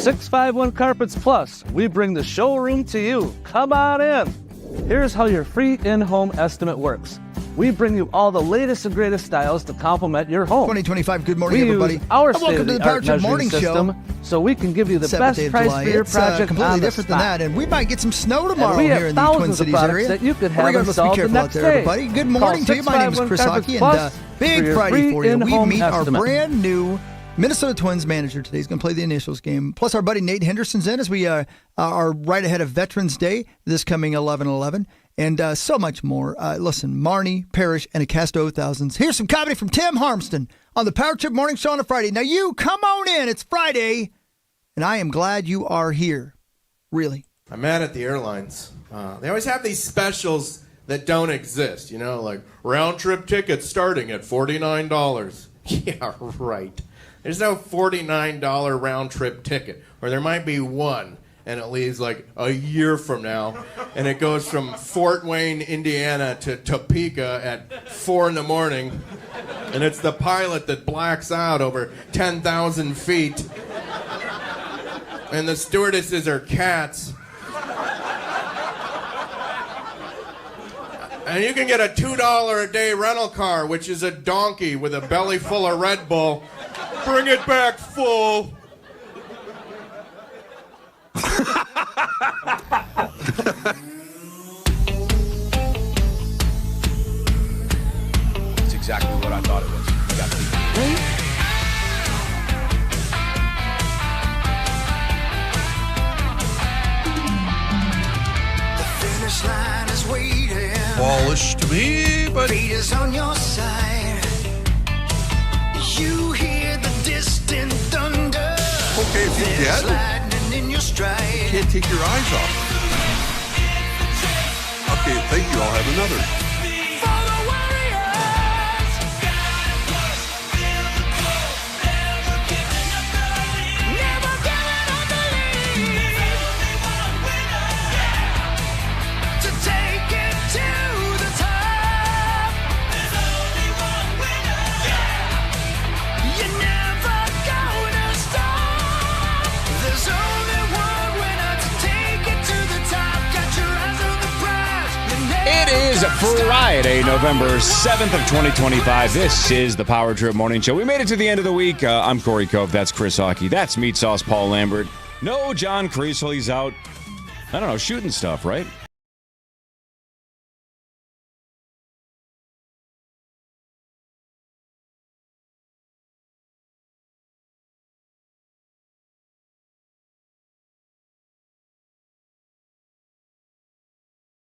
651 Carpets Plus, we bring the showroom to you. Come on in. Here's how your free in-home estimate works. We bring you all the latest and greatest styles to complement your home. 2025, good morning, everybody. Use our And welcome to the Power state-of-the-art Trip measuring Morning system Show. so we can give you the 7th best day of price July. for your It's project completely on the different than spot. that, and we might get some snow tomorrow And we have here in the Twin thousands of Cities products area. that you could have Regardless, be installed the careful out next there, day. everybody. Good Call morning to you. My name is 651 Chris Carpets Hockey, Plus and for big your Friday free for you. We in-home meet our estimate. brand new Minnesota Twins manager today. He's going to play the Initials game. Plus, our buddy Nate Henderson's in as we are right ahead of Veterans Day this coming 11/11. And so much more. Listen, Marnie, Parrish, and a cast of thousands. Here's some comedy from Tim Harmston on the Power Trip Morning Show on a Friday. Now, you come on in. It's Friday, and I am glad you are here. Really. I'm mad at the airlines. They always have these specials that don't exist, like round-trip tickets starting at $49. Yeah, right. There's no $49 round-trip ticket, or there might be one, and it leaves like a year from now, and it goes from Fort Wayne, Indiana to Topeka at 4 in the morning, and it's the pilot that blacks out over 10,000 feet, and the stewardesses are cats. And you can get a $2 a day rental car, which is a donkey with a belly full of Red Bull. Bring it back full. It's exactly what I thought it was. You got The finish line is waiting. Wallish to me, but Fate is on your side. You hear the distant thunder. okay, if you There's get, lightning in your stride. can't take your eyes off. Okay, thank you. I'll have another. For the Warriors. Never giving up the lead. To take it to the top. You're never gonna stop. There's only one winner to take it to the top. Got your eyes on the prize. It is Friday, November 7th of 2025. This is the Power Trip Morning Show. We made it to the end of the week. I'm Corey Cove. That's Chris Hockey. That's Meat Sauce Paul Lambert. No John Kriesel. He's out, I don't know, shooting stuff, right?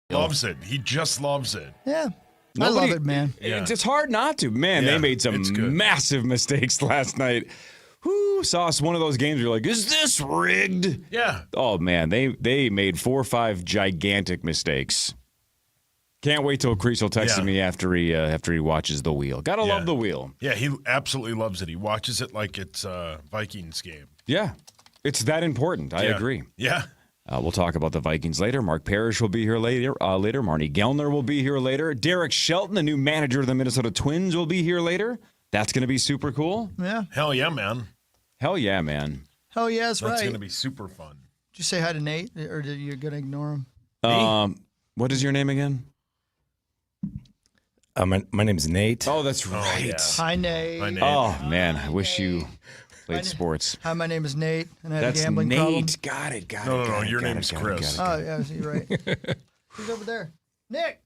Loves it. He just loves it. Yeah. I love it, man. Yeah. It's hard not to. Man, Yeah, they made some it's good. massive mistakes last night. Who saw us one of those games where you're like, is this rigged? Yeah. Oh, man, they made 4 or 5 gigantic mistakes. Can't wait till Kriesel texted Yeah. me after he watches The Wheel. Gotta Yeah. love The Wheel. Yeah, he absolutely loves it. He watches it like it's a Vikings game. Yeah, it's that important. I Yeah. agree. Yeah. We'll talk about the Vikings later. Mark Parrish will be here later. Marnie Gellner will be here later. Derek Shelton, the new manager of the Minnesota Twins, will be here later. That's going to be super cool. Yeah. Hell yeah, man. Hell yeah, man. Hell yeah, that's That's right. going to be super fun. Did you say hi to Nate, or did you going to ignore him? What is your name again? My name's Nate. Oh, that's right. yeah. Hi, Nate. My name. Oh, man, I wish you played sports. Hi, my name is Nate, and I have That's a gambling Nate. problem. Got it. No, your name's Chris. Oh, yeah, you're right. He's over there. Nick,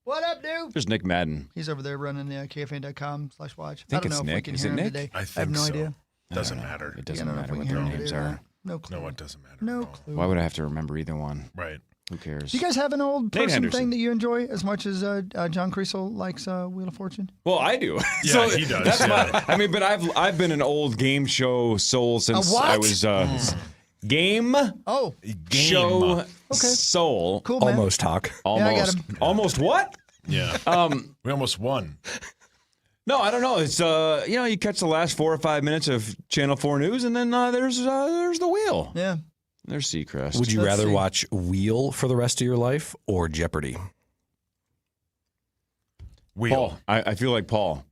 what up, dude? There's Nick Madden. He's over there running the KFA.com/watch. I think don't it's know if we Nick. can Is hear it him Nick? today. I think have no so. idea. Doesn't matter. It I doesn't don't know if matter we what can their hear him names today or are. not. No clue. No, it doesn't matter. No at all. clue. Why would I have to remember either one? Right. Who cares? Do you guys have an old person Henderson. thing that you enjoy as much as John Kriesel likes Wheel of Fortune? Well, I do. Yeah, he does, That's yeah. I mean, but I've been an old game show soul since what? I was game Oh, show soul. cool, man. Almost talk. I got Almost. him. Almost what? Yeah. We almost won. No, I don't know. It's you catch the last 4 or 5 minutes of Channel 4 News, and then there's the wheel. Yeah. There's Seacrest. Would you Let's rather see. watch Wheel for the rest of your life or Jeopardy? Wheel. Paul? I feel like Paul.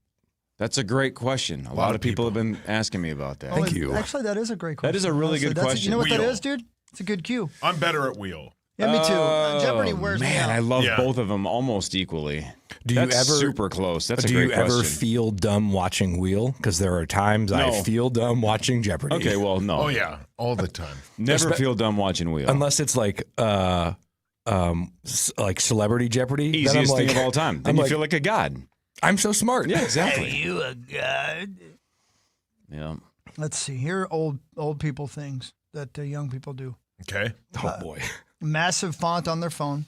That's a great question. A lot of people have been asking me about that. Thank you. Actually, that is a great question. That is a really good That's- question. You know what that Wheel. is, dude? It's a good cue. I'm better at wheel. Yeah, me too. Jeopardy wears me Man, out. I love Yeah. both of them almost equally. Do you That's ever super close? That's a Do great you ever question. feel dumb watching Wheel? Because there are times I No. feel dumb watching Jeopardy. Okay, well, no. Oh yeah, all the time. Never Espe- feel dumb watching Wheel. Unless it's like Celebrity Jeopardy. then I'm Easiest thing like- of all time. Then I'm you like, feel like a god. I'm so smart. Yeah, exactly. You a god. Yeah. Let's see. Here are old people things that young people do. Okay. Oh boy. Massive font on their phone.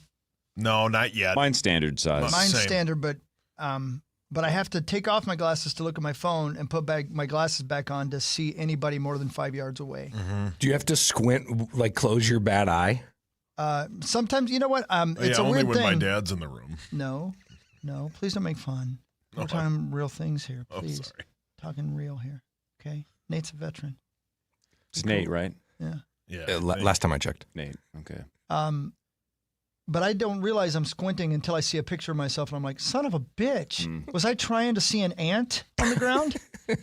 No, not yet. Mine's standard size. Mine's Same. standard, but I have to take off my glasses to look at my phone and put back my glasses back on to see anybody more than 5 yards away. Do you have to squint, like close your bad eye? Sometimes, you know what? It's yeah, a only weird when thing. my dad's in the room. No, please don't make fun. We're Oh. talking real things here, Oh, please. sorry. Talking real here, okay? Nate's a veteran. It's Nate, right? Yeah. Yeah. Last time I checked. Nate. Okay. But I don't realize I'm squinting until I see a picture of myself, and I'm like, son of a bitch. Was I trying to see an ant on the ground?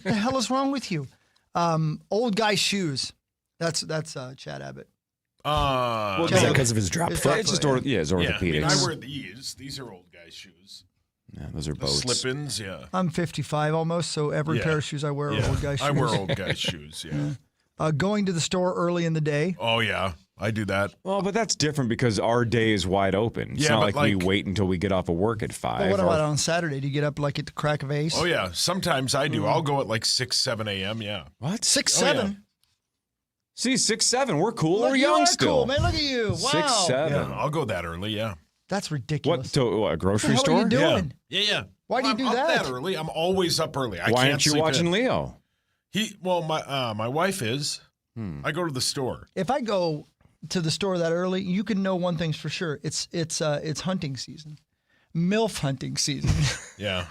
The hell is wrong with you? Old guy shoes. That's Chad Abbott. Well, Chad Abbott. Because of his drop His foot. drop It's just foot, it's yeah. I orthopedics. mean, I wear these. These are old guy shoes. Yeah, those are The boats. slip-ins, yeah. I'm 55 almost, so every Yeah. pair of shoes I wear are old guy shoes. I wear old guy shoes, yeah. Going to the store early in the day. Oh, yeah. I do that. Well, but that's different because our day is wide open. It's Yeah, not but like we like- wait until we get off of work at 5. But what or- about on Saturday? Do you get up like at the crack of ace? Oh, yeah. Sometimes I do. I'll go at like 6, 7 a.m., yeah. What? 6, Oh, yeah. 7. See, 6, 7. We're cool. Look, We're you young are still. cool, man. Look at you. Wow. 6, 7. Yeah, I'll go that early, yeah. That's What? ridiculous. To a What the grocery hell store? are you doing? Yeah. Why do you I'm do up that? early? I'm always up early. I Why can't aren't you sleep watching in. Leo? My wife is. I go to the store. If I go to the store that early, you can know one thing's for sure. It's hunting season. MILF hunting season. Yeah.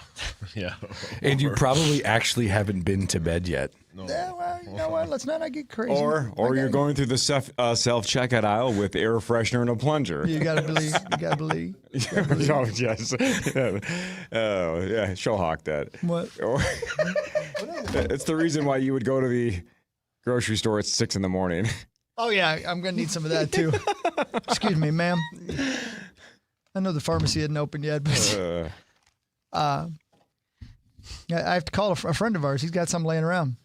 Yeah. And you probably actually haven't been to bed yet. Yeah, well, you know what? Let's not get crazy. Or you're going through the self-checkout aisle with air freshener and a plunger. You gotta believe. You gotta believe. Oh, yes. Oh, yeah. She'll hawk that. What? Or it's the reason why you would go to the grocery store at 6 in the morning. Oh yeah, I'm gonna need some of that too. Excuse me, ma'am. I know the pharmacy hadn't opened yet, but I have to call a friend of ours. He's got some laying around.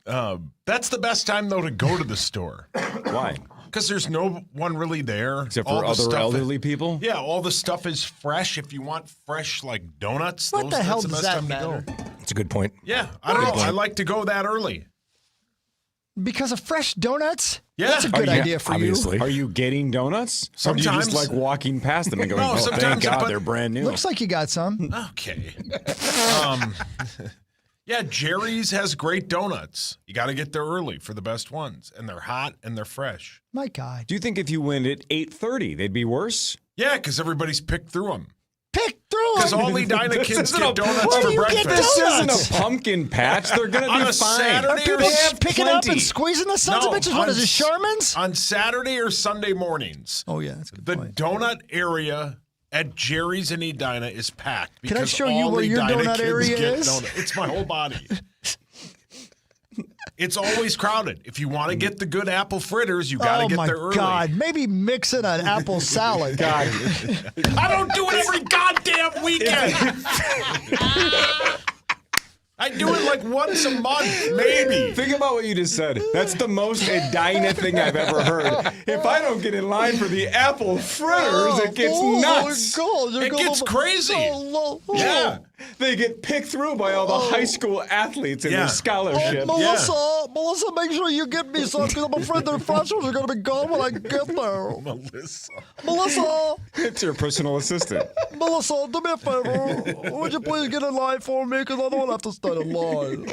That's the best time, though, to go to the store. Why? Because there's no one really there. Except All for the other stuff elderly people? Yeah, all the stuff is fresh. If you want fresh, like donuts, What the that's hell the does best that time matter? to go. It's a good point. Yeah, I don't know. I like to go that early. Because of fresh donuts? Yeah. That's a good Oh, yeah, idea for obviously. Are you getting donuts? Or do you just Sometimes- like walking past them and going, No, oh, thank sometimes I God put- they're brand new? you. Looks like you got some. Okay. Yeah, Jerry's has great donuts. You got to get there early for the best ones, and they're hot and they're fresh. My God. Do you think if you went at 8:30, they'd be worse? Yeah, because everybody's picked through them. Pick through Because them. all the Edina This kids isn't get a- donuts Where for do you get breakfast. This Donuts. isn't a pumpkin patch. They're going to On be a fine. Saturday Are people They have picking up and plenty. squeezing the sons of No, bitches? What on is it, s- Sherman's? On Saturday or Sunday mornings, Oh, yeah, that's a good the point. donut area at Jerry's and Edina is packed. Can I because show you all where your Edina donut kids area get is? donut- It's my whole body. It's always crowded. If you want to get the good apple fritters, you got to Oh, get my there early. God. Maybe mix in an apple salad. God. I don't do it every goddamn weekend. I do it like once a month, maybe. Think about what you just said. That's the most Edina thing I've ever heard. If I don't get in line for the apple fritters, it gets nuts. It gets crazy. Yeah. They get picked through by all the high school athletes and Yeah. their scholarships. Melissa, make sure you get me some because I'm afraid their freshers are going to be gone when I get there. Melissa, It's your personal assistant. Melissa, do me a favor. Would you please get in line for me because I don't have to stand in line.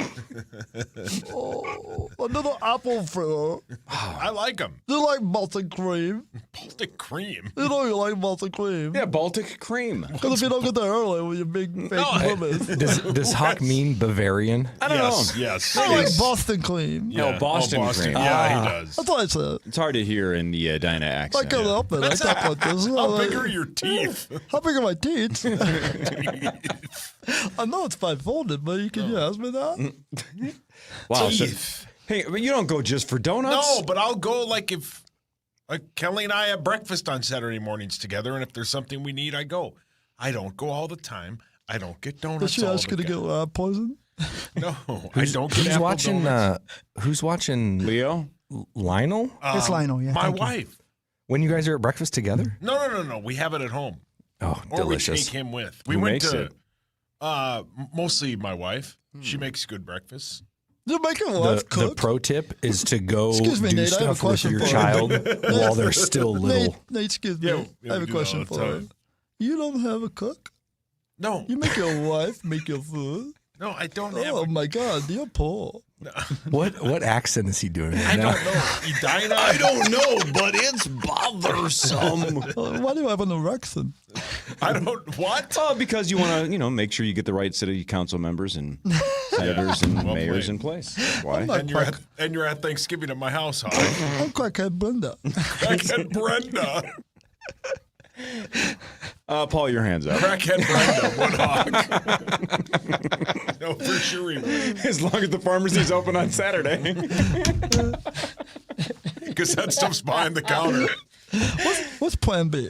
Another apple fritter. I like them. Do you like buttercream? Baltic cream. You know you like Baltic cream. Yeah, Baltic cream. Because if you don't get there early with your big fake woman. Does Hawk mean Bavarian? I don't know. Yes. I like Boston cream. No, Boston cream. Yeah, he does. That's what I said. It's hard to hear in the Dinah I accent. can't help it. I talk like this. How big are your teeth? How big are my teeth? I know it's five-folded, but you can ask me that. Wow. So, Teeth. hey, but you don't go just for donuts? No, but I'll go like if Kelly and I have breakfast on Saturday mornings together, and if there's something we need, I go. I don't go all the time. I don't get donuts. Does she all ask you the to get time. poison? No, I don't get Who's apple watching? donuts. Who's watching Leo? Lionel? It's Lionel, yeah. My thank you. wife. When you guys are at breakfast together? No. We have it at home, Oh, or delicious. we take him with. We Who went makes to it? mostly my wife. She makes good breakfast. You make your wife The cook? pro tip is to go Excuse me, do Nate, I have a stuff with question your for you. child while they're still little. Nate, excuse me. Yeah, I we have a do that question all the for you. time. You don't have a cook? No, You make your wife make your food? no, I don't have. Oh, my God. You're poor. What accent is he doing? Right I now? don't know. Edina, I don't know, but it's bothersome. Why do you have an erection? I don't. What? Oh, because you want to, make sure you get the right city council members and senators and well mayors played. in place. That's why. I'm not And you're at Thanksgiving at my house, huh? I'm crackhead Brenda. Crackhead Brenda. Paul, your hands up. Crackhead Brenda. Woodhawk. No, for sure he would. As long as the pharmacy's open on Saturday. Because that stuff's behind the counter. What's plan B?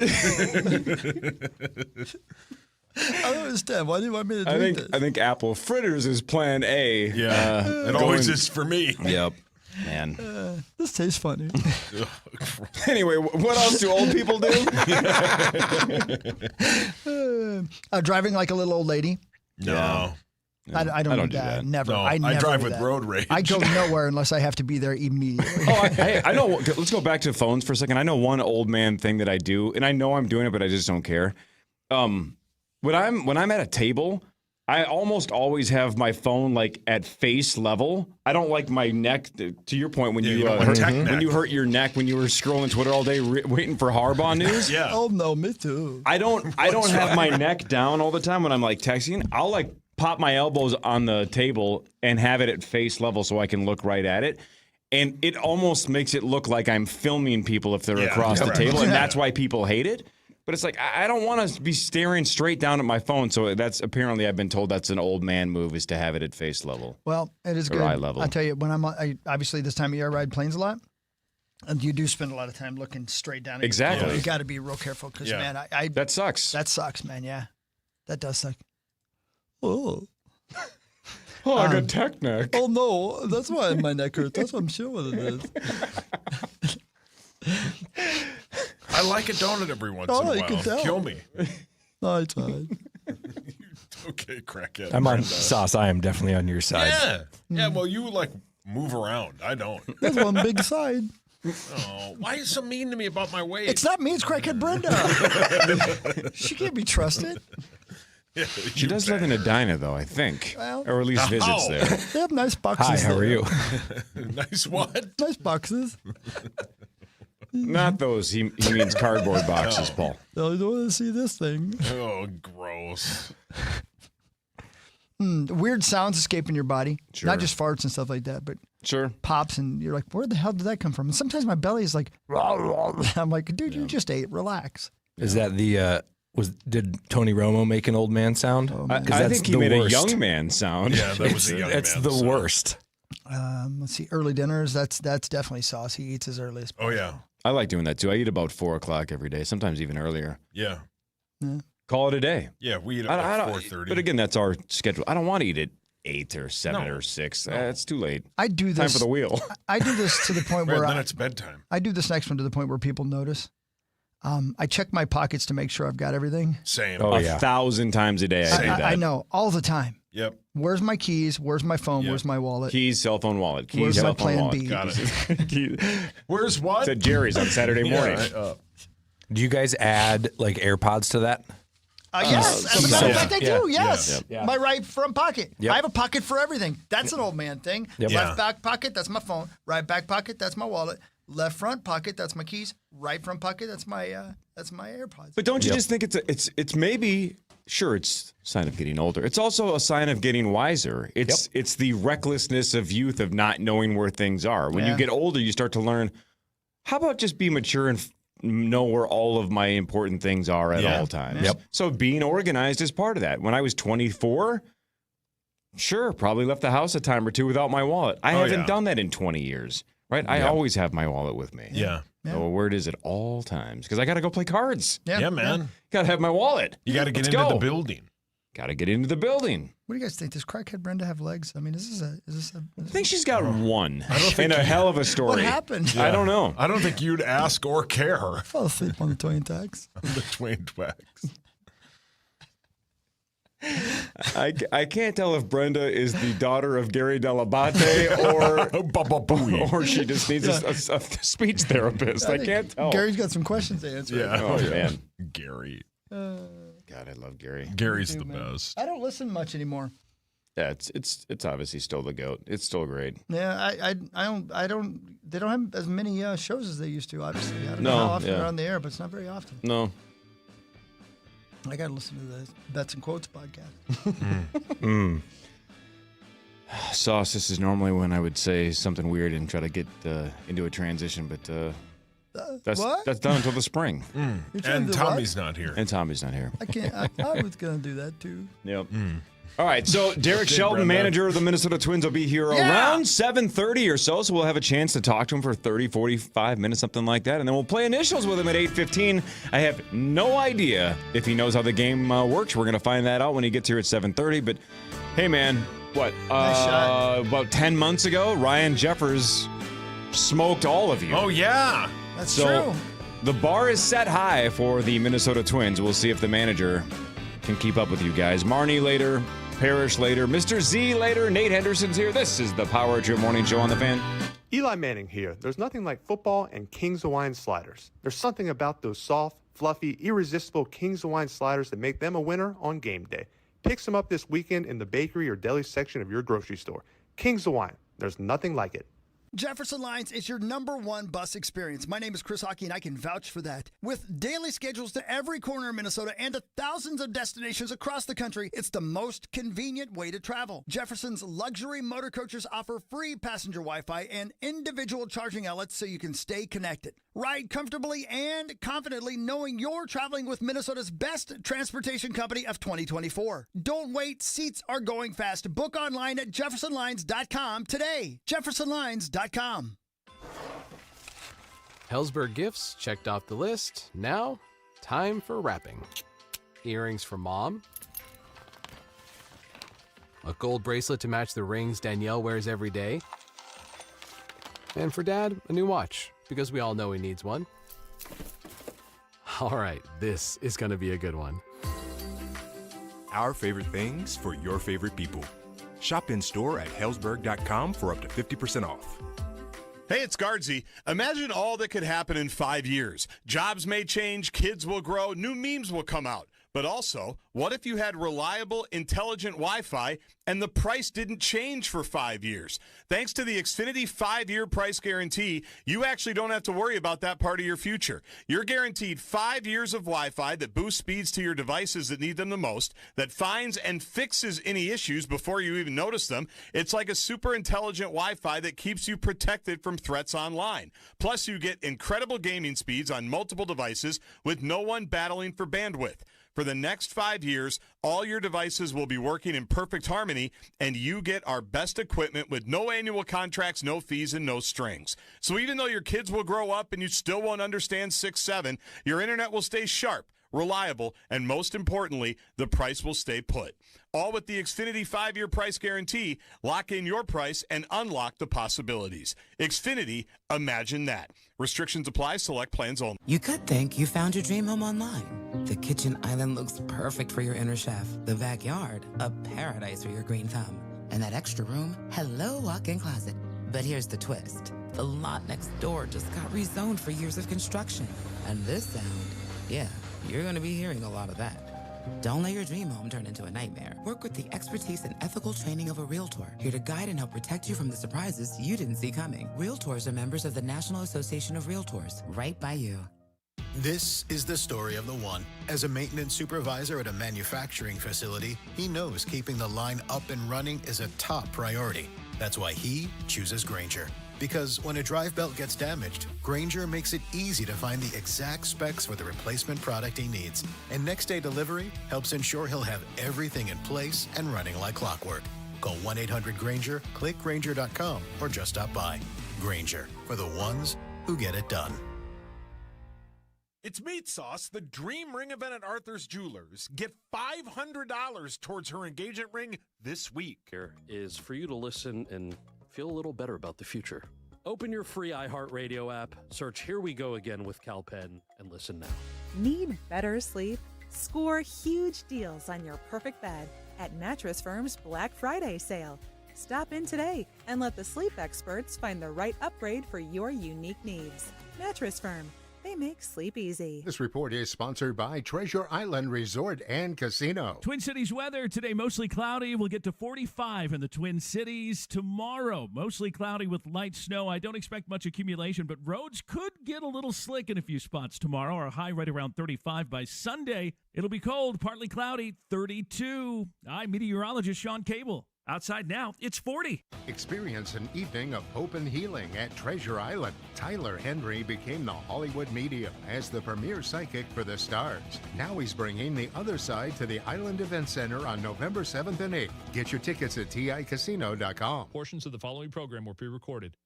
I don't understand. Why do you want me to drink this? I think apple fritters is plan A. Yeah. It always is for me. Yep. Man. This tastes funny. Anyway, what else do old people do? Driving like a little old lady. No. I don't do do that. that. Never. No, I never drive do with that. road rage. I go nowhere unless I have to be there immediately. Oh, I know. Let's go back to phones for a second. I know one old man thing that I do, and I know I'm doing it, but I just don't care. When I'm at a table, I almost always have my phone like at face level. I don't like my neck. To your point, when Yeah, you you don't want tech neck. when you hurt your neck when you were scrolling Twitter all day waiting for Harbaugh news. Yeah. Oh no, me too. I don't have my neck down all the time when I'm like texting. I'll like pop my elbows on the table and have it at face level so I can look right at it. And it almost makes it look like I'm filming people if they're Yeah, across the right. table, and Yeah. that's why people hate it. But it's like I don't want to be staring straight down at my phone. So that's apparently I've been told that's an old man move is to have it at face level. Well, it is Or good. eye level. I'll tell you, when obviously this time of year I ride planes a lot, and you do spend a lot of time looking straight down. At your Exactly. phone. You got to be real careful because, Yeah. man, That sucks. that sucks, man. Yeah, that does suck. Oh. Oh, I got tech neck. Oh no, that's why my neck hurts. That's what I'm sure what it is. I like a donut every once Oh, in a you can while. tell. Kill me. No, it's fine. Okay, crackhead. I'm on Brenda. Sauce. I am definitely on your side. Yeah. Yeah, well, you like move around. I don't. That's one big side. Oh, why are you so mean to me about my weight? It's not me. It's crackhead Brenda. She can't be trusted. She does live in Edina, though, I think, Well- or at least visits Oh. there. They have nice boxes. Hi, how are there. you? Nice what? Nice boxes. Not those. He means cardboard boxes, Paul. Oh, you don't want to see this thing. Oh, gross. Weird sounds escaping your body. Sure. Not just farts and stuff like that, but Sure. pops, and you're like, where the hell did that come from? And sometimes my belly is like, I'm like, dude, you just ate. Relax. Is that the did Tony Romo make an old man sound? I 'Cause that's think he the made worst. a young man sound. Yeah, that was a young It's man the song. worst. Let's see. Early dinners. That's definitely Sauce. He eats as early as Oh, yeah. I like doing that too. I eat about 4 o'clock every day, sometimes even earlier. Yeah. Call it a day. Yeah, we eat I at don't- like 4:30. But again, that's our schedule. I don't want to eat at 8 or 7 No. or 6. It's too late. I do Time this. for the wheel. I do this to the point Right, where then it's bedtime. I do this next one to the point where people notice. I check my pockets to make sure I've got everything. Same. Oh, a yeah. 1,000 times a day I do that. I know all the time. Yep. Where's my keys? Where's my phone? Yeah. Where's my wallet? Keys, cell phone, wallet. Keys, Where's cell my phone, plan wallet. B? Got it. Keys. Where's what? It's at Jerry's on Saturday morning. Do you guys add like AirPods to that? Yes, as a matter of yeah. fact, I Yeah. do. Yes, Yeah. my right front pocket. Yep. I have a pocket for everything. That's an old man thing. Yep. Left Yeah. back pocket, that's my phone. Right back pocket, that's my wallet. Left front pocket, that's my keys. Right front pocket, that's my AirPods. But don't you just think it's maybe sure it's a sign of getting older. It's also a sign of getting wiser. It's the recklessness of youth of not knowing where things are. When you get older, you start to learn. How about just be mature and know where all of my important things are at all times? Yep. So being organized is part of that. When I was 24, sure, probably left the house a time or two without my wallet. I haven't done that in 20 years. Right? I always have my wallet with me. Yeah. So where it is at all times. Because I got to go play cards. Yeah, man. Got to have my wallet. You got to get Let's into go. the building. Got to get into the building. What do you guys think? Does crackhead Brenda have legs? I mean, is this a I think she's got one. I don't think and a hell of a story. what happened? I don't know. I don't think you'd ask or care. I fell asleep on the Twin Tax. The Twain Twags. I can't tell if Brenda is the daughter of Gary Delabate or she just needs a speech therapist. I can't tell. Gary's got some questions to answer. Yeah. Oh, man. Gary. God, I love Gary. Gary's the best. I don't listen much anymore. Yeah, it's obviously still the GOAT. It's still great. Yeah, I don't. They don't have as many shows as they used to. Obviously, I don't No, know how often yeah. they're on the air, but it's not very often. No. I got to listen to the Bets and Quotes podcast. Sauce, this is normally when I would say something weird and try to get into a transition, but that's done until the spring. You're trying And to do Tommy's what? not here. And Tommy's not here. I can't. I was gonna do that too. Yep. All right, so Derek Shelton, Brenda. manager of the Minnesota Twins, will be here around 7:30 or so we'll have a chance to talk to him for 30, 45 minutes, something like that, and then we'll play initials with him at 8:15. I have no idea if he knows how the game works. We're going to find that out when he gets here at 7:30, but hey, man, what, Nice shot. about 10 months ago, Ryan Jeffers smoked all of you. Oh, yeah. That's So true. the bar is set high for the Minnesota Twins. We'll see if the manager can keep up with you guys. Marnie later, Parrish later, Mr. Z later, Nate Henderson's here. This is the Power Trip Morning Show on the Fan. Eli Manning here. There's nothing like football and King's Hawaiian sliders. There's something about those soft, fluffy, irresistible King's Hawaiian sliders that make them a winner on game day. Pick some up this weekend in the bakery or deli section of your grocery store. King's Hawaiian. There's nothing like it. Jefferson Lines is your #1 bus experience. My name is Chris Hockey, and I can vouch for that. With daily schedules to every corner of Minnesota and to thousands of destinations across the country, it's the most convenient way to travel. Jefferson's luxury motor coaches offer free passenger Wi-Fi and individual charging outlets so you can stay connected. Ride comfortably and confidently knowing you're traveling with Minnesota's best transportation company of 2024. Don't wait. Seats are going fast. Book online at jeffersonlines.com today. jeffersonlines.com. Hellsberg Gifts checked off the list. Now, time for wrapping. Earrings for mom. A gold bracelet to match the rings Danielle wears every day. And for dad, a new watch, because we all know he needs one. All right, this is going to be a good one. Our favorite things for your favorite people. Shop in store at Hellsberg.com for up to 50% off. Hey, it's Guardsy. Imagine all that could happen in 5 years. Jobs may change, kids will grow, new memes will come out. But also, what if you had reliable, intelligent Wi-Fi and the price didn't change for 5 years? Thanks to the Xfinity 5-year price guarantee, you actually don't have to worry about that part of your future. You're guaranteed 5 years of Wi-Fi that boosts speeds to your devices that need them the most, that finds and fixes any issues before you even notice them. It's like a super intelligent Wi-Fi that keeps you protected from threats online. Plus, you get incredible gaming speeds on multiple devices with no one battling for bandwidth. For the next 5 years, all your devices will be working in perfect harmony, and you get our best equipment with no annual contracts, no fees, and no strings. So even though your kids will grow up and you still won't understand 6-7, your internet will stay sharp, reliable, and most importantly, the price will stay put. All with the Xfinity 5-year price guarantee. Lock in your price and unlock the possibilities. Xfinity, imagine that. Restrictions apply. Select plans only. You could think you found your dream home online. The kitchen island looks perfect for your inner chef. The backyard, a paradise for your green thumb. And that extra room, hello walk-in closet. But here's the twist. The lot next door just got rezoned for years of construction. And this sound, yeah, you're going to be hearing a lot of that. Don't let your dream home turn into a nightmare. Work with the expertise and ethical training of a Realtor, here to guide and help protect you from the surprises you didn't see coming. Realtors are members of the National Association of Realtors, right by you. This is the story of the one. As a maintenance supervisor at a manufacturing facility, he knows keeping the line up and running is a top priority. That's why he chooses Grainger. Because when a drive belt gets damaged, Grainger makes it easy to find the exact specs for the replacement product he needs. And next day delivery helps ensure he'll have everything in place and running like clockwork. Call 1-800-GRAINGER, click Grainger.com, or just stop by. Grainger, for the ones who get it done. It's Meat Sauce, the dream ring event at Arthur's Jewelers. Get $500 towards her engagement ring this week. Here is for you to listen and feel a little better about the future. Open your free iHeartRadio app, search Here We Go Again with Cal Penn, and listen now. Need better sleep? Score huge deals on your perfect bed at Mattress Firm's Black Friday sale. Stop in today and let the sleep experts find the right upgrade for your unique needs. Mattress Firm. They make sleep easy. This report is sponsored by Treasure Island Resort and Casino. Twin Cities weather today, mostly cloudy. We'll get to 45 in the Twin Cities. Tomorrow, mostly cloudy with light snow. I don't expect much accumulation, but roads could get a little slick in a few spots tomorrow. Our high right around 35 by Sunday. It'll be cold, partly cloudy, 32. I'm meteorologist Sean Cable. Outside now, it's 40. Experience an evening of hope and healing at Treasure Island. Tyler Henry became the Hollywood medium as the premier psychic for the stars. Now he's bringing the other side to the Island Event Center on November 7th and 8th. Get your tickets at TICasino.com. Portions of the following program were pre-recorded.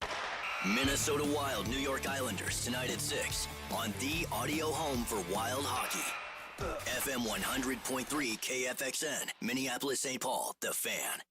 Minnesota Wild, New York Islanders tonight at 6 on the audio home for Wild Hockey. FM 100.3 KFXN, Minneapolis, St. Paul, The Fan.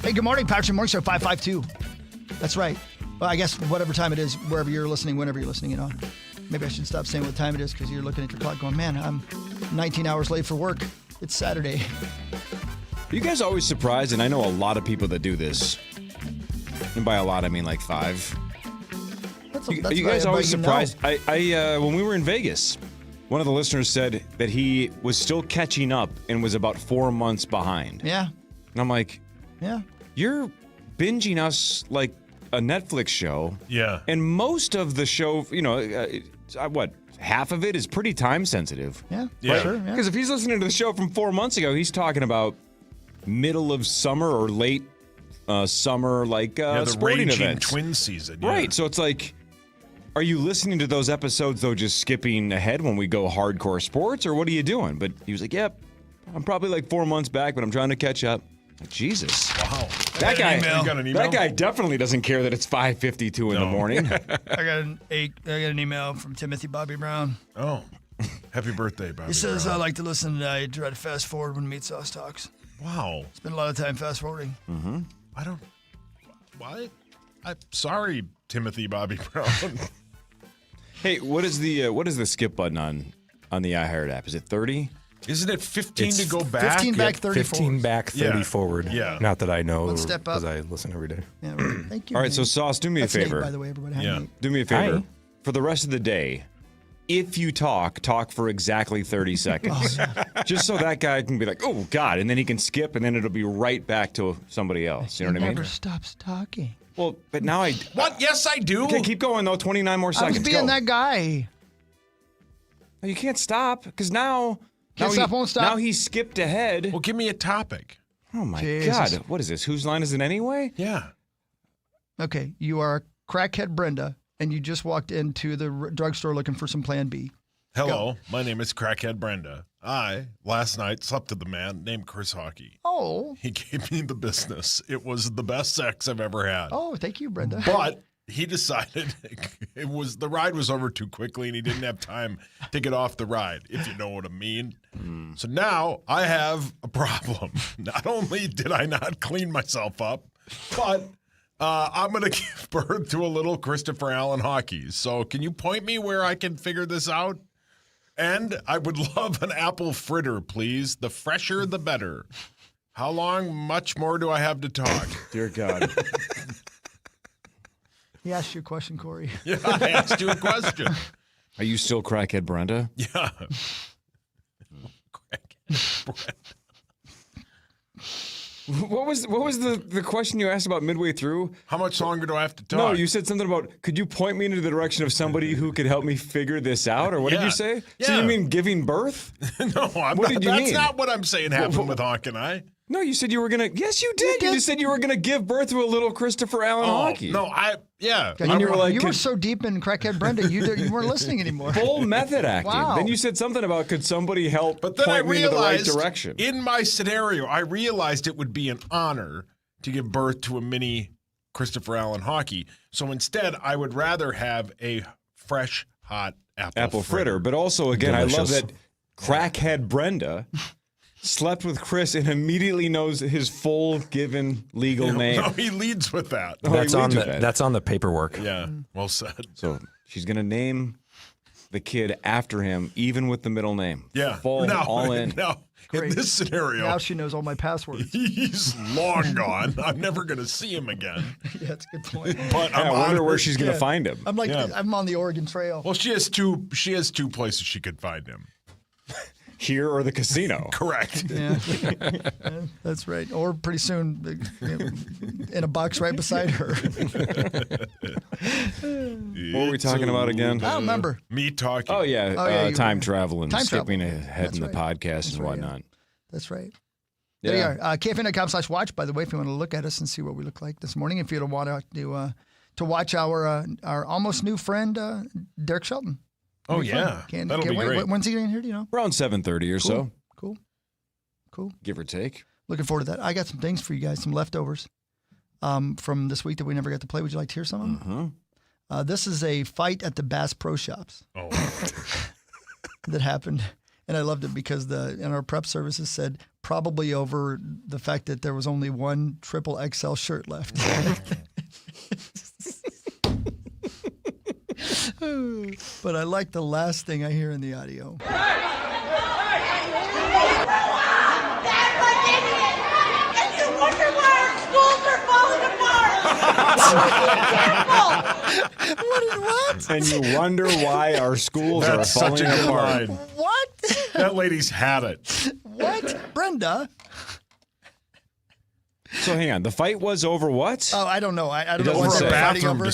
Hey, good morning, Patrick Morning Show 552. That's right. Well, I guess whatever time it is, wherever you're listening, whenever you're listening, Maybe I should stop saying what time it is because you're looking at your clock going, man, I'm 19 hours late for work. It's Saturday. Are you guys always surprised? And I know a lot of people that do this. And by a lot, I mean like 5. Are you guys always surprised? I when we were in Vegas, one of the listeners said that he was still catching up and was about 4 months behind. Yeah. And I'm like, yeah. You're binging us like a Netflix show. Yeah. And most of the show, half of it is pretty time sensitive. Yeah. Yeah. Sure. Because if he's listening to the show from 4 months ago, he's talking about middle of summer or late summer, the sporting raging events. twin season. Yeah. Right. So it's like, are you listening to those episodes, though, just skipping ahead when we go hardcore sports, or what are you doing? But he was like, yep, I'm probably like 4 months back, but I'm trying to catch up. Like, Jesus. Wow. That guy, that guy definitely doesn't care that it's 5:52 in the morning. I got an email from Timothy Bobby Brown. Oh, happy birthday, Bobby. He says, Brown. I like to listen. I try to fast forward when Meat Sauce talks. Wow. Spend a lot of time fast forwarding. Mm-hmm. I don't. Why? I'm sorry, Timothy Bobby Brown. Hey, what is the skip button on the iHeart app? Is it 30? Isn't it 15 to go back? 15 back, 30 15 forward. back, 30 forward. Yeah. Not that I know, Let's step up. because I listen every day. Yeah, right. Thank you. All right, man. so Sauce, do me That's a Nate, favor. by the way, everybody. Hi, Yeah. Nate. Do me a favor. Hi. For the rest of the day, if you talk for exactly 30 seconds. Just so that guy can be like, oh, God, and then he can skip, and then it'll be right back to somebody else. You know what I mean? Never stops talking. Well, but now I... What? Yes, I do. Okay, keep going, though. 29 more I seconds. was being Go. that guy. No, you can't stop, because now... Can't stop, won't stop. Now he skipped ahead. Well, give me a topic. Oh, my Jesus. God. What is this? Whose line is it anyway? Yeah. Okay, you are crackhead Brenda, and you just walked into the drugstore looking for some Plan B. Hello, my name is Crackhead Brenda. I, last night, slept with a man named Chris Hockey. Oh. He gave me the business. It was the best sex I've ever had. Oh, thank you, Brenda. But he decided the ride was over too quickly and he didn't have time to get off the ride, if you know what I mean. So now I have a problem. Not only did I not clean myself up, but I'm going to give birth to a little Christopher Allen Hockey. So can you point me where I can figure this out? And I would love an apple fritter, please. The fresher, the better. How much more do I have to talk? Dear God. He asked you a question, Corey. Yeah, I asked you a question. Are you still crackhead Brenda? Yeah. Crackhead Brenda. What was the question you asked about midway through? How much longer do I have to talk? No, you said something about, could you point me into the direction of somebody who could help me figure this out? Or what did you say? Yeah. So you mean giving birth? No, that's not what I'm saying happened with Hawk and I. No, you said you were going to. Yes, you did. You said you were going to give birth to a little Christopher Allen Hockey. No, yeah. God, you were so deep in crackhead Brenda, you weren't listening anymore. Full method acting. Wow. Then you said something about, could somebody help But then point I me into the right realized, direction? in my scenario, I realized it would be an honor to give birth to a mini Christopher Allen Hockey. So instead, I would rather have a fresh, hot apple fritter. But also, again, I love Delicious. that crackhead Brenda slept with Chris and immediately knows his full given legal name. No, he leads with that. That's on the paperwork. Yeah, well said. So she's going to name the kid after him, even with the middle name. Yeah. Full, all in. Now, in this scenario, Now she knows all my passwords. he's long gone. I'm never going to see him again. Yeah, that's a good point. But I wonder where she's going to find him. I'm I'm on the Oregon Trail. Well, she has two places she could find him. Here or the casino. Correct. Yeah. Yeah, that's right. Or pretty soon, in a box right beside her. What were we talking about again? I don't remember. Me talking. Oh, yeah. you Time were- travel and time skipping travel. ahead That's in the right. podcast That's and right, whatnot. That's right. Yeah. There you are. KFN.com/watch, by the way, if you want to look at us and see what we look like this morning. If you don't want to watch our almost new friend, Derek Shelton. Oh, It'll be fun. yeah. That'll be wait. great. When's he getting here? Do you know? Around 7:30 or so, Cool. give or take. Looking forward to that. I got some things for you guys, some leftovers from this week that we never got to play. Would you like to hear some of them? This is a fight at the Bass Pro Shops that happened. And I loved it because in our prep services said probably over the fact that there was only one triple XL shirt left. But I like the last thing I hear in the audio. What? And you wonder why our schools That's are falling such a good apart. line. What? That lady's had it. What? Brenda? So hang on. The fight was over what? Oh, I don't know. I don't It know what doesn't they say. were fighting over.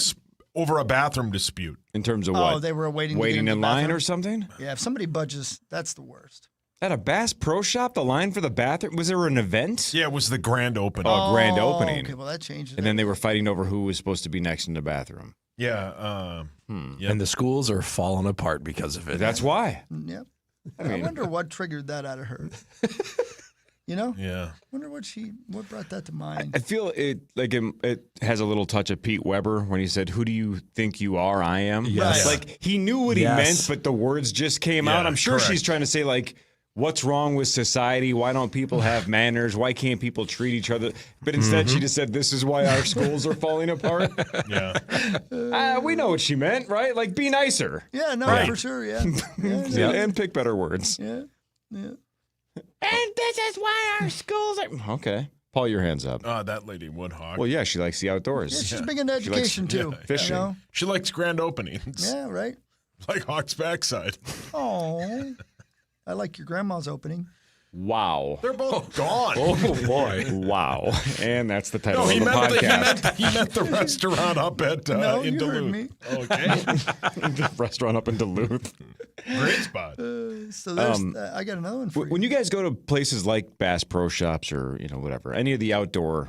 Over a bathroom dispute. In terms of Oh, what? they were waiting to get Waiting into in the line bathroom? or something? Yeah, if somebody budges, that's the worst. At a Bass Pro Shop, the line for the bathroom, was there an event? Yeah, it was the grand opening. Oh, grand opening. Okay, well, that changes. And then they were fighting over who was supposed to be next in the bathroom. Yeah. And the schools are falling apart because of it. That's why. Yep. I I mean- wonder what triggered that out of her. You know? Yeah. Wonder what brought that to mind. I feel it has a little touch of Pete Weber when he said, "Who do you think you are? I am." Yes. Like he knew what he Yes. meant, but the words just came Yeah, out. I'm sure correct. she's trying to say like, "What's wrong with society? Why don't people have manners? Why can't people treat each other?" But instead, she just said, "This is why our schools are falling apart." Yeah. We know what she meant, right? Like, be nicer. Yeah, no, Right. for sure. Yeah. And pick better words. Yeah. Yeah. And this is why our schools are. Okay. Paul, your hands up. That lady Woodhawk. Well, yeah, she likes the outdoors. Yeah, she's big into She likes education, too. fishing. You know? She likes grand openings. Yeah, right. Like Hawk's backside. Oh, I like your grandma's opening. Wow. They're both gone. Oh, boy. Wow. And that's the title No, of the podcast. he meant the restaurant up at No, in you Duluth. heard me. Okay. The restaurant up in Duluth. Great spot. So there's, I got another one for you. When you guys go to places like Bass Pro Shops or, whatever, any of the outdoor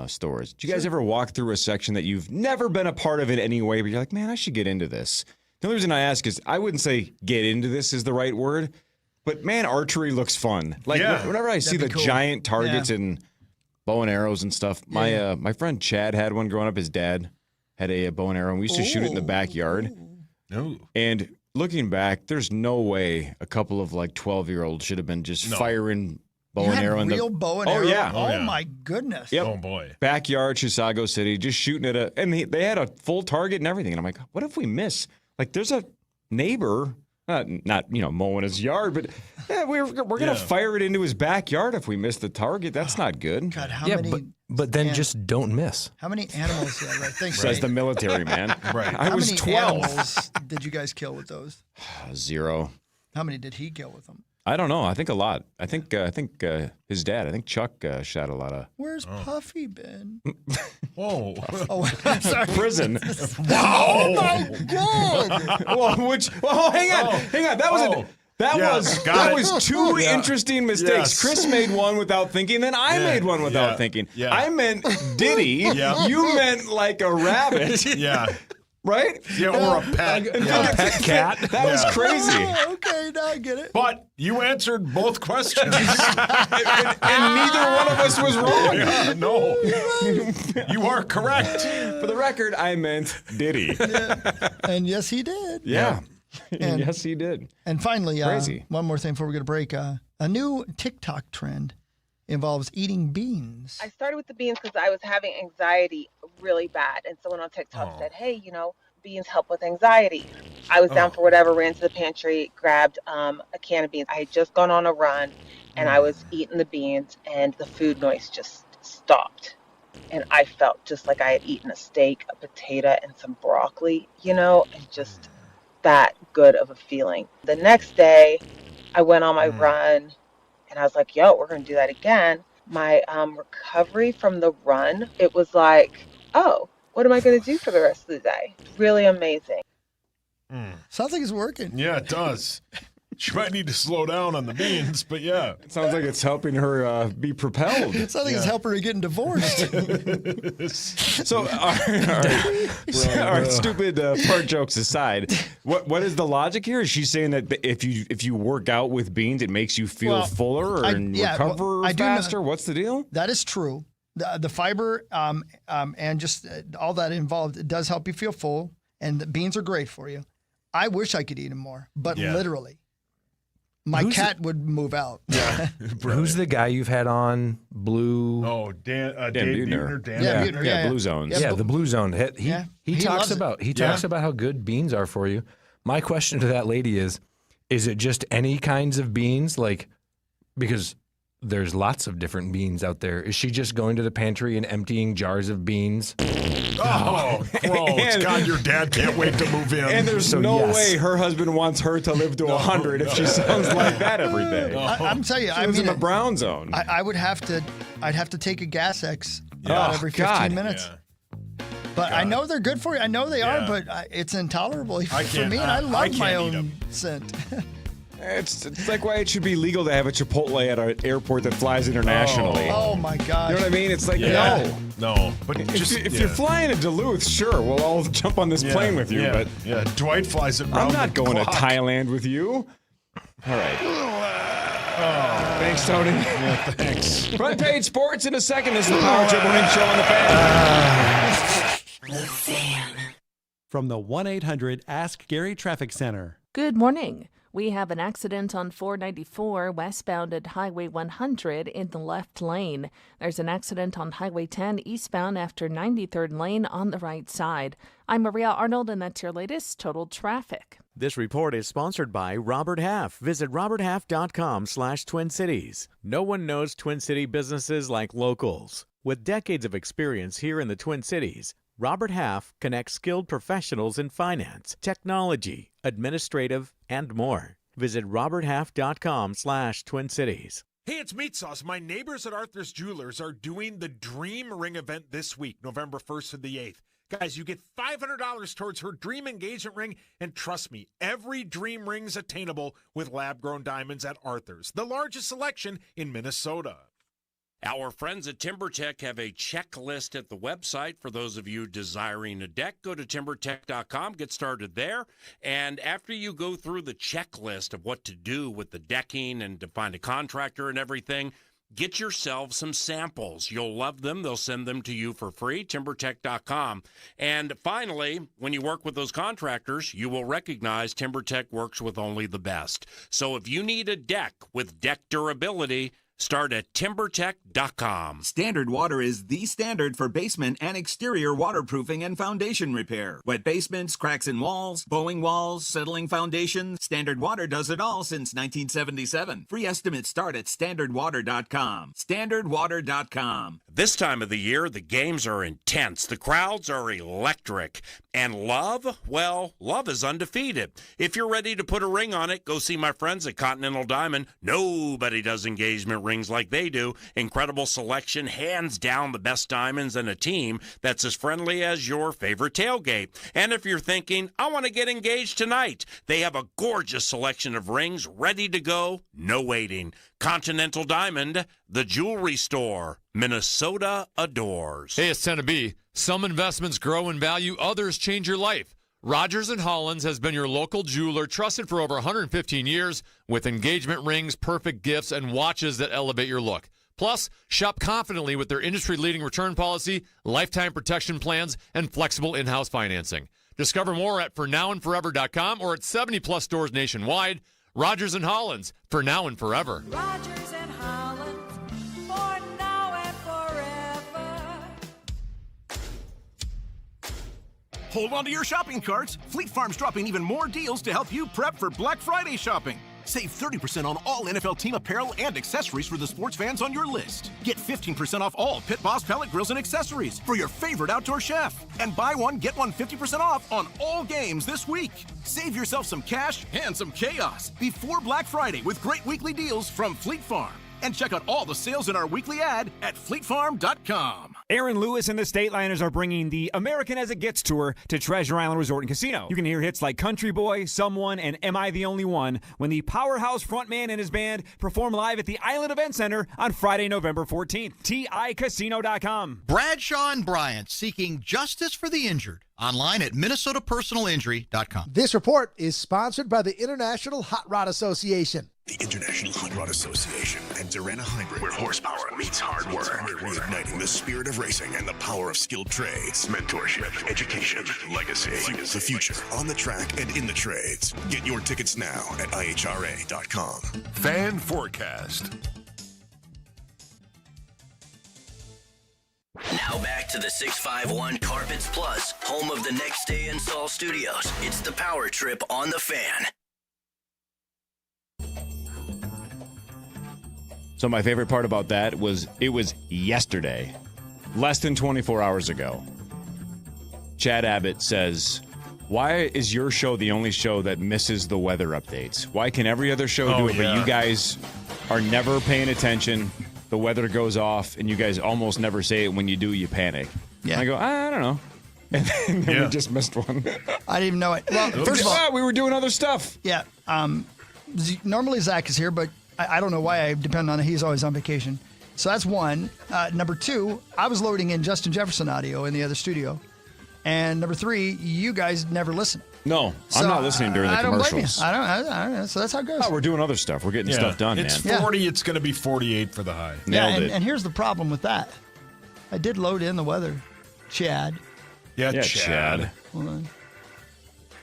stores, do you guys ever walk through a section that you've never been a part of in any way, but you're like, man, I should get into this? The only reason I ask is I wouldn't say get into this is the right word, but man, archery looks fun. Like Yeah. whenever I see the That'd be cool. giant targets Yeah. and bow and arrows and stuff, my friend Chad had one growing up. His dad had a bow and arrow, and we used to shoot it in the backyard. No. And looking back, there's no way a couple of like 12-year-olds should have been just firing bow You and had arrow in the real bow and oh, arrow? Yeah. Oh, my goodness. Yep. Oh, boy. Backyard, Chisago City, just shooting at and they had a full target and everything. And I'm like, what if we miss? Like, there's a neighbor, not mowing his yard, but we're going to fire it into his backyard if we miss the target. That's not good. God, how many? But then just don't miss. How many animals? Yeah, right. Thanks, Says Ray. the military, man. Right. I How was many 12. animals did you guys kill with those? 0. How many did he kill with them? I don't know. I think a lot. I think his dad. I think Chuck shot a lot of Where's Puffy been? Whoa. Oh, sorry. prison. Oh my God! Hang on. That was two interesting mistakes. Yes. Chris made one without thinking, then I made one without thinking. Yeah. I meant Diddy. Yeah. You meant like a rabbit. Yeah. Right? Yeah, or a pet. A pet cat. That was crazy. Oh, okay, now I get it. But you answered both questions. and neither one of us was wrong. Yeah, no. You are correct. For the record, I meant Diddy. And yes, he did. Yeah. And- yes, he did. And finally, Crazy. one more thing before we go to break. A new TikTok trend involves eating beans. I started with the beans because I was having anxiety really bad. And someone on TikTok said, hey, beans help with anxiety. I was down for whatever, ran to the pantry, grabbed a can of beans. I had just gone on a run and I was eating the beans and the food noise just stopped. And I felt just like I had eaten a steak, a potato, and some broccoli, and just that good of a feeling. The next day, I went on my run and I was like, we're going to do that again. My recovery from the run, it was like, what am I going to do for the rest of the day? Really amazing. Sounds like it's working. Yeah, it does. She might need to slow down on the beans, but yeah. It sounds like it's helping her be propelled. It sounds like it's helping her getting divorced. So, our stupid fart jokes aside, what is the logic here? Is she saying that if you work out with beans, it makes you feel fuller and recover faster? What's the deal? That is true. The fiber and just all that involved, it does help you feel full, and the beans are great for you. I wish I could eat them more, but literally. My cat would move out. Yeah. Who's the guy you've had on Blue? Oh, Dave Buettner. Buettner. Yeah, Blue Zones. Yeah, the Blue Zone. He talks loves it. talks about how good beans are for you. My question to that lady is it just any kinds of beans? Like, because there's lots of different beans out there. Is she just going to the pantry and emptying jars of beans? Oh, gross. God, your dad can't wait to move in. And there's way her husband wants her to live to 100 if she sounds like that every day. I'm telling you, She lives in the brown zone. I'd have to take a Gas X about every 15 minutes. Yeah. But I know they're good for you. I know they are, but it's intolerable for me, and I love my own scent. It's like why it should be legal to have a Chipotle at an airport that flies internationally. Oh my God! You know what I mean? It's like no. But if you're flying to Duluth, sure, we'll all jump on this plane with you. But Dwight flies it. I'm not going to Thailand with you. All right. Thanks, Tony. Yeah, thanks. Front page sports in a second. This is the Power Trip Morning Show on the Fan. From the 1-800-ASK-GARY Traffic Center. Good morning. We have an accident on 494 westbound at Highway 100 in the left lane. There's an accident on Highway 10 eastbound after 93rd lane on the right side. I'm Maria Arnold, and that's your latest total traffic. This report is sponsored by Robert Half. Visit roberthalf.com/Twin Cities. No one knows Twin City businesses like locals. With decades of experience here in the Twin Cities, Robert Half connects skilled professionals in finance, technology, administrative, and more. Visit roberthalf.com/Twin Cities. Hey, it's Meat Sauce. My neighbors at Arthur's Jewelers are doing the Dream Ring event this week, November 1st to the 8th. Guys, you get $500 towards her dream engagement ring, and trust me, every dream ring's attainable with lab-grown diamonds at Arthur's, the largest selection in Minnesota. Our friends at TimberTech have a checklist at the website for those of you desiring a deck. Go to TimberTech.com, get started there. And after you go through the checklist of what to do with the decking and to find a contractor and everything, Get yourself some samples. You'll love them. They'll send them to you for free, TimberTech.com. And finally, when you work with those contractors, you will recognize TimberTech works with only the best. So if you need a deck with deck durability, start at TimberTech.com. Standard Water is the standard for basement and exterior waterproofing and foundation repair. Wet basements, cracks in walls, bowing walls, settling foundations. Standard Water does it all since 1977. Free estimates start at StandardWater.com. StandardWater.com. This time of the year, the games are intense. The crowds are electric. And love? Well, love is undefeated. If you're ready to put a ring on it, go see my friends at Continental Diamond. Nobody does engagement rings like they do. Incredible selection, hands down the best diamonds, and a team that's as friendly as your favorite tailgate. And if you're thinking, I want to get engaged tonight, they have a gorgeous selection of rings ready to go, no waiting. Continental Diamond, the jewelry store. Minnesota adores. Hey, it's 10 to B. Some investments grow in value, others change your life. Rogers & Hollins has been your local jeweler, trusted for over 115 years, with engagement rings, perfect gifts, and watches that elevate your look. Plus, shop confidently with their industry-leading return policy, lifetime protection plans, and flexible in-house financing. Discover more at fornowandforever.com or at 70-plus stores nationwide. Rogers & Hollins, for now and forever. Rogers and Hollins, for now and forever. Hold on to your shopping carts. Fleet Farm's dropping even more deals to help you prep for Black Friday shopping. Save 30% on all NFL team apparel and accessories for the sports fans on your list. Get 15% off all Pit Boss pellet grills and accessories for your favorite outdoor chef. And buy one, get one 50% off on all games this week. Save yourself some cash and some chaos before Black Friday with great weekly deals from Fleet Farm. And check out all the sales in our weekly ad at fleetfarm.com. Aaron Lewis and the Stateliners are bringing the American As It Gets tour to Treasure Island Resort and Casino. You can hear hits like Country Boy, Someone, and Am I the Only One when the Powerhouse frontman and his band perform live at the Island Event Center on Friday, November 14th. TICasino.com. Bradshaw and Bryant, seeking justice for the injured. Online at MinnesotaPersonalInjury.com. This report is sponsored by the International Hot Rod Association. The International Hot Rod Association and Durana Hybrid, where horsepower meets hard work. We're reigniting the spirit of racing and the power of skilled trades, mentorship, education, legacy, fuels the future on the track and in the trades. Get your tickets now at IHRA.com. Fan Forecast. Now back to the 651 Carpets Plus, home of the Next Day Install Studios. It's the Power Trip on the Fan. So my favorite part about that was it was yesterday, less than 24 hours ago. Chad Abbott says, why is your show the only show that misses the weather updates? Why can every other show do it, but you guys are never paying attention? The weather goes off, and you guys almost never say it. When you do, you panic. Yeah. And I go, I don't know. And then we just missed one. I didn't even know it. Well, first of all, we were doing other stuff. Yeah. Normally Zach is here, but I don't know why I depend on it. He's always on vacation. So that's one. Number two, I was loading in Justin Jefferson audio in the other studio. And number three, you guys never listen. No, So, I'm not listening during the I don't blame you. commercials. I don't know. So that's how it goes. Oh, we're doing other stuff. We're getting stuff done, It's man. 40. It's going to be 48 for the high. And here's the problem with that. I did load in the weather. Chad. Yeah, Chad. Hold on.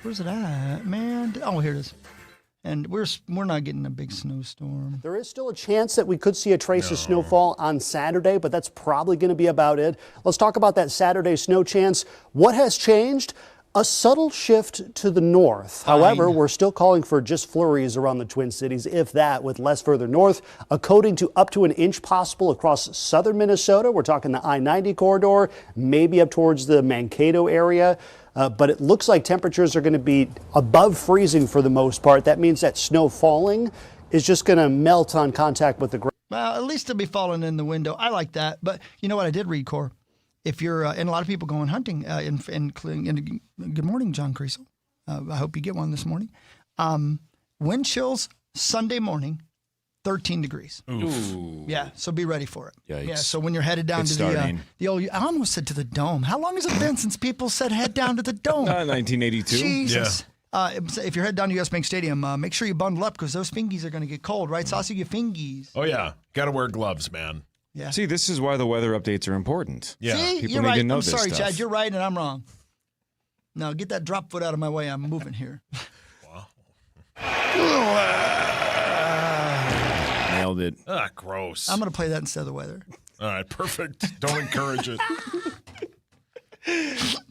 Where's it at, man? Oh, here it is. And we're not getting a big snowstorm. There is still a chance that we could see a trace of snowfall on Saturday, but that's probably going to be about it. Let's talk about that Saturday snow chance. What has changed? A subtle shift to the north. However, we're still calling for just flurries around the Twin Cities, if that, with less further north. A coating to up to an inch possible across southern Minnesota. We're talking the I-90 corridor, maybe up towards the Mankato area. But it looks like temperatures are going to be above freezing for the most part. That means that snow falling is just going to melt on contact with the ground. Well, at least it'll be falling in the window. I like that. But you know what I did read, Cor? If you're, and a lot of people going hunting, good morning, John Creasel. I hope you get one this morning. Wind chills Sunday morning, 13 degrees. Ooh. Yeah, so be ready for it. Yikes. Yeah, so when you're headed down It's to starting. the old, I almost said to the dome. How long has it been since people said head down to the dome? 1982. Jesus. if you're heading down to U.S. Bank Stadium, make sure you bundle up because those fingies are going to get cold, right? Saucy, your fingies. Oh, yeah. Got to wear gloves, man. Yeah. See, this is why the weather updates are important. Yeah. See, People you're need right. to know I'm this sorry, stuff. Chad. You're right, and I'm wrong. Now, get that drop foot out of my way. I'm moving here. Nailed it. Ah, gross. I'm going to play that instead of the weather. All right, perfect. Don't encourage it.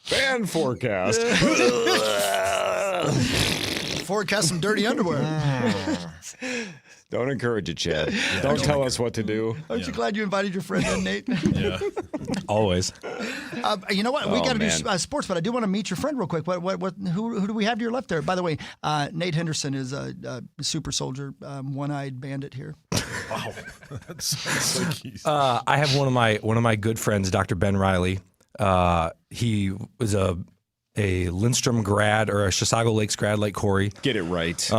Fan forecast. Forecast some dirty underwear. Don't encourage it, Chad. Don't tell us what to do. Aren't you glad you invited your friend in, Nate? Yeah. Always. You know what? We Oh, got to do man. sports, but I do want to meet your friend real quick. Who do we have to your left there? By the way, Nate Henderson is a super soldier, one-eyed bandit here. Wow. That sounds like he's... I have one of my good friends, Dr. Ben Riley. He was a Lindstrom grad or a Chisago Lakes grad like Corey. Get it right.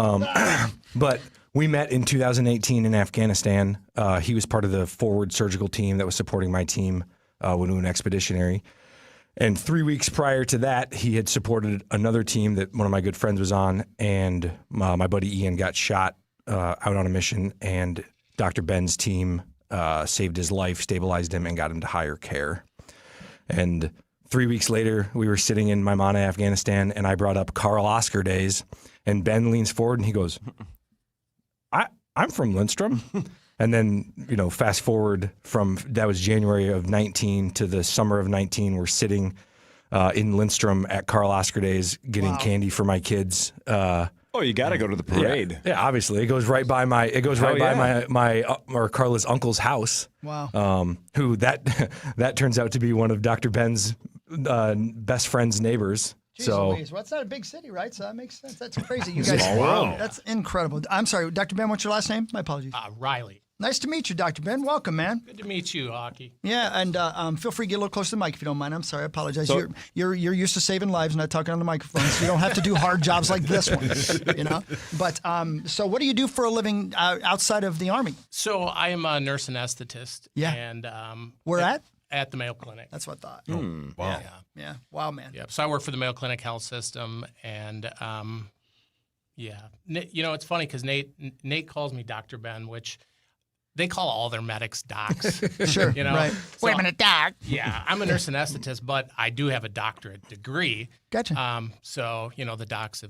But we met in 2018 in Afghanistan. He was part of the forward surgical team that was supporting my team when we went expeditionary. And 3 weeks prior to that, he had supported another team that one of my good friends was on. And my buddy Ian got shot out on a mission. And Dr. Ben's team saved his life, stabilized him, and got him to higher care. And 3 weeks later, we were sitting in Maimana, Afghanistan, and I brought up Carl Oscar days. And Ben leans forward and he goes, I'm from Lindstrom. And then, fast forward from that was January of 19 to the summer of 19. We're sitting in Lindstrom at Carl Oscar days getting candy for my kids. Oh, you got to go to the parade. Yeah, obviously. It goes right by my or Carla's uncle's house. Wow. Who that turns out to be one of Dr. Ben's best friend's neighbors. Jeez So Louise. Well, it's not a big city, right? So that makes sense. That's crazy. You guys, Small world. That's incredible. I'm sorry, Dr. Ben, what's your last name? My apologies. Riley. Nice to meet you, Dr. Ben. Welcome, man. Good to meet you, Hockey. Yeah, and feel free to get a little closer to the mic if you don't mind. I'm sorry, I apologize. So- You're used to saving lives, not talking on the microphone, so you don't have to do hard jobs like this one, But so, what do you do for a living outside of the Army? So I am a nurse anesthetist. Yeah. And Where at? At the Mayo Clinic. That's what I thought. Wow. Yeah. Wow, man. Yep. So I work for the Mayo Clinic Health System, and it's funny because Nate calls me Dr. Ben, which they call all their medics docs. Sure. Right. So, Wait a minute, doc. Yeah, I'm a nurse anesthetist, but I do have a doctorate degree. Gotcha. So the docs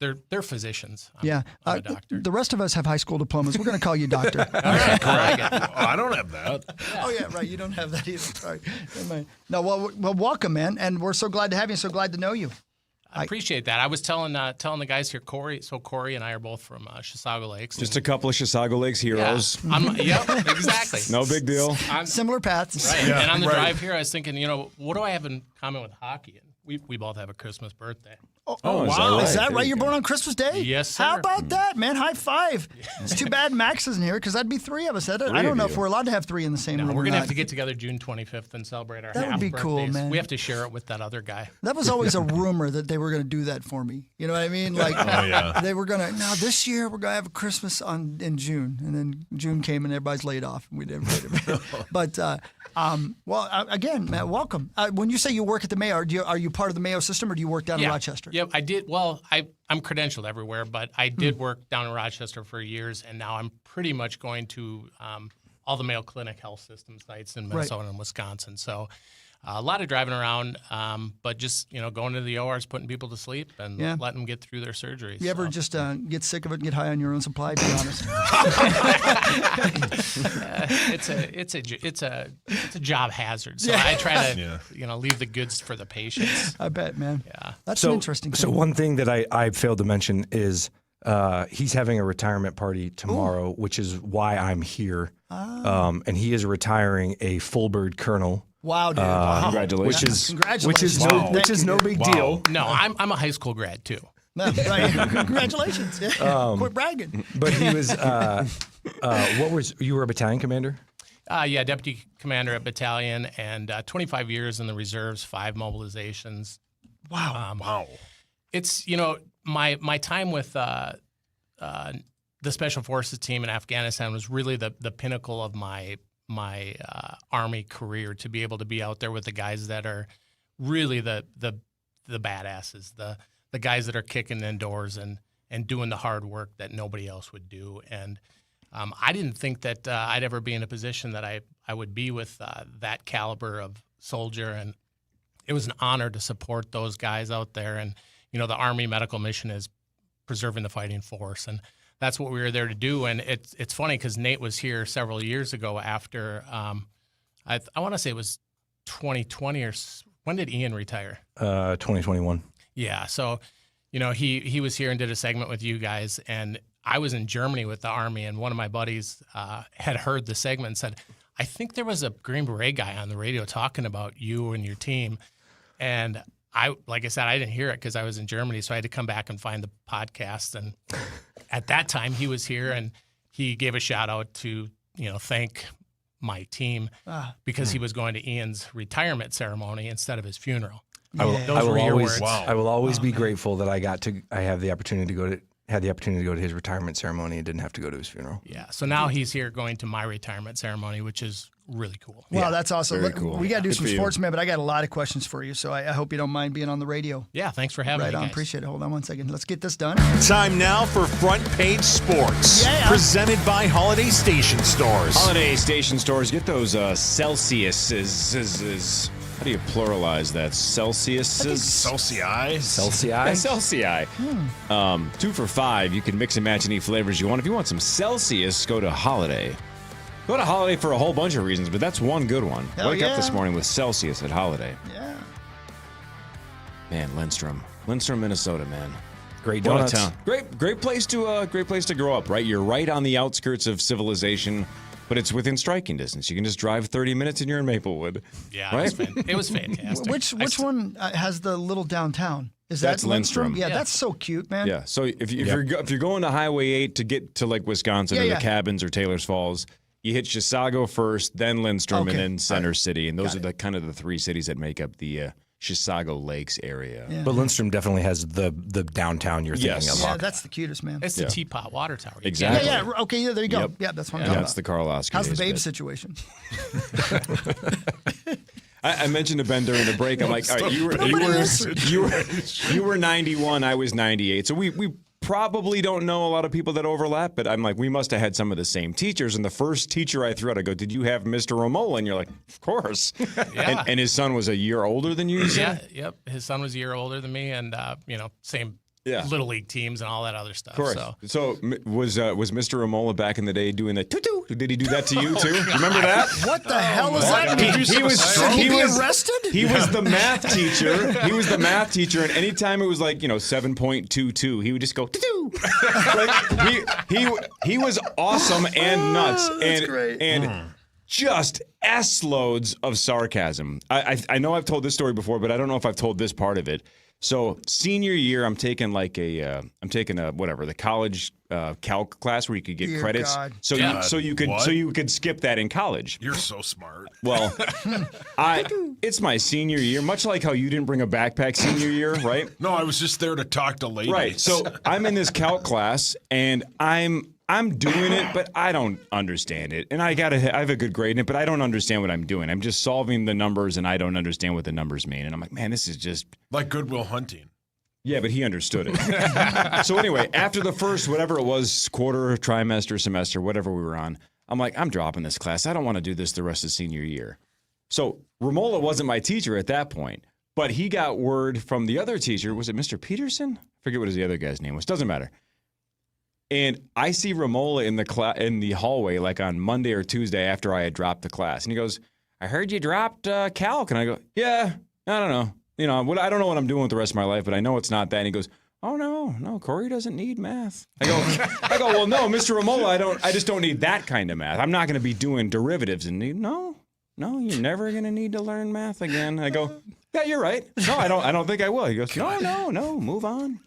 they're physicians. Yeah. I'm a doctor. The rest of us have high school diplomas. We're going to call you doctor. All right, correct. I don't have that. Oh, yeah, right. You don't have that either. Sorry. Never mind. No, well, welcome, man. And we're so glad to have you. So glad to know you. I appreciate that. I was telling the guys here, Corey. So Corey and I are both from Chisago Lakes. Just a couple of Chisago Lakes heroes. Yep, exactly. No big deal. Similar paths. Right. Yeah, and on the right. drive here, I was thinking, what do I have in common with hockey? And we both have a Christmas birthday. Oh, is that wow. right? Is that There right? you You're go. born on Christmas Day? Yes, sir. How about that, man? High five. It's too bad Max isn't here because that'd be three of us. I don't of know you. if we're allowed to have three in the same No, room. we're or gonna not. have to get together June 25th and celebrate our That would half be cool, birthdays. man. We have to share it with that other guy. That was always a rumor that they were going to do that for me. You know what I mean? Like, they were going to, now this year we're going to have a Christmas in June. And then June came and everybody's laid off. And we didn't get it. But, again, Matt, welcome. When you say you work at the Mayo, are you part of the Mayo system or do you work down in Rochester? Yep, I did. Well, I'm credentialed everywhere, but I did work down in Rochester for years, and now I'm pretty much going to all the Mayo Clinic health system sites in Minnesota and Wisconsin. So a lot of driving around, but just going to the ORs, putting people to sleep, and letting them get through their surgeries. You ever just get sick of it and get high on your own supply? Be honest. It's a job hazard. So I try to leave the goods for the patients. I bet, man. Yeah, that's an interesting. So one thing that I failed to mention is he's having a retirement party tomorrow, which is why I'm here. And he is retiring a full bird colonel. Wow, dude! Congratulations. Which is no big deal. No, I'm a high school grad too. No, right. Congratulations! Yeah. Quit bragging. But he was. You were a battalion commander? Yeah, deputy commander at battalion, and 25 years in the reserves, 5 mobilizations. Wow! Wow! It's my time with the special forces team in Afghanistan was really the pinnacle of my Army career, to be able to be out there with the guys that are really the badasses, the the guys that are kicking indoors and doing the hard work that nobody else would do. And I didn't think that I'd ever be in a position that I would be with that caliber of soldier. And it was an honor to support those guys out there. And, the Army medical mission is preserving the fighting force. And that's what we were there to do. And it's funny because Nate was here several years ago after, I want to say it was 2020 or when did Ian retire? 2021. Yeah. So, he was here and did a segment with you guys, and I was in Germany with the Army, and one of my buddies had heard the segment and said, I think there was a Green Beret guy on the radio talking about you and your team. And like I said, I didn't hear it because I was in Germany, so I had to come back and find the podcast. And at that time, he was here, and he gave a shout out to, thank my team because he was going to Ian's retirement ceremony instead of his funeral. I will always be man. grateful that I had the opportunity to go to his retirement ceremony and didn't have to go to his funeral. Yeah. So now he's here going to my retirement ceremony, which is really cool. Wow, that's awesome. very Look, cool. we got to do Good some for you. sports, man, but I got a lot of questions for you, so I hope you don't mind being on the radio. Yeah, thanks for having right me, on, guys. appreciate it. Hold on one second. Let's get this done. Time now for Front Page Sports. Yeah. Presented by Holiday Station Stores. Holiday Station Stores, get those Celsius. How do you pluralize that? Celsius? Celsius. Celsius. 2 for $5. You can mix and match any flavors you want. If you want some Celsius, go to Holiday. Go to Holiday for a whole bunch of reasons, but that's one good one. Hell Wake up yeah. this morning with Celsius at Holiday. Yeah. Man, Lindstrom, Minnesota, man. Great What a donuts. town. Great place to grow up, right? You're right on the outskirts of civilization, but it's within striking distance. You can just drive 30 minutes and you're in Maplewood. Yeah, right? it was fantastic. Which one has the little downtown? Is That's that Lindstrom? Lindstrom. Yeah, that's so cute, man. Yeah. So if you're going to Highway 8 to get to like Wisconsin or Yeah. the Cabins or Taylor's Falls, you hit Chisago first, then Lindstrom, Okay. and then Center City, and those Got are the kind of the three cities that make up the Chisago Lakes area. Yeah. But Lindstrom definitely has the downtown you're thinking of. Yeah, that's the cutest, man. It's the teapot water tower. You Exactly. Yeah, okay, yeah, there you go. Yep. Yeah, that's what I'm Yeah, talking that's about. the Carl Oscar How's the days, babe but- situation? I mentioned to Ben during the break. I'm like, all right, you were 91, I was 98, so we probably don't know a lot of people that overlap. But I'm like, we must have had some of the same teachers. And the first teacher I threw out, I go, "Did you have Mr. Romola?" And you're like, "Of course." Yeah. And his son was a year older than you. You Yeah, said? yep. His son was a year older than me, and same little league teams and all that other stuff. Of course. So was Mr. Romola back in the day doing the tutu? Did he do that to you too? Remember that? What the hell was that? He was arrested? He was the math teacher. He was the math teacher, and anytime it was like 7.22, he would just go tutu. He was awesome and nuts, and just S loads of sarcasm. I know I've told this story before, but I don't know if I've told this part of it. So senior year, I'm taking the college calc class where you could get Dear credits. God. So you could skip that in college. You're so smart. Well, it's my senior year, much like how you didn't bring a backpack senior year, right? No, I was just there to talk to ladies. Right. So I'm in this calc class and I'm doing it, but I don't understand it. And I have a good grade in it, but I don't understand what I'm doing. I'm just solving the numbers and I don't understand what the numbers mean. And I'm like, man, this is just like Goodwill Hunting. Yeah, but he understood it. So anyway, after the first, whatever it was, quarter, trimester, semester, whatever we were on, I'm like, I'm dropping this class. I don't want to do this the rest of senior year. So Romola wasn't my teacher at that point, but he got word from the other teacher. Was it Mr. Peterson? I forget what the other guy's name was. Doesn't matter. And I see Romola in the hallway like on Monday or Tuesday after I had dropped the class. And he goes, I heard you dropped calc. And I go, yeah, I don't know. I don't know what I'm doing with the rest of my life, but I know it's not that. And he goes, oh, no, Corey doesn't need math. I go, well, no, Mr. Romola, I just don't need that kind of math. I'm not going to be doing derivatives and no, you're never going to need to learn math again. I go, yeah, you're right. No, I don't think I will. He goes, no, move on.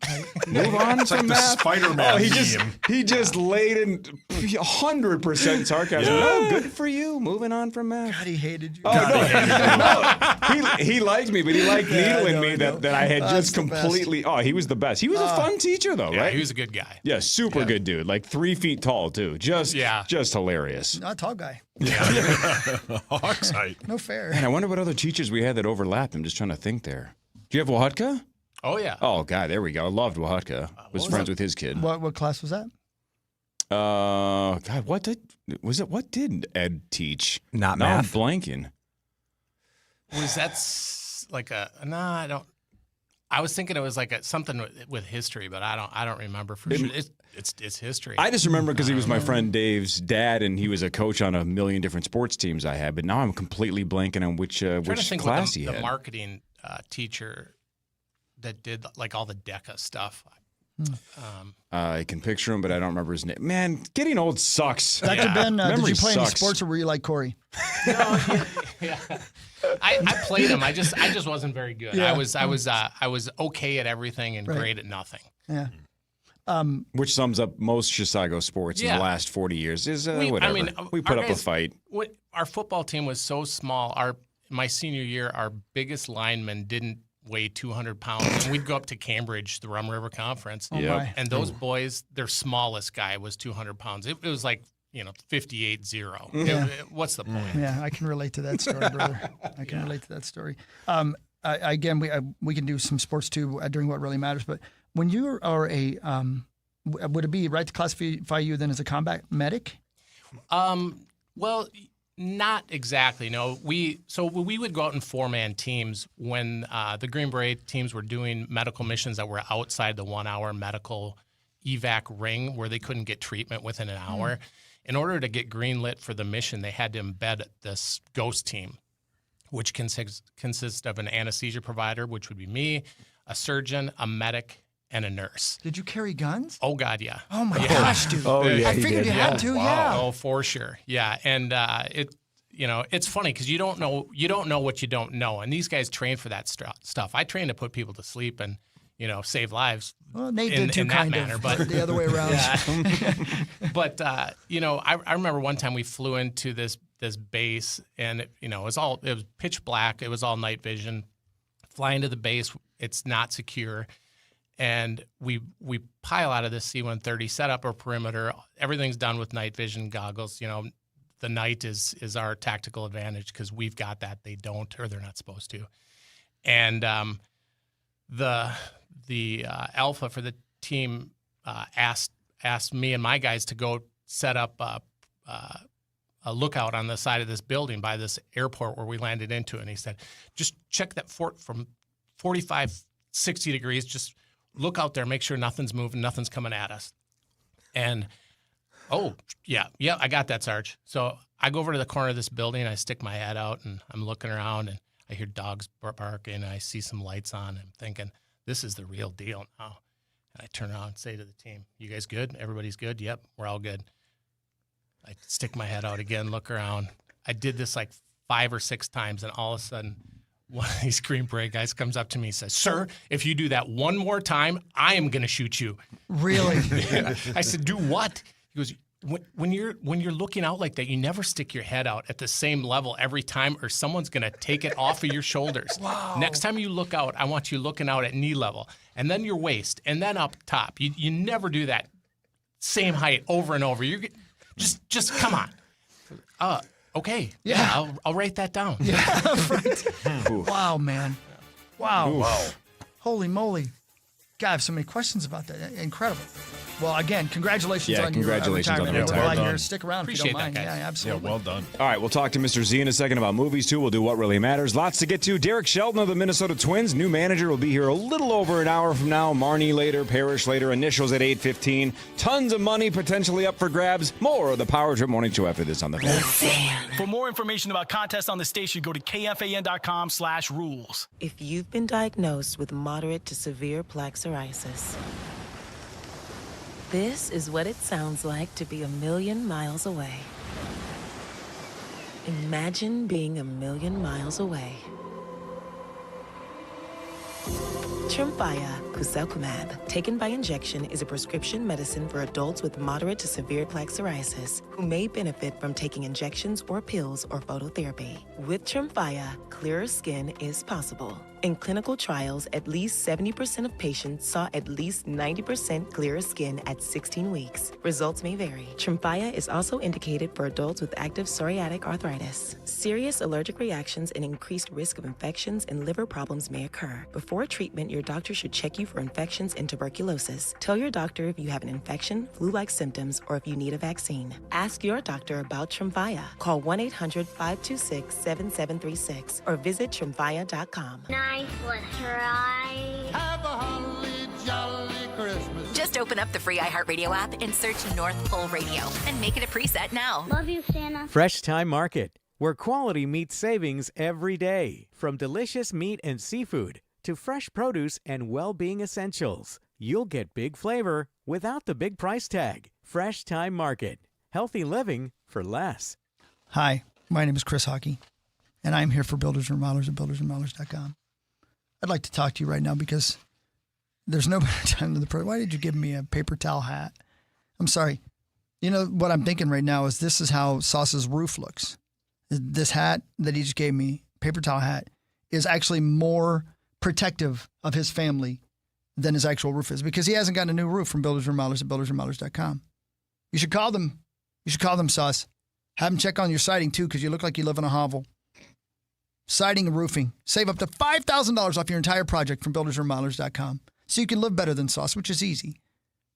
Move on It's from like the math. Spider-Man He just laid in 100% sarcasm. Yeah. No, good for you. Moving on from math. God, he hated you. He liked me, but he liked needling me that I had That's just the best. completely. Oh, he was the best. He was a fun teacher though, Yeah, right? he was a good guy. Yeah, super good dude. Like 3 feet tall too. Just hilarious. Not a tall guy. Hawk's height. No fair. Man, I wonder what other teachers we had that overlapped. I'm just trying to think there. Do you have Wahatka? Oh, yeah. Oh, God, there we go. I loved Wahatka. Was friends with his kid. What class was that? God, what did Ed teach? Not now math. I'm blanking. Was that like I don't. I was thinking it was like something with history, but I don't remember for sure. It's history. I just remember because he was my friend Dave's dad, and he was a coach on a million different sports teams I had. But now I'm completely blanking on which class he had. The marketing teacher that did like all the DECA stuff. I can picture him, but I don't remember his name. Man, getting old sucks. Dr. Ben, did you play any sucks. sports, or were you like Corey? Yeah. I played him. I just wasn't very good. Yeah. I was okay at everything and great at nothing. Yeah. Which sums up most Chisago sports in the last 40 years. Is whatever. We put up a fight. Our football team was so small. My senior year, our biggest lineman didn't weigh 200 pounds, and we'd go up to Cambridge, the Rum River Conference, and those boys, their smallest guy was 200 pounds. It was like 58-0. Yeah. What's the point? Yeah, I can relate to that story, brother. I can relate to that story. Again, we can do some sports too during What Really Matters. But when you are would it be right to classify you then as a combat medic? Well, not exactly. No, we would go out in 4-man teams when the Green Beret teams were doing medical missions that were outside the 1 hour medical evac ring where they couldn't get treatment within an hour. In order to get greenlit for the mission, they had to embed this ghost team, which consists of an anesthesia provider, which would be me, a surgeon, a medic, and a nurse. Did you carry guns? Oh, God, yeah. Oh, my gosh, dude. Oh, yeah, I figured you had to, yeah. Oh, for sure. Yeah. And it's funny because you don't know what you don't know. And these guys train for that stuff. I train to put people to sleep and, save lives. Well, Nate did too, in that kind manner, of, but the other way around. But, I remember one time we flew into this base and, it was pitch black. It was all night vision. Fly into the base. It's not secure. And we pile out of this C-130, set up our perimeter. Everything's done with night vision goggles. The night is our tactical advantage because we've got that. They don't, or they're not supposed to. And the alpha for the team asked me and my guys to go set up a lookout on the side of this building by this airport where we landed into it. And he said, just check that fort from 45, 60 degrees. Just look out there, make sure nothing's moving, nothing's coming at us. And, yeah, I got that, Sarge. So I go over to the corner of this building, I stick my head out, and I'm looking around, and I hear dogs barking, and I see some lights on, and I'm thinking, this is the real deal now. And I turn around and say to the team, you guys good? Everybody's good? Yep, we're all good. I stick my head out again, look around. I did this like 5 or 6 times, and all of a sudden, one of these Green Beret guys comes up to me and says, sir, if you do that one more time, I am going to shoot you. Really? I said, do what? He goes, when you're looking out like that, you never stick your head out at the same level every time or someone's going to take it off of your shoulders. Wow. Next time you look out, I want you looking out at knee level and then your waist and then up top. You never do that same height over and over. You're just come on. Okay. Yeah. I'll write that down. Yeah, right. Wow, man. Wow. Wow. Holy moly. God, I have so many questions about that. Incredible. Well, again, congratulations Yeah, on congratulations your on retirement. the We're glad retirement. you're stick around if you Appreciate don't mind. that, guys. Yeah, absolutely. Yeah, well done. All right, we'll talk to Mr. Z in a second about movies, too. We'll do What Really Matters. Lots to get to. Derek Shelton of the Minnesota Twins, new manager, will be here a little over an hour from now. Marnie later, Parrish later, initials at 8:15. Tons of money potentially up for grabs. More of the Power Trip Morning Show after this on The Fan. For more information about contests on the station, go to kfan.com/rules. If you've been diagnosed with moderate to severe plaque psoriasis, this is what it sounds like to be 1,000,000 miles away. Imagine being 1,000,000 miles away. Tremfya guselkumab, taken by injection, is a prescription medicine for adults with moderate to severe plaque psoriasis who may benefit from taking injections or pills or phototherapy. With Tremfya, clearer skin is possible. In clinical trials, at least 70% of patients saw at least 90% clearer skin at 16 weeks. Results may vary. Tremfya is also indicated for adults with active psoriatic arthritis. Serious allergic reactions and increased risk of infections and liver problems may occur. Before treatment, your doctor should check you for infections and tuberculosis. Tell your doctor if you have an infection, flu-like symptoms, or if you need a vaccine. Ask your doctor about Tremfya. Call 1-800-526-7736 or visit Tremfya.com. Nice was right. Have a holly jolly Christmas. Just open up the free iHeartRadio app and search North Pole Radio and make it a preset now. Love you, Santa. Fresh Time Market, where quality meets savings every day. From delicious meat and seafood to fresh produce and well-being essentials, you'll get big flavor without the big price tag. Fresh Time Market. Healthy living for less. Hi, my name is Chris Hockey, and I'm here for Builders and Remodelers at buildersandremodelers.com. I'd like to talk to you right now because there's no better time than the present. Why did you give me a paper towel hat? I'm sorry. You know what I'm thinking right now is this is how Sauce's roof looks. This hat that he just gave me, paper towel hat, is actually more protective of his family than his actual roof is because he hasn't gotten a new roof from Builders and Remodelers at buildersandremodelers.com. You should call them. You should call them, Sauce. Have them check on your siding, too, because you look like you live in a hovel. Siding and roofing. Save up to $5,000 off your entire project from buildersandremodelers.com. So you can live better than Sauce, which is easy.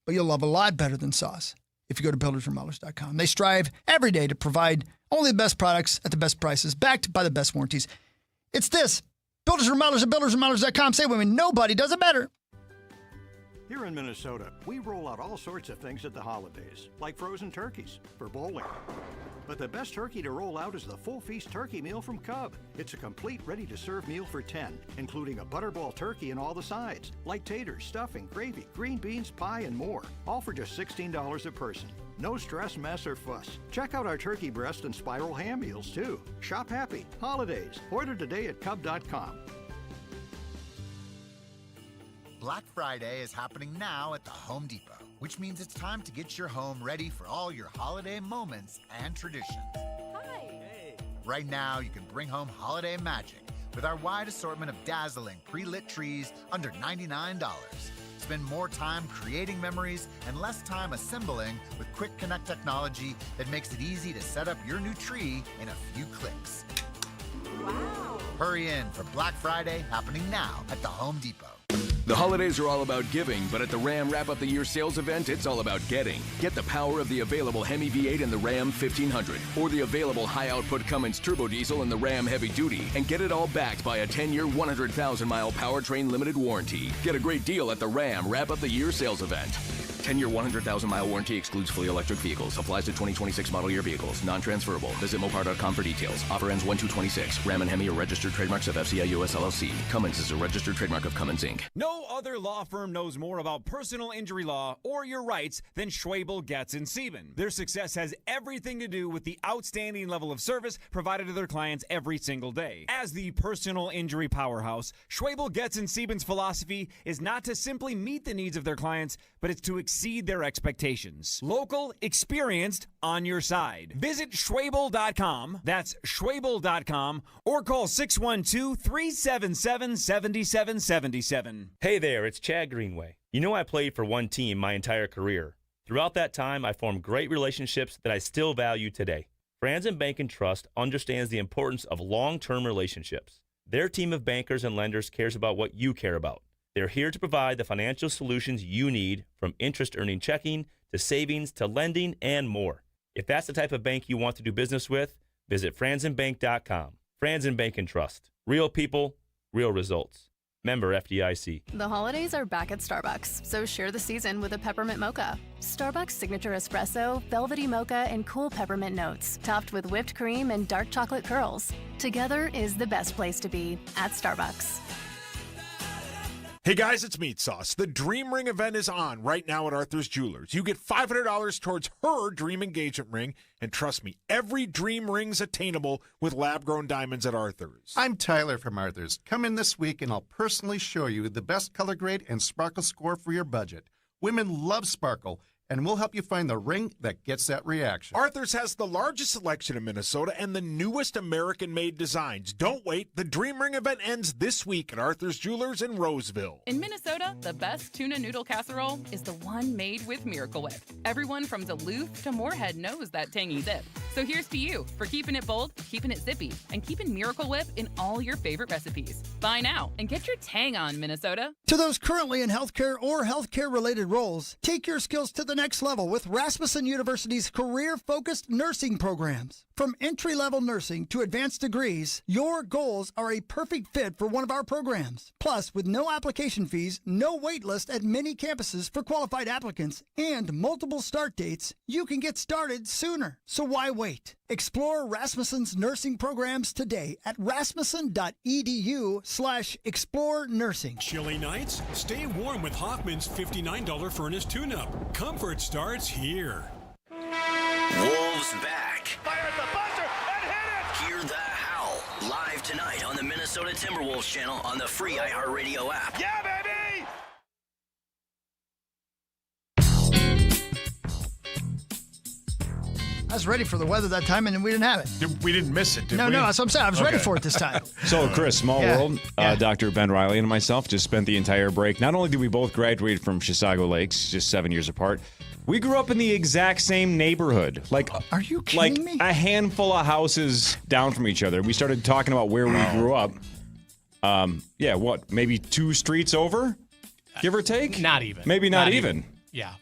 But you'll love a lot better than Sauce if you go to buildersandremodelers.com. They strive every day to provide only the best products at the best prices, backed by the best warranties. It's this. Builders and Remodelers at buildersandremodelers.com. Say women, nobody does it better. Here in Minnesota, we roll out all sorts of things at the holidays, like frozen turkeys for bowling. But the best turkey to roll out is the Full Feast Turkey Meal from Cub. It's a complete, ready-to-serve meal for 10, including a butterball turkey and all the sides, like taters, stuffing, gravy, green beans, pie, and more, all for just $16 a person. No stress, mess, or fuss. Check out our turkey breast and spiral ham meals, too. Shop happy. Holidays. Order today at Cub.com. Black Friday is happening now at the Home Depot, which means it's time to get your home ready for all your holiday moments and traditions. Hi. Hey. Right now, you can bring home holiday magic with our wide assortment of dazzling pre-lit trees under $99. Spend more time creating memories and less time assembling with Quick Connect technology that makes it easy to set up your new tree in a few clicks. Wow. Hurry in for Black Friday happening now at the Home Depot. The holidays are all about giving, but at the Ram Wrap Up the Year sales event, it's all about getting. Get the power of the available Hemi V8 and the Ram 1500, or the available high-output Cummins Turbo Diesel and the Ram Heavy Duty, and get it all backed by a 10-year, 100,000-mile powertrain limited warranty. Get a great deal at the Ram Wrap Up the Year sales event. 10-year, 100,000-mile warranty excludes fully electric vehicles. Applies to 2026 model year vehicles. Non-transferable. Visit Mopar.com for details. Offer ends 1/2/26. Ram and Hemi are registered trademarks of FCI US LLC. Cummins is a registered trademark of Cummins, Inc. No other law firm knows more about personal injury law or your rights than Schwabel, Getz, and Sieben. Their success has everything to do with the outstanding level of service provided to their clients every single day. As the personal injury powerhouse, Schwabel, Getz, and Sieben's philosophy is not to simply meet the needs of their clients, but it's to exceed their expectations. Local, experienced, on your side. Visit Schwabel.com, that's Schwabel.com, or call 612-377-7777. Hey there, it's Chad Greenway. You know I played for one team my entire career. Throughout that time, I formed great relationships that I still value today. Franzen Bank and Trust understands the importance of long-term relationships. Their team of bankers and lenders cares about what you care about. They're here to provide the financial solutions you need, from interest-earning checking to savings to lending and more. If that's the type of bank you want to do business with, visit franzenbank.com. Franzen Bank and Trust. Real people, real results. Member FDIC. The holidays are back at Starbucks, so share the season with a peppermint mocha. Starbucks signature espresso, velvety mocha, and cool peppermint notes, topped with whipped cream and dark chocolate curls. Together is the best place to be at Starbucks. Hey guys, it's Meat Sauce. The Dream Ring event is on right now at Arthur's Jewelers. You get $500 towards her dream engagement ring, and trust me, every dream ring's attainable with lab-grown diamonds at Arthur's. I'm Tyler from Arthur's. Come in this week and I'll personally show you the best color grade and sparkle score for your budget. Women love sparkle, and we'll help you find the ring that gets that reaction. Arthur's has the largest selection in Minnesota and the newest American-made designs. Don't wait. The Dream Ring event ends this week at Arthur's Jewelers in Roseville. In Minnesota, the best tuna noodle casserole is the one made with Miracle Whip. Everyone from Duluth to Moorhead knows that tangy zip. So here's to you for keeping it bold, keeping it zippy, and keeping Miracle Whip in all your favorite recipes. Buy now and get your tang on, Minnesota. To those currently in healthcare or healthcare-related roles, take your skills to the next level with Rasmussen University's career-focused nursing programs. From entry-level nursing to advanced degrees, your goals are a perfect fit for one of our programs. Plus, with no application fees, no wait list at many campuses for qualified applicants, and multiple start dates, you can get started sooner. So why wait? Explore Rasmussen's nursing programs today at rasmussen.edu/explore nursing. Chilly nights? Stay warm with Hoffman's $59 furnace tune-up. Comfort starts here. Wolves back. Fire at the buzzer and hit it! Hear the howl live tonight on the Minnesota Timberwolves channel on the free iHeartRadio app. Yeah, baby! I was ready for the weather that time, and we didn't have it. We didn't miss it, did we? No, that's what I'm saying. I was ready for it this time. So, Chris, small world. Dr. Ben Riley and myself just spent the entire break. Not only did we both graduate from Chisago Lakes, just 7 years apart, we grew up in the exact same neighborhood. Like, are you kidding me? A handful of houses down from each other. We started talking about where we grew up. Maybe 2 streets over, give or take? Not even. Maybe not even. Yeah,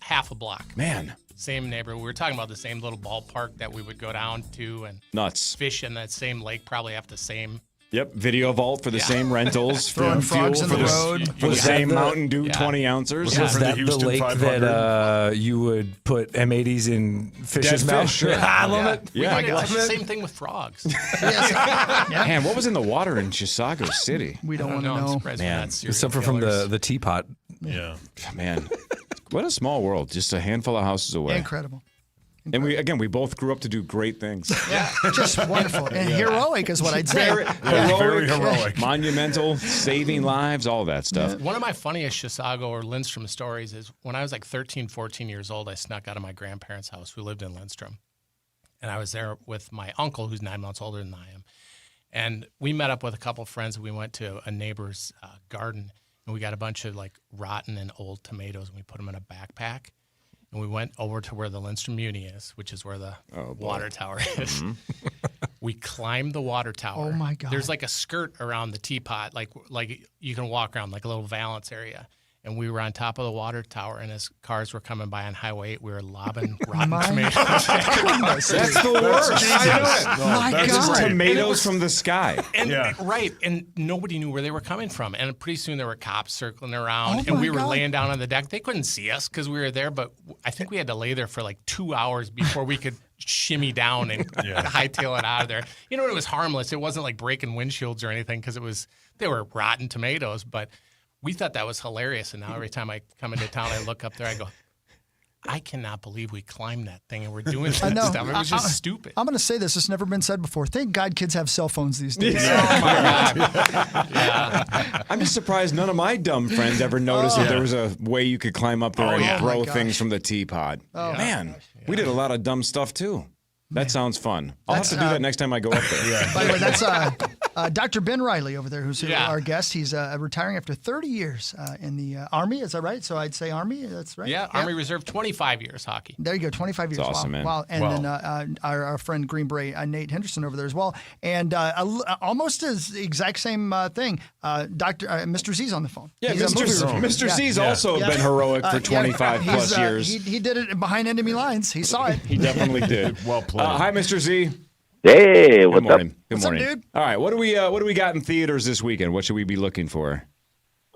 half a block. Man. Same neighborhood. We were talking about the same little ballpark that we would go down to and nuts fish in that same lake, probably have the same. Yep, video vault for the same rentals, throwing frogs in the road for the same Mountain Dew 20 ounces. Was that the lake 500? That you would put M80s in fish's mouth? Sure. I love it. Yeah, It's the same thing with frogs. Man, what was in the water in Chisago City? We don't want to I'm know. surprised we're not serial Something from killers. the teapot. Yeah. Man, what a small world. Just a handful of houses away. Incredible. And we both grew up to do great things. Yeah, just wonderful. And heroic is what I'd say. Very heroic. Monumental, saving lives, all that stuff. One of my funniest Chisago or Lindstrom stories is when I was like 13, 14 years old, I snuck out of my grandparents' house who lived in Lindstrom. And I was there with my uncle, who's 9 months older than I am. And we met up with a couple of friends. We went to a neighbor's garden, and we got a bunch of like rotten and old tomatoes, and we put them in a backpack. And we went over to where the Lindstrom Muni is, which is where the water tower is. Mm-hmm. We climbed the water tower. Oh, my God. There's like a skirt around the teapot, like you can walk around, like a little valance area. And we were on top of the water tower, and as cars were coming by on Highway 8, we were lobbing rotten tomatoes. That's the worst. My God. Tomatoes from the sky. And right, and nobody knew where they were coming from. And pretty soon there were cops circling around, Oh, and we my were God. laying down on the deck. They couldn't see us because we were there, but I think we had to lay there for like 2 hours before we could shimmy down and hightail it out of there. You know, it was harmless. It wasn't like breaking windshields or anything because they were rotten tomatoes, but we thought that was hilarious. And now every time I come into town, I look up there, I go, I cannot believe we climbed that thing and we're doing that I know. stuff. It was just stupid. I'm going to say this. It's never been said before. Thank God kids have cell phones these days. I'm just surprised none of my dumb friends ever noticed that there was a way you could climb up there and throw things from the teapot. Oh, Man, we did a lot of dumb stuff too. That sounds fun. I'll have to do that next time I go up there. By the way, that's Dr. Ben Riley over there, who's our guest. He's retiring after 30 years in the Army. Is that right? So I'd say Army. That's right. Yeah, Army Reserve, 25 years hockey. There you go, 25 years. That's awesome, man. Wow. And then our friend Green Beret, Nate Henderson over there as well. And almost as the exact same thing, Mr. Z's on the phone. Yeah, He's a movie reviewer. Mr. Z's also been heroic for 25 plus years. He did it behind enemy lines. He saw it. He definitely did. Well played. Hi, Mr. Z. Hey, what's Good morning. up? Good morning. Up, dude? All right, what do we got in theaters this weekend? What should we be looking for?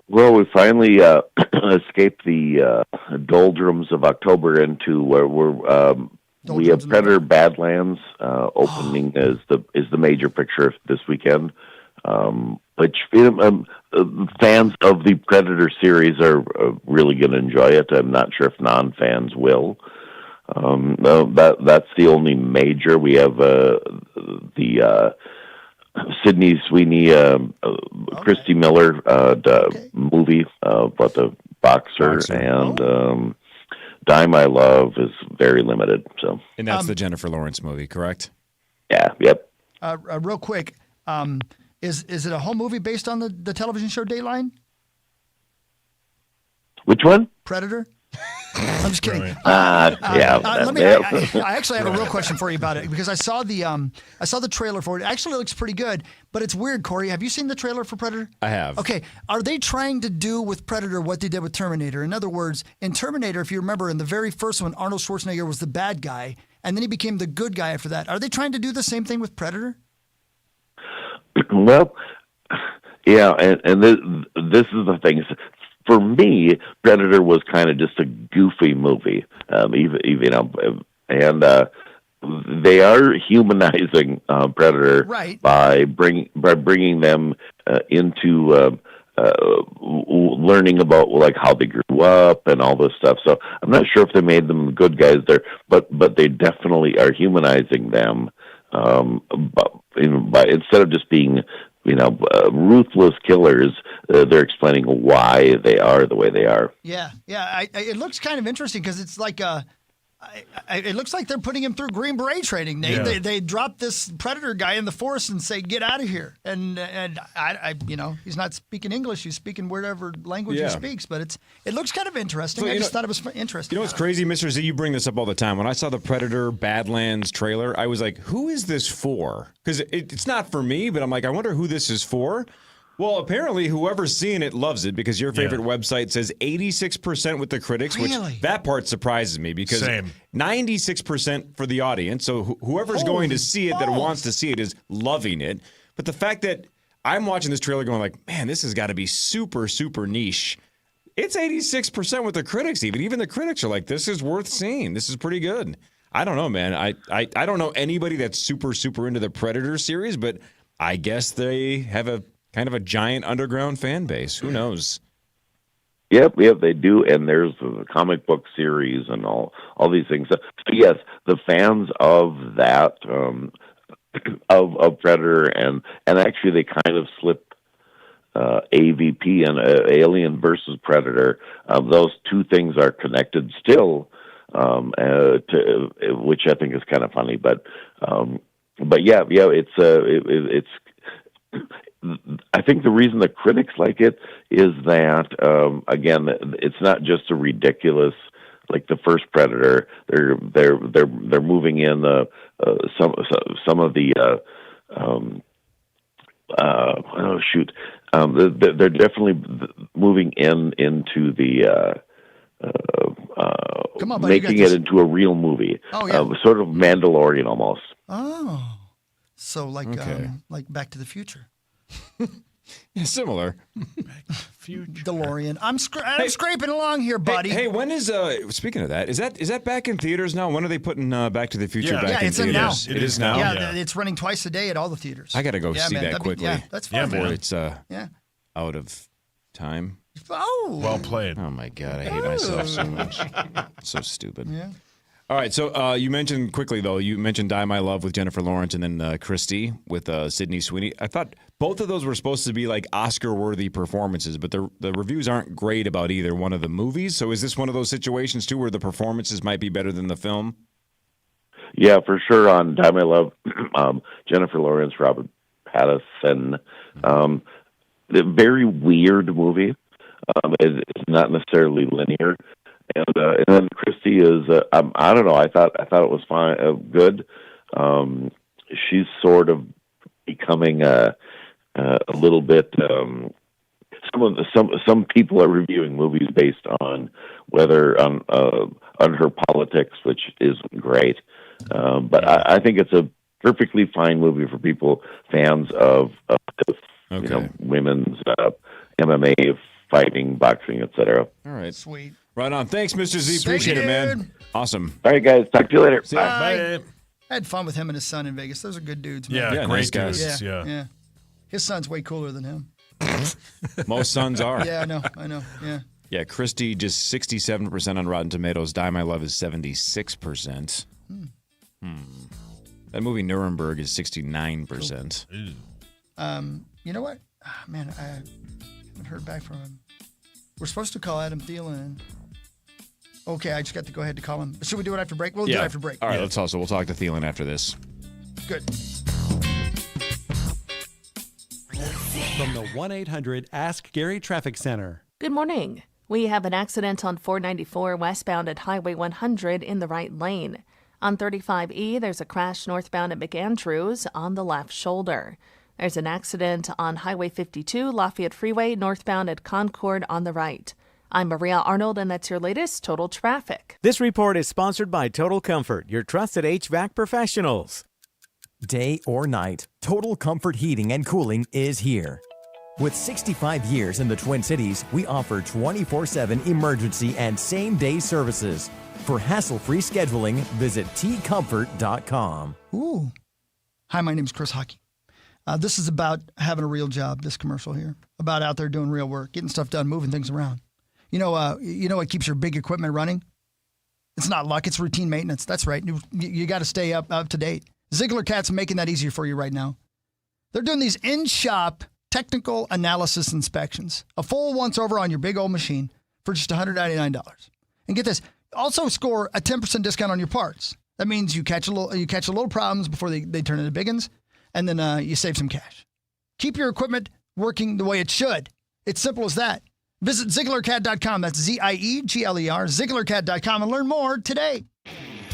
Well, we finally escaped the doldrums of October into where we have Predator Badlands opening as the major picture this weekend. which fans of the Predator series are really going to enjoy it. I'm not sure if non-fans will. No, that's the only major. We have the Sydney Sweeney, Christy Miller movie about the boxer. And Die My Love is very limited. So, and that's the Jennifer Lawrence movie, correct? Yeah. Yep. Real quick, is it a home movie based on the television show Dateline? Which one? Predator. I'm just kidding. Yeah. I actually have a real question for you about it because I saw the trailer for it. It actually looks pretty good, but it's weird. Corey, have you seen the trailer for Predator? I have. Okay, are they trying to do with Predator what they did with Terminator? In other words, in Terminator, if you remember, in the very first one, Arnold Schwarzenegger was the bad guy, and then he became the good guy after that. Are they trying to do the same thing with Predator? Well, yeah, and this is the thing. For me, Predator was kind of just a goofy movie, and they are humanizing Predator by bringing them into learning about like how they grew up and all this stuff. So I'm not sure if they made them good guys there, but they definitely are humanizing them. By instead of just being ruthless killers, they're explaining why they are the way they are. Yeah. It looks kind of interesting because it's like it looks like they're putting him through Green Beret training. They drop this Predator guy in the forest and say, "Get out of here!" And I he's not speaking English; he's speaking whatever language he speaks. But it looks kind of interesting. So, I just thought it was interesting. You know what's crazy, Mr. Z? You bring this up all the time. When I saw the Predator Badlands trailer, I was like, "Who is this for?" Because it's not for me, but I'm like, I wonder who this is for. Well, apparently, whoever's seeing it loves it because your favorite website says 86% with the critics, which that part surprises me because 96% for the audience. So whoever's going to see it that wants to see it is loving it. But the fact that I'm watching this trailer going like, man, this has got to be super, super niche. It's 86% with the critics even. Even the critics are like, this is worth seeing. This is pretty good. I don't know, man. I don't know anybody that's super, super into the Predator series, but I guess they have a kind of a giant underground fan base. Who knows? Yep, they do, and there's the comic book series and all these things. So yes, the fans of that of Predator and actually they kind of slip AVP and Alien versus Predator. Those two things are connected still, which I think is kind of funny. But yeah, it's. I think the reason the critics like it is that again, it's not just a ridiculous like the first Predator. They're moving in some of the they're definitely moving into the come on, buddy, making it into a real movie. Oh yeah, sort of Mandalorian almost. Oh, so like Back to the Future. Yeah, similar. DeLorean. I'm scraping along here, buddy. Hey, when is speaking of that, is that back in theaters now? When are they putting Back to the Future back in it's theaters? Now. It is now. Yeah, it's running twice a day at all the theaters. I got to go see that quickly. That's fine. Before it's out of time. Oh, well played. Oh my God, I hate myself so much. So stupid. Yeah. All right, so you mentioned quickly, though, Die My Love with Jennifer Lawrence and then Christy with Sydney Sweeney. I thought both of those were supposed to be like Oscar-worthy performances, but the reviews aren't great about either one of the movies. So is this one of those situations, too, where the performances might be better than the film? Yeah, for sure. On Die My Love, Jennifer Lawrence, Robert Pattinson. A very weird movie. It's not necessarily linear. And then Christy is I don't know. I thought it was fine, good. She's sort of becoming a little bit. Some people are reviewing movies based on whether on her politics, which isn't great. But I think it's a perfectly fine movie for people fans of women's MMA, fighting, boxing, etc. All right, sweet. Right on. Thanks, Mr. Z. Appreciate it, man. Awesome. All right, guys. Talk to you later. Bye. I had fun with him and his son in Vegas. Those are good dudes, man. Yeah, nice guys. Yeah. His son's way cooler than him. Most sons are. Yeah, I know. Yeah. Yeah, Christy just 67% on Rotten Tomatoes. Die My Love is 76%. That movie Nuremberg is 69%. You know what? Man, I haven't heard back from him. We're supposed to call Adam Thielen. Okay, I just got to go ahead to call him. Should we do it after break? We'll do it after break. All right, let's also. We'll talk to Thielen after this. Good. From the 1-800-ASK-GARY Traffic Center. Good morning. We have an accident on 494 westbound at Highway 100 in the right lane. On 35E, there's a crash northbound at McAndrews on the left shoulder. There's an accident on Highway 52 Lafayette Freeway northbound at Concord on the right. I'm Maria Arnold, and that's your latest Total Traffic. This report is sponsored by Total Comfort, your trusted HVAC professionals. Day or night, Total Comfort Heating and Cooling is here. With 65 years in the Twin Cities, we offer 24/7 emergency and same-day services. For hassle-free scheduling, visit tcomfort.com. Ooh. Hi, my name's Chris Hockey. This is about having a real job, this commercial here. About out there doing real work, getting stuff done, moving things around. You know what keeps your big equipment running? It's not luck, it's routine maintenance. That's right. You got to stay up to date. Ziegler Cat's making that easier for you right now. They're doing these in-shop technical analysis inspections. A full once-over on your big old machine for just $199. And get this, also score a 10% discount on your parts. That means you catch a little problems before they turn into big ones, and then you save some cash. Keep your equipment working the way it should. It's simple as that. Visit ZieglerCat.com. That's ZIEGLER, ZieglerCat.com, and learn more today.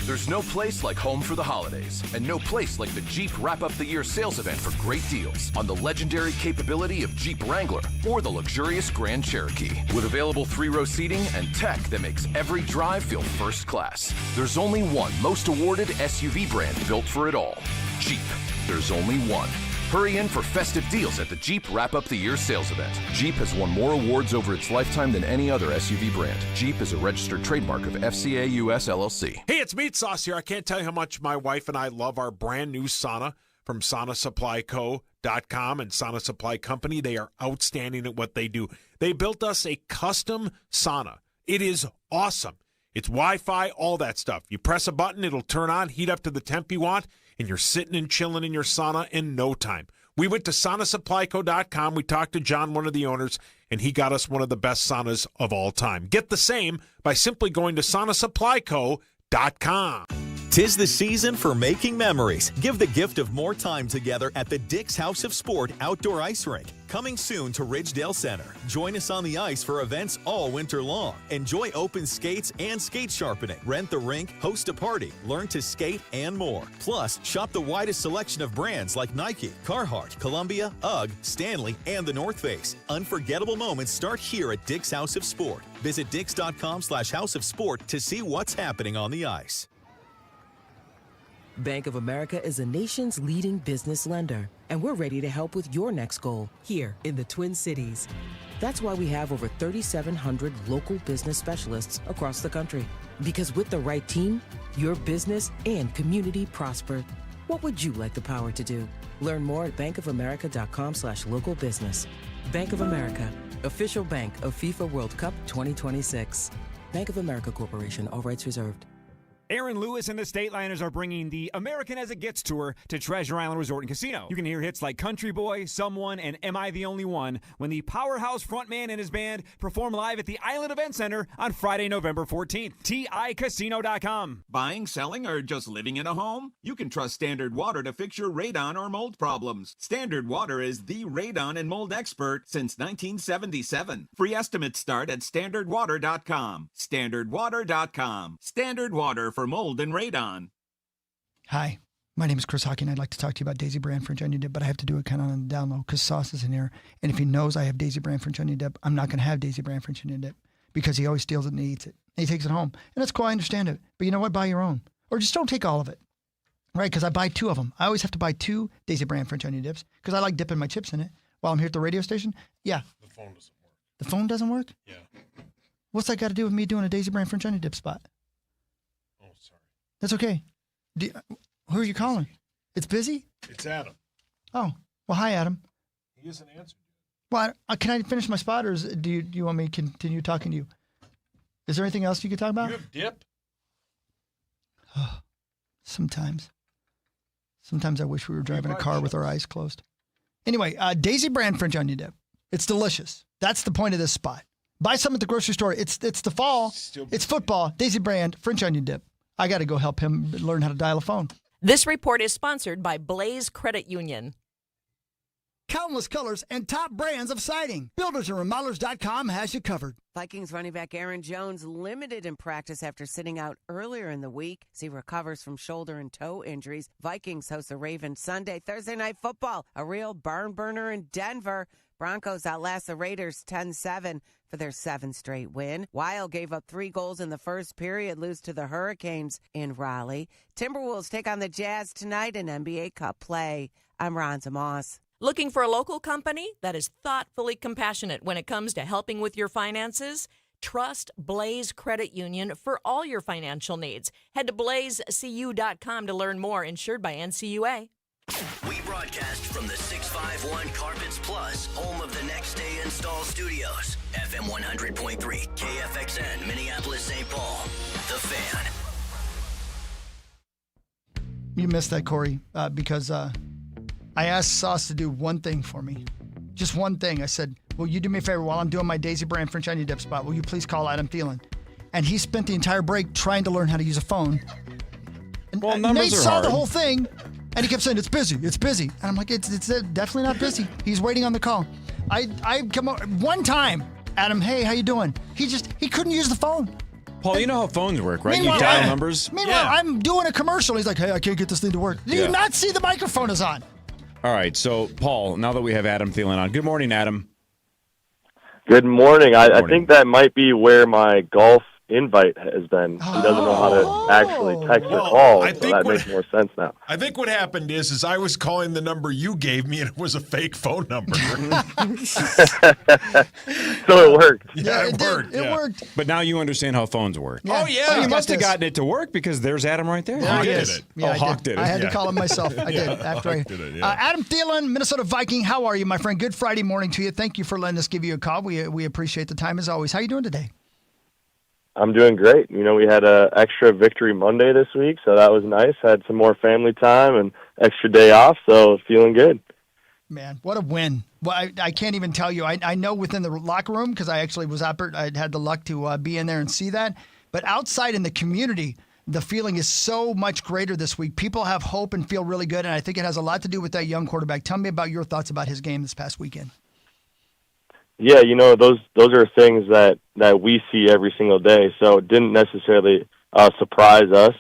There's no place like home for the holidays, and no place like the Jeep Wrap Up the Year sales event for great deals on the legendary capability of Jeep Wrangler or the luxurious Grand Cherokee. With available 3-row seating and tech that makes every drive feel first class. There's only one most awarded SUV brand built for it all. Jeep. There's only one. Hurry in for festive deals at the Jeep Wrap Up the Year sales event. Jeep has won more awards over its lifetime than any other SUV brand. Jeep is a registered trademark of FCA US LLC. Hey, it's Meat Sauce here. I can't tell you how much my wife and I love our brand new sauna from SaunaSupplyCo.com and Sauna Supply Company. They are outstanding at what they do. They built us a custom sauna. It is awesome. It's Wi-Fi, all that stuff. You press a button, it'll turn on, heat up to the temp you want, and you're sitting and chilling in your sauna in no time. We went to SaunaSupplyCo.com. We talked to John, one of the owners, and he got us one of the best saunas of all time. Get the same by simply going to SaunaSupplyCo.com. 'Tis the season for making memories. Give the gift of more time together at the Dick's House of Sport Outdoor Ice Rink. Coming soon to Ridgedale Center. Join us on the ice for events all winter long. Enjoy open skates and skate sharpening. Rent the rink, host a party, learn to skate, and more. Plus, shop the widest selection of brands like Nike, Carhartt, Columbia, UGG, Stanley, and the North Face. Unforgettable moments start here at Dick's House of Sport. Visit dicks.com/House of Sport to see what's happening on the ice. Bank of America is the nation's leading business lender, and we're ready to help with your next goal here in the Twin Cities. That's why we have over 3,700 local business specialists across the country. Because with the right team, your business and community prosper. What would you like the power to do? Learn more at bankofamerica.com/local business. Bank of America, official bank of FIFA World Cup 2026. Bank of America Corporation, all rights reserved. Aaron Lewis and the Stateliners are bringing the American As It Gets tour to Treasure Island Resort and Casino. You can hear hits like Country Boy, Someone, and Am I the Only One when the powerhouse frontman and his band perform live at the Island Event Center on Friday, November 14th. TICasino.com. Buying, selling, or just living in a home? You can trust Standard Water to fix your radon or mold problems. Standard Water is the radon and mold expert since 1977. Free estimates start at standardwater.com. Standardwater.com. Standard Water for mold and radon. Hi, my name is Chris Hockey, and I'd like to talk to you about Daisy Brand French Onion Dip, but I have to do it kind of on the down low because Sauce is in here. And if he knows I have Daisy Brand French Onion Dip, I'm not going to have Daisy Brand French Onion Dip because he always steals it and he eats it. And he takes it home. And that's cool, I understand it. But you know what? Buy your own. Or just don't take all of it. Right? Because I buy 2 of them. I always have to buy 2 Daisy Brand French Onion Dips because I like dipping my chips in it while I'm here at the radio station. Yeah. The phone doesn't work. The phone doesn't work? Yeah. What's that got to do with me doing a Daisy Brand French Onion Dip spot? Oh, sorry. That's okay. Who are you calling? It's busy? It's Adam. Oh, well, hi, Adam. He hasn't answered. Well, can I finish my spot, or do you want me to continue talking to you? Is there anything else you could talk about? You have dip? Sometimes I wish we were driving a car with our eyes closed. Anyway, Daisy Brand French onion dip. It's delicious. That's the point of this spot. Buy some at the grocery store. It's the fall. It's football. Daisy Brand French onion dip. I got to go help him learn how to dial a phone. This report is sponsored by Blaze Credit Union. Countless colors and top brands of siding. BuildersandRemodelers.com has you covered. Vikings running back Aaron Jones limited in practice after sitting out earlier in the week as he recovers from shoulder and toe injuries. Vikings host the Ravens Sunday. Thursday Night Football, a real barn burner in Denver. Broncos outlast the Raiders 10-7 for their 7th straight win. Wild gave up 3 goals in the first period, lose to the Hurricanes in Raleigh. Timberwolves take on the Jazz tonight in NBA Cup play. I'm Ron Moss. Looking for a local company that is thoughtfully compassionate when it comes to helping with your finances? Trust Blaze Credit Union for all your financial needs. Head to blazecu.com to learn more. Insured by NCUA. We broadcast from the 651 Carpets Plus, home of the Next Day Install Studios. FM 100.3, KFXN, Minneapolis, St. Paul. The Fan. You missed that, Corey, because I asked Sauce to do one thing for me. Just one thing. I said, will you do me a favor while I'm doing my Daisy Brand French onion dip spot? Will you please call Adam Thielen? And he spent the entire break trying to learn how to use a phone. And well, numbers Nate are saw hard. the whole thing, and he kept saying, it's busy. And I'm like, it's definitely not busy. He's waiting on the call. I come up one time, Adam, hey, how you doing? He couldn't use the phone. Paul, you know how phones work, right? You Meanwhile, dial numbers. Meanwhile, I'm doing a commercial. He's like, hey, I can't get this thing to work. Do you not see the microphone is on? All right, so Paul, now that we have Adam Thielen on, good morning, Adam. Good morning. I think that might be where my golf invite has been. He doesn't know how to actually text or call, so that makes more sense now. I think what happened is I was calling the number you gave me, and it was a fake phone number. So it worked. Yeah, it worked. It worked. But now you understand how phones work. Oh, yeah. You must have gotten it to work because there's Adam right there. There Hawk he did is. it. Yeah, Hawk did it. I had to Yeah. call him myself. I did. After Hawk did it, yeah. Adam Thielen, Minnesota Viking. How are you, my friend? Good Friday morning to you. Thank you for letting us give you a call. We appreciate the time as always. How you doing today? I'm doing great. You know, we had a extra Victory Monday this week, so that was nice. Had some more family time and extra day off, so feeling good. Man, what a win. Well, I can't even tell you. I know within the locker room because I actually was up. I had the luck to be in there and see that. But outside in the community, the feeling is so much greater this week. People have hope and feel really good, and I think it has a lot to do with that young quarterback. Tell me about your thoughts about his game this past weekend. Yeah, you know, those are things that we see every single day, so it didn't necessarily surprise us.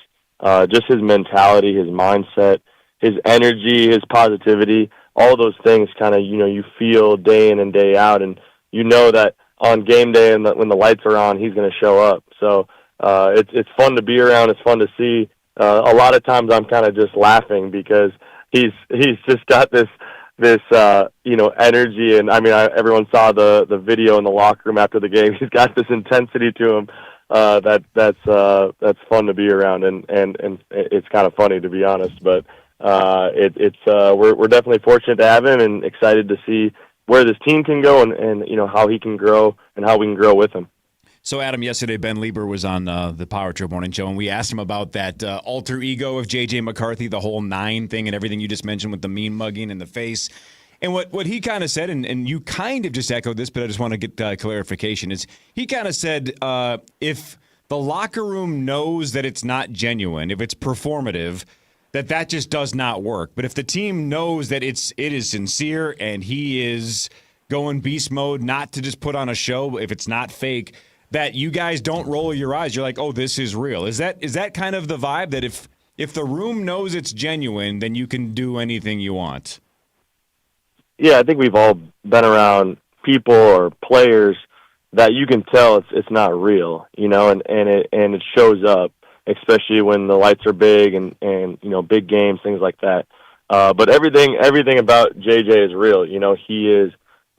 Just his mentality, his mindset, his energy, his positivity, all those things kind of, you know, you feel day in and day out, and you know that on game day and when the lights are on, he's going to show up. So it's fun to be around. It's fun to see. A lot of times I'm kind of just laughing because he's just got this you know, energy, and I mean, everyone saw the video in the locker room after the game. He's got this intensity to him that's fun to be around, and it's kind of funny, to be honest. But we're definitely fortunate to have him, and excited to see where this team can go, and you know, how he can grow and how we can grow with him. So, Adam, yesterday Ben Lieber was on the Power Trip Morning Show, and we asked him about that alter ego of J.J. McCarthy, the whole 9 thing and everything you just mentioned with the mean mugging in the face. And what he kind of said, and you kind of just echoed this, but I just want to get clarification, is he kind of said if the locker room knows that it's not genuine, if it's performative, that just does not work. But if the team knows that it is sincere and he is going beast mode, not to just put on a show, if it's not fake, that you guys don't roll your eyes. You're like, oh, this is real. Is that kind of the vibe that if the room knows it's genuine, then you can do anything you want? Yeah, I think we've all been around people or players that you can tell it's not real, you know, and it shows up, especially when the lights are big and you know, big games, things like that. But everything about JJ is real. You know, he is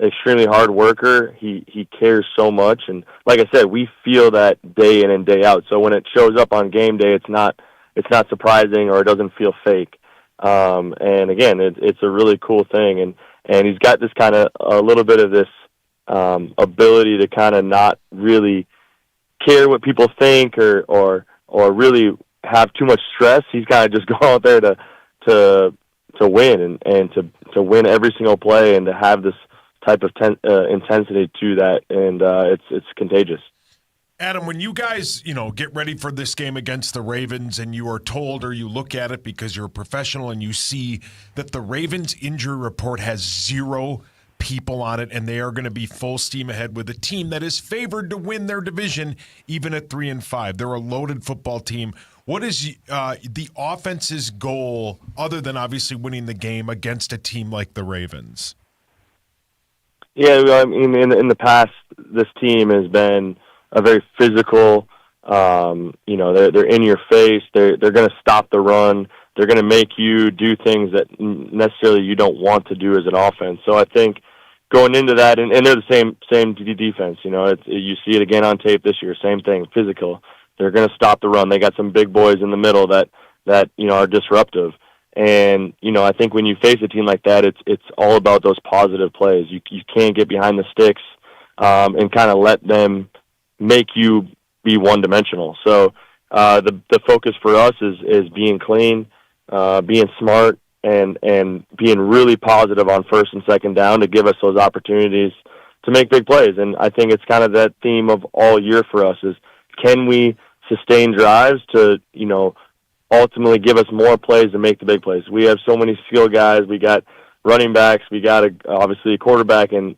extremely hard worker. He cares so much, and like I said, we feel that day in and day out. So when it shows up on game day, it's not surprising, or it doesn't feel fake. And again, it's a really cool thing, and he's got this kind of a little bit of this ability to kind of not really care what people think or really have too much stress. He's kind of just go out there to win and to win every single play and to have this type of intensity to that, and it's contagious. Adam, when you guys, get ready for this game against the Ravens and you are told, or you look at it because you're a professional and you see that the Ravens injury report has 0 people on it and they are going to be full steam ahead with a team that is favored to win their division even at 3-5. They're a loaded football team. What is the offense's goal other than obviously winning the game against a team like the Ravens? Yeah, I mean, in the past, this team has been a very physical. They're in your face. They're going to stop the run. They're going to make you do things that necessarily you don't want to do as an offense. So I think going into that, and they're the same defense. You see it again on tape this year. Same thing, physical. They're going to stop the run. They got some big boys in the middle that are disruptive. And I think when you face a team like that, it's all about those positive plays. You can't get behind the sticks and kind of let them make you be one-dimensional. So the focus for us is being clean, being smart, and being really positive on first and second down to give us those opportunities to make big plays. And I think it's kind of that theme of all year for us is, can we sustain drives to, ultimately give us more plays to make the big plays? We have so many skill guys. We got running backs. We got obviously a quarterback, and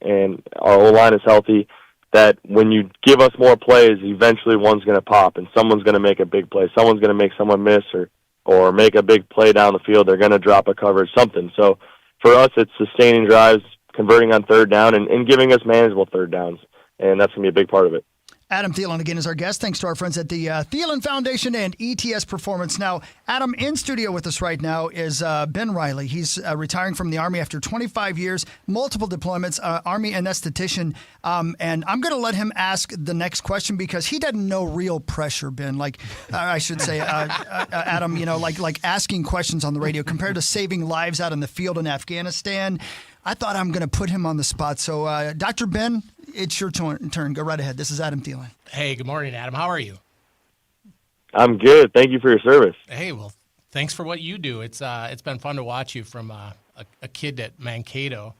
our O-line is healthy, that when you give us more plays, eventually one's going to pop and someone's going to make a big play. Someone's going to make someone miss or make a big play down the field. They're going to drop a coverage, something. So for us, it's sustaining drives, converting on third down, and giving us manageable third downs, and that's going to be a big part of it. Adam Thielen again is our guest. Thanks to our friends at the Thielen Foundation and ETS Performance. Now, Adam, in studio with us right now is Ben Riley. He's retiring from the Army after 25 years, multiple deployments, Army anesthetician. And I'm going to let him ask the next question because he doesn't know real pressure, Ben. I should say, Adam, like asking questions on the radio compared to saving lives out in the field in Afghanistan. I thought I'm going to put him on the spot. So, Dr. Ben, it's your turn. Go right ahead. This is Adam Thielen. Hey, good morning, Adam. How are you? I'm good. Thank you for your service. Hey, well, thanks for what you do. It's been fun to watch you from a kid at Mankato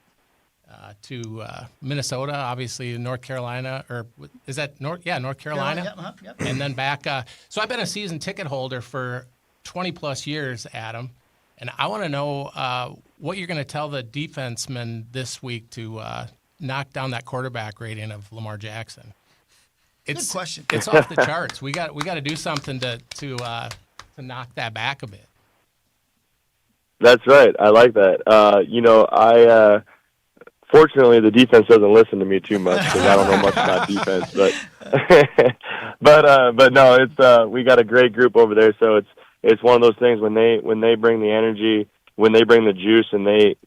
to Minnesota, obviously North Carolina, or is that North Carolina? Yep. And then back. So I've been a season ticket holder for 20-plus years, Adam, and I want to know what you're going to tell the defensemen this week to knock down that quarterback rating of Lamar Jackson. Good question. It's off the charts. We got to do something to knock that back a bit. That's right. I like that. I fortunately the defense doesn't listen to me too much because I don't know much about defense. But no, it's we got a great group over there. So it's one of those things when they bring the energy, when they bring the juice, and they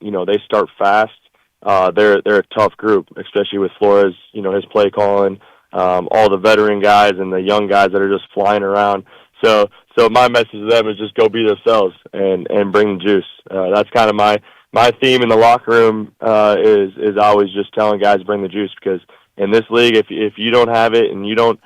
start fast. They're a tough group, especially with Flores, his play calling, all the veteran guys and the young guys that are just flying around. So my message to them is just go be themselves and bring the juice. That's kind of my theme in the locker room is always just telling guys bring the juice, because in this league, if you don't have it and you don't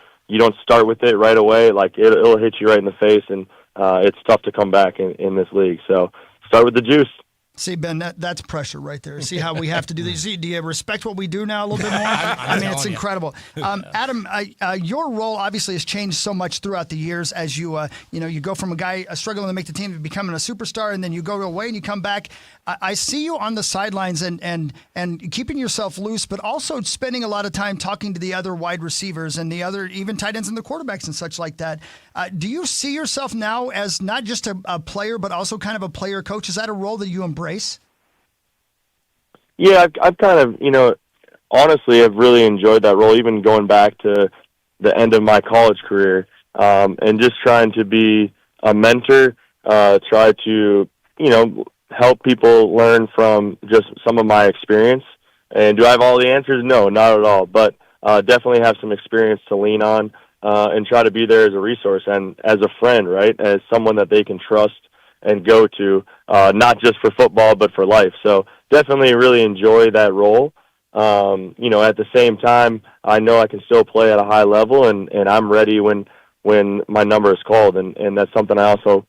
start with it right away, like it'll hit you right in the face, and it's tough to come back in this league. So start with the juice. See, Ben, that's pressure right there. See how we have to do these? Do you respect what we do now a little bit more? I mean, it's incredible. Adam, your role obviously has changed so much throughout the years as you go from a guy struggling to make the team to becoming a superstar, and then you go away and you come back. I see you on the sidelines and keeping yourself loose, but also spending a lot of time talking to the other wide receivers and the other even tight ends and the quarterbacks and such like that. Do you see yourself now as not just a player, but also kind of a player coach? Is that a role that you embrace? Yeah, I've kind of, honestly, I've really enjoyed that role, even going back to the end of my college career, and just trying to be a mentor, try to, help people learn from just some of my experience. And do I have all the answers? No, not at all. But definitely have some experience to lean on and try to be there as a resource and as a friend, right? As someone that they can trust and go to, not just for football, but for life. So definitely really enjoy that role. At the same time, I know I can still play at a high level, and I'm ready when my number is called, and that's something I also,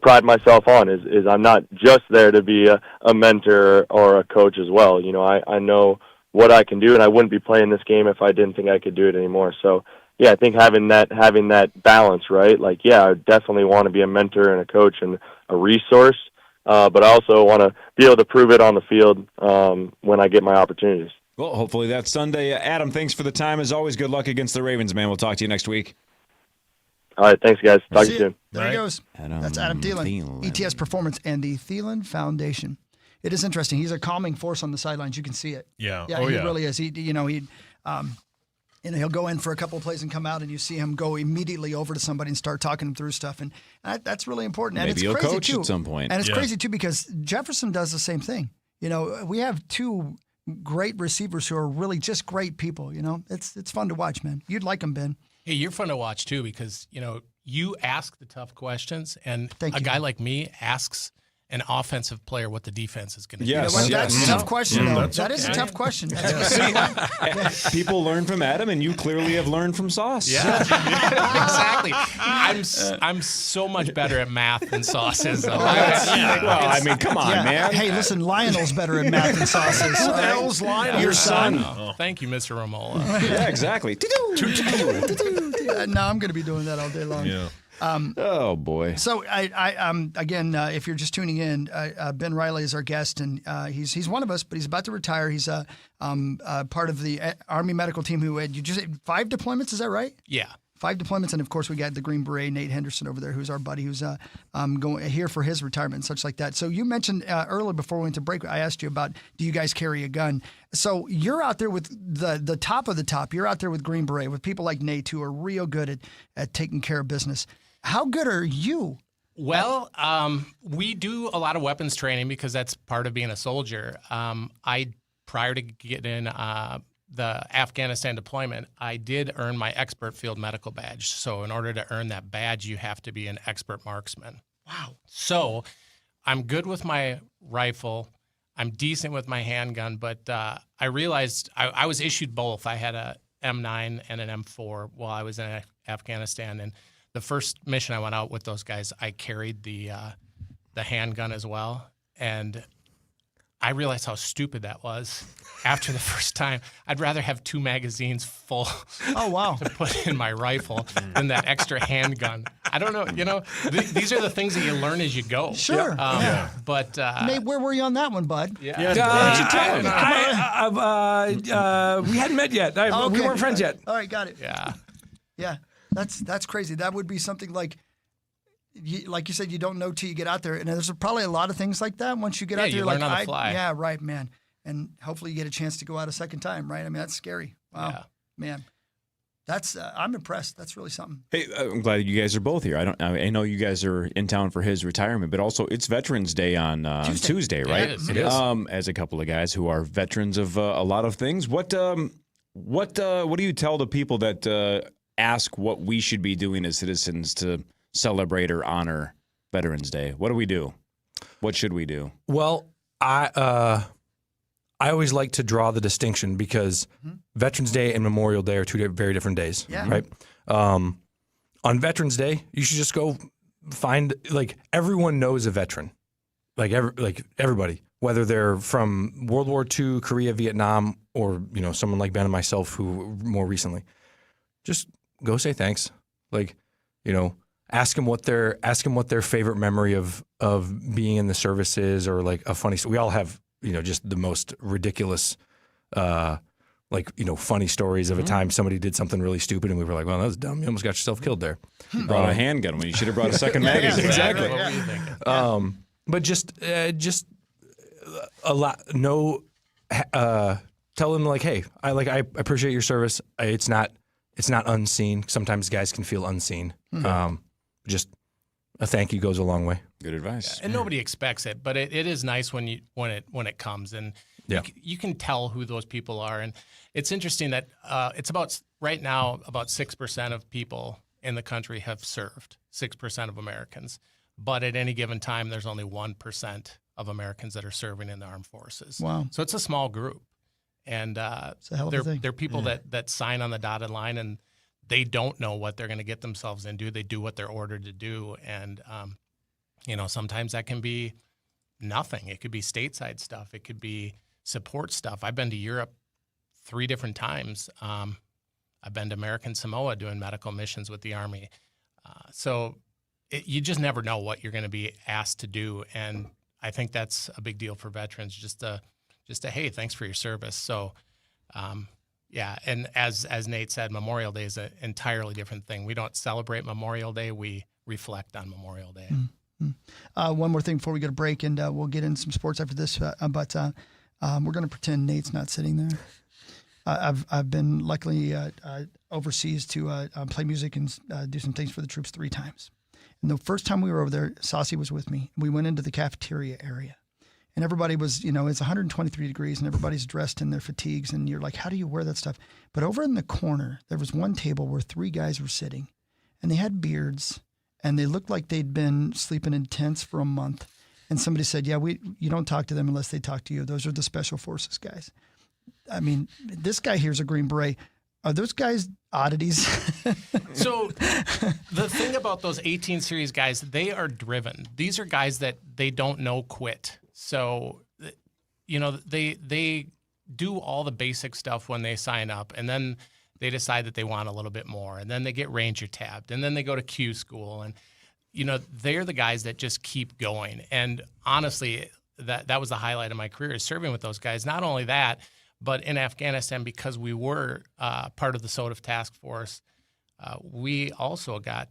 pride myself on is I'm not just there to be a mentor or a coach as well. I know what I can do, and I wouldn't be playing this game if I didn't think I could do it anymore. So, yeah, I think having that balance, right? Like, yeah, I definitely want to be a mentor and a coach and a resource, but I also want to be able to prove it on the field when I get my opportunities. Well, hopefully that's Sunday. Adam, thanks for the time. As always, good luck against the Ravens, man. We'll talk to you next week. All right, thanks, guys. Talk to you soon. There he goes. That's Adam Thielen, ETS Performance and the Thielen Foundation. It is interesting. He's a calming force on the sidelines. You can see it. Yeah. Yeah, he really is. He'll go in for a couple of plays and come out, and you see him go immediately over to somebody and start talking him through stuff, and that's really important. Maybe and he'll it's crazy coach too. at some point. And it's crazy too because Jefferson does the same thing. We have two great receivers who are really just great people. It's fun to watch, man. You'd like them, Ben. Hey, you're fun to watch too because you ask the tough questions, and a guy like me asks an offensive player what the defense is going to do. That's a tough question, though. That is a tough question. People learn from Adam, and you clearly have learned from Sauce. Yeah, exactly. I'm so much better at math than Sauce is. Though. Come on, man. Hey, listen, Lionel's better at math than Sauce is. Who the hell's Lionel? Your son. Thank you, Mr. Romola. Yeah, exactly. No, I'm going to be doing that all day long. Yeah. Oh boy! So again, if you're just tuning in, Ben Riley is our guest, and he's one of us, but he's about to retire. He's part of the Army medical team who had 5 deployments. Is that right? Yeah. 5 deployments, and of course we got the Green Beret, Nate Henderson over there, who's our buddy, who's going here for his retirement and such like that. So you mentioned earlier before we went to break, I asked you about, do you guys carry a gun? So you're out there with the top of the top. You're out there with Green Beret, with people like Nate who are real good at taking care of business. How good are you? Well, we do a lot of weapons training because that's part of being a soldier. Prior to getting the Afghanistan deployment, I did earn my expert field medical badge. So in order to earn that badge, you have to be an expert marksman. Wow. So I'm good with my rifle. I'm decent with my handgun, but I realized I was issued both. I had a M9 and an M4 while I was in Afghanistan, and the first mission I went out with those guys, I carried the handgun as well, and I realized how stupid that was after the first time. I'd rather have 2 magazines full to put in my rifle than that extra handgun. I don't know, these are the things that you learn as you go. Sure. But Nate, where were you on that one, bud? Yeah. We hadn't met yet. We weren't friends yet. All right, got it. Yeah. That's crazy. That would be something like you said, you don't know till you get out there. And there's probably a lot of things like that once you get out there. You learn on the fly. Yeah, right, man. And hopefully you get a chance to go out a second time, right? I mean, that's scary. Wow, man. That's I'm impressed. That's really something. Hey, I'm glad you guys are both here. I know you guys are in town for his retirement, but also it's Veterans Day on Tuesday, right? It is. As a couple of guys who are veterans of a lot of things, what do you tell the people that ask what we should be doing as citizens to celebrate or honor Veterans Day? What do we do? What should we do? Well, I always like to draw the distinction because Veterans Day and Memorial Day are 2 very different days, right? On Veterans Day, you should just go find, everyone knows a veteran, everybody, whether they're from World War II, Korea, Vietnam, or someone like Ben and myself who more recently. Just go say thanks, ask them what their favorite memory of being in the service is, or a funny. We all have just the most ridiculous, funny stories of a time somebody did something really stupid and we were like, well, that was dumb. You almost got yourself killed there. You brought a handgun when you should have brought a second magazine. Exactly. But just a lot. Tell them hey, I appreciate your service. It's not unseen. Sometimes guys can feel unseen. Just a thank you goes a long way. Good advice. And nobody expects it, but it is nice when it comes, and you can tell who those people are. And it's interesting that it's about right now about 6% of people in the country have served, 6% of Americans. But at any given time, there's only 1% of Americans that are serving in the armed forces. Wow. So it's a small group. And it's a hell of a thing. they're people that sign on the dotted line, and they don't know what they're going to get themselves into. They do what they're ordered to do. And, sometimes that can be nothing. It could be stateside stuff. It could be support stuff. I've been to Europe 3 different times. I've been to American Samoa doing medical missions with the Army. You just never know what you're going to be asked to do. And I think that's a big deal for veterans, just to, hey, thanks for your service. So, and as Nate said, Memorial Day is an entirely different thing. We don't celebrate Memorial Day. We reflect on Memorial Day. One more thing before we go to break, and we'll get into some sports after this, but we're going to pretend Nate's not sitting there. I've been luckily overseas to play music and do some things for the troops 3 times. And the first time we were over there, Saucy was with me. We went into the cafeteria area. And everybody was, it's 123 degrees and everybody's dressed in their fatigues. And you're like, how do you wear that stuff? But over in the corner, there was one table where 3 guys were sitting. And they had beards. And they looked like they'd been sleeping in tents for a month. And somebody said, you don't talk to them unless they talk to you. Those are the Special Forces guys. I mean, this guy here's a Green Beret. Are those guys oddities? So the thing about those 18 series guys, they are driven. These are guys that they don't know quit. So, they do all the basic stuff when they sign up, and then they decide that they want a little bit more, and then they get Ranger tabbed, and then they go to Q school. And, they're the guys that just keep going. And honestly, that was the highlight of my career, is serving with those guys. Not only that, but in Afghanistan, because we were part of the SOTF task force, we also got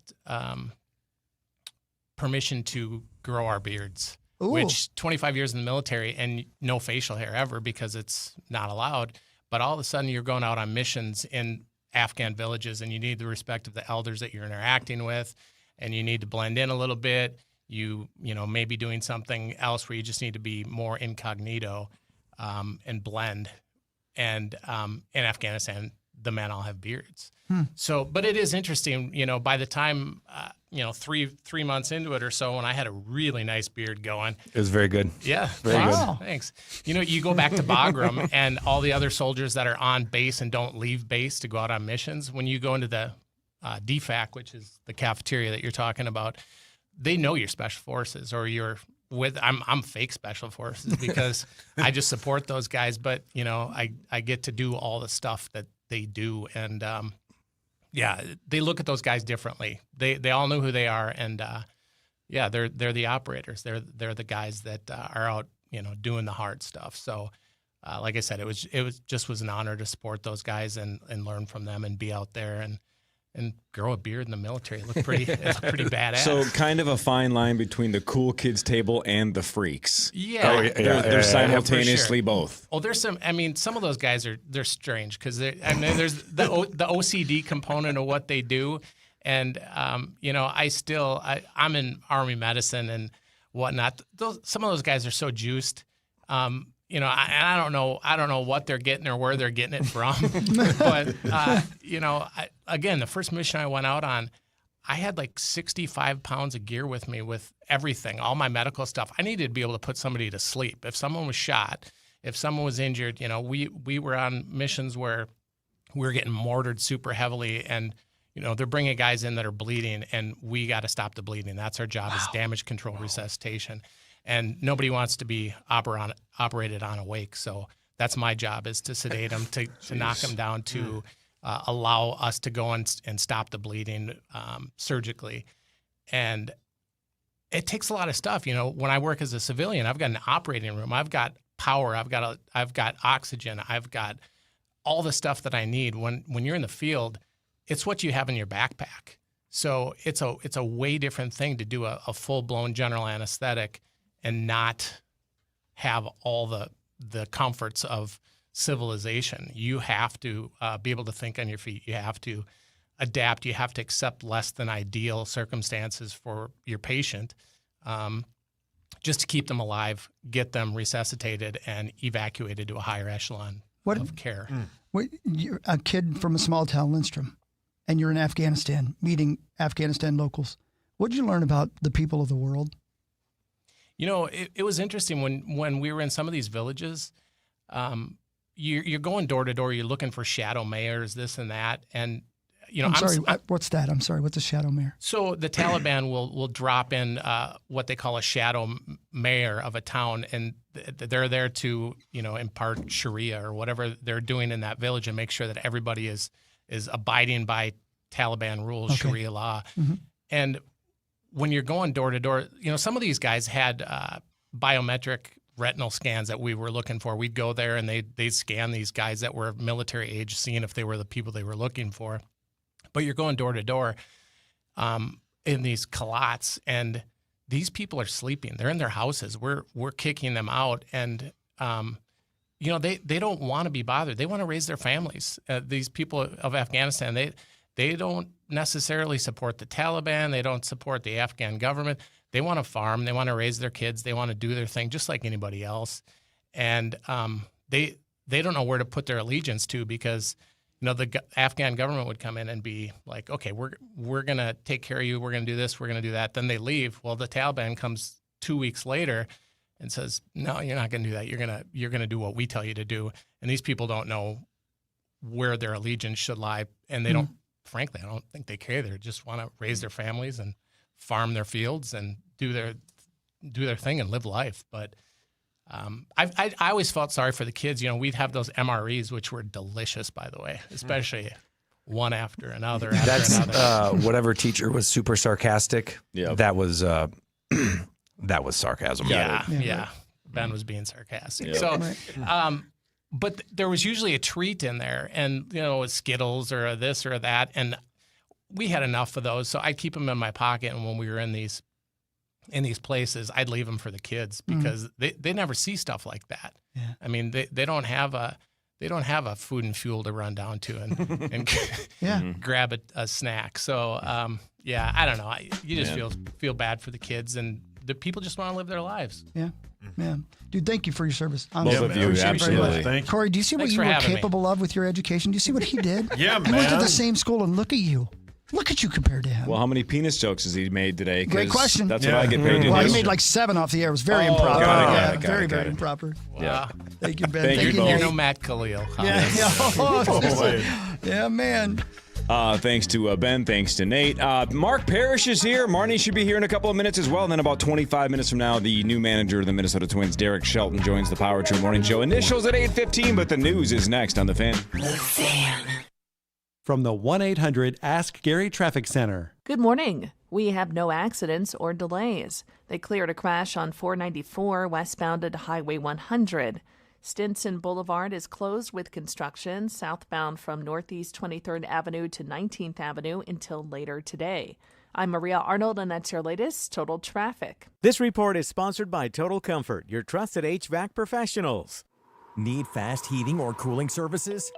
permission to grow our beards, which 25 years in the military and no facial hair ever because it's not allowed. But all of a sudden you're going out on missions in Afghan villages and you need the respect of the elders that you're interacting with, and you need to blend in a little bit. You maybe doing something else where you just need to be more incognito and blend. And in Afghanistan, the men all have beards. So, but it is interesting, by the time, 3 months into it or so, when I had a really nice beard going. It was very good. Yeah. Very good. Thanks. You go back to Bagram and all the other soldiers that are on base and don't leave base to go out on missions. When you go into the DFAC, which is the cafeteria that you're talking about, they know you're Special Forces or you're I'm fake Special Forces because I just support those guys, but I get to do all the stuff that they do, and they look at those guys differently. They all know who they are, and they're the operators. They're the guys that are out doing the hard stuff. So like I said, it was an honor to support those guys and learn from them and be out there and grow a beard in the military. It looked pretty badass. So kind of a fine line between the cool kids table and the freaks. Yeah. They're simultaneously both. Oh, there's some of those guys they're strange because there's the OCD component of what they do. And, I'm in Army medicine and whatnot. Some of those guys are so juiced. I don't know what they're getting or where they're getting it from. But, again, the first mission I went out on, I had like 65 pounds of gear with me with everything, all my medical stuff. I needed to be able to put somebody to sleep. If someone was shot, if someone was injured, we were on missions where we were getting mortared super heavily and, they're bringing guys in that are bleeding and we got to stop the bleeding. That's our job is damage control resuscitation. And nobody wants to be operated on awake. So that's my job is to sedate them, to knock them down, to allow us to go and stop the bleeding surgically. And it takes a lot of stuff. When I work as a civilian, I've got an operating room. I've got power. I've got oxygen. I've got all the stuff that I need. When you're in the field, it's what you have in your backpack. So it's a way different thing to do a full-blown general anesthetic and not have all the comforts of civilization. You have to be able to think on your feet. You have to adapt. You have to accept less than ideal circumstances for your patient just to keep them alive, get them resuscitated, and evacuated to a higher echelon of care. You're a kid from a small town, Lindstrom, and you're in Afghanistan, meeting Afghanistan locals. What did you learn about the people of the world? It was interesting when we were in some of these villages. You're going door to door. You're looking for shadow mayors, this and that, and I'm sorry. What's that? I'm sorry. What's a shadow mayor? So the Taliban will drop in what they call a shadow mayor of a town, and they're there to impart Sharia or whatever they're doing in that village and make sure that everybody is abiding by Taliban rules, Okay. Sharia law. Mm-hmm. And when you're going door to door, some of these guys had biometric retinal scans that we were looking for. We'd go there and they'd scan these guys that were military age, seeing if they were the people they were looking for. But you're going door to door in these calots, and these people are sleeping. They're in their houses. We're kicking them out, and they don't want to be bothered. They want to raise their families. These people of Afghanistan, they don't necessarily support the Taliban. They don't support the Afghan government. They want to farm. They want to raise their kids. They want to do their thing just like anybody else, and they don't know where to put their allegiance to because. The Afghan government would come in and be like, okay, we're going to take care of you. We're going to do this. We're going to do that. Then they leave. Well, the Taliban comes 2 weeks later and says, no, you're not going to do that. You're going to do what we tell you to do. And these people don't know where their allegiance should lie. And they don't, frankly, I don't think they care. They just want to raise their families and farm their fields and do their thing and live life. But I always felt sorry for the kids. We'd have those MREs, which were delicious, by the way, especially one after another. That's whatever teacher was super sarcastic. Yeah, that was sarcasm. Yeah. Ben was being sarcastic. Yeah. So, but there was usually a treat in there, and Skittles or this or that, and we had enough of those, so I'd keep them in my pocket. And when we were in these places, I'd leave them for the kids because they never see stuff like that. Yeah. I mean, they don't have a food and fuel to run down to and grab a snack. So I don't know. You just feel bad for the kids, and the people just want to live their lives. Yeah. Yeah. Dude, thank you for your service. Both of you, absolutely. Thank you. Corey, do you see what you were capable of with your education? Do you see what he did? Yeah, man. He went to the same school, and look at you. Look at you compared to him. Well, how many penis jokes has he made today? Great question. That's what I get paid to do. Well, he made like 7 off the air. It was very improper. Got it. Very improper. Wow. Yeah. Thank you, Ben. Thank you both. You're no Matt Khalil. Huh? Yeah, man. Thanks to Ben. Thanks to Nate. Mark Parrish is here. Marnie should be here in a couple of minutes as well. And then about 25 minutes from now, the new manager of the Minnesota Twins, Derek Shelton, joins the Power Trip Morning Show. Initials at 8:15, but the news is next on The Fan. The Fan. From the 1-800 Ask Gary Traffic Center. Good morning. We have no accidents or delays. They cleared a crash on 494 westbound at Highway 100. Stinson Boulevard is closed with construction southbound from Northeast 23rd Avenue to 19th Avenue until later today. I'm Maria Arnold, and that's your latest Total Traffic. This report is sponsored by Total Comfort, your trusted HVAC professionals. Need fast heating or cooling services?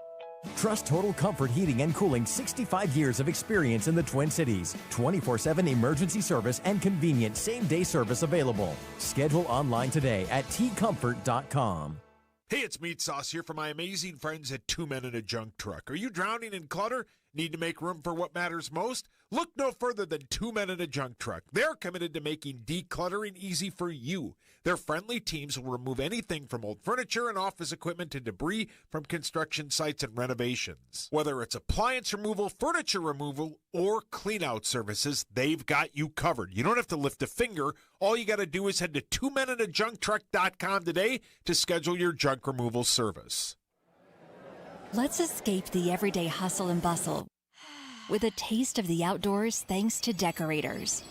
Trust Total Comfort Heating and Cooling 65 years of experience in the Twin Cities. 24/7 emergency service and convenient same-day service available. Schedule online today at tcomfort.com. Hey, it's Meat Sauce here for my amazing friends at Two Men in a Junk Truck. Are you drowning in clutter? Need to make room for what matters most? Look no further than Two Men in a Junk Truck. They're committed to making decluttering easy for you. Their friendly teams will remove anything from old furniture and office equipment to debris from construction sites and renovations. Whether it's appliance removal, furniture removal, or clean-out services, they've got you covered. You don't have to lift a finger. All you got to do is head to twomeninAjunkTruck.com today to schedule your junk removal service. Let's escape the everyday hustle and bustle with a taste of the outdoors thanks to Decorators.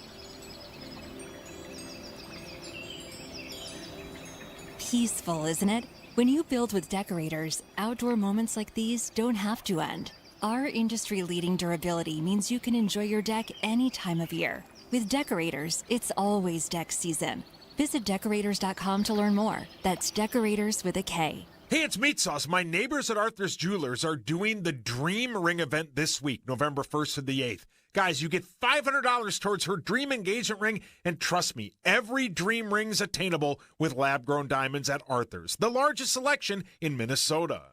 Peaceful, isn't it? When you build with Decorators, outdoor moments like these don't have to end. Our industry-leading durability means you can enjoy your deck any time of year. With Decorators, it's always deck season. Visit Decorators.com to learn more. That's Decorators with a K. Hey, it's Meat Sauce. My neighbors at Arthur's Jewelers are doing the Dream Ring event this week, November 1st to the 8th. Guys, you get $500 towards her dream engagement ring, and trust me, every dream ring's attainable with lab-grown diamonds at Arthur's, the largest selection in Minnesota.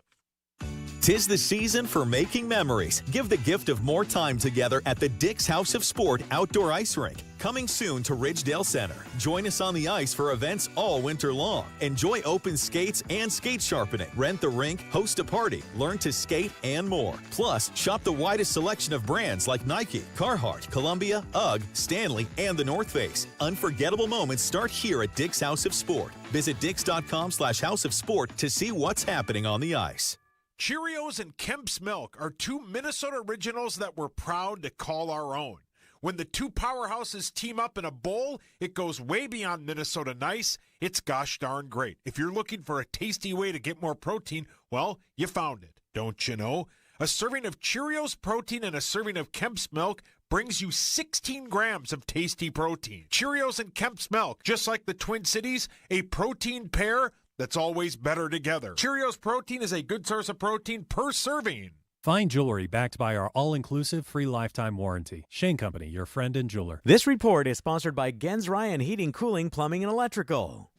'Tis the season for making memories. Give the gift of more time together at the Dick's House of Sport Outdoor Ice Rink. Coming soon to Ridgedale Center. Join us on the ice for events all winter long. Enjoy open skates and skate sharpening. Rent the rink, host a party, learn to skate, and more. Plus, shop the widest selection of brands like Nike, Carhartt, Columbia, UGG, Stanley, and the North Face. Unforgettable moments start here at Dick's House of Sport. Visit dicks.com/House of Sport to see what's happening on the ice. Cheerios and Kemp's Milk are two Minnesota originals that we're proud to call our own. When the two powerhouses team up in a bowl, it goes way beyond Minnesota nice. It's gosh darn great. If you're looking for a tasty way to get more protein, well, you found it, don't you know? A serving of Cheerios protein and a serving of Kemp's Milk brings you 16 grams of tasty protein. Cheerios and Kemp's Milk, just like the Twin Cities, a protein pair that's always better together. Cheerios protein is a good source of protein per serving. Fine jewelry backed by our all-inclusive free lifetime warranty. Shane Company, your friend and jeweler. This report is sponsored by Gens Ryan Heating, Cooling, Plumbing, and Electrical.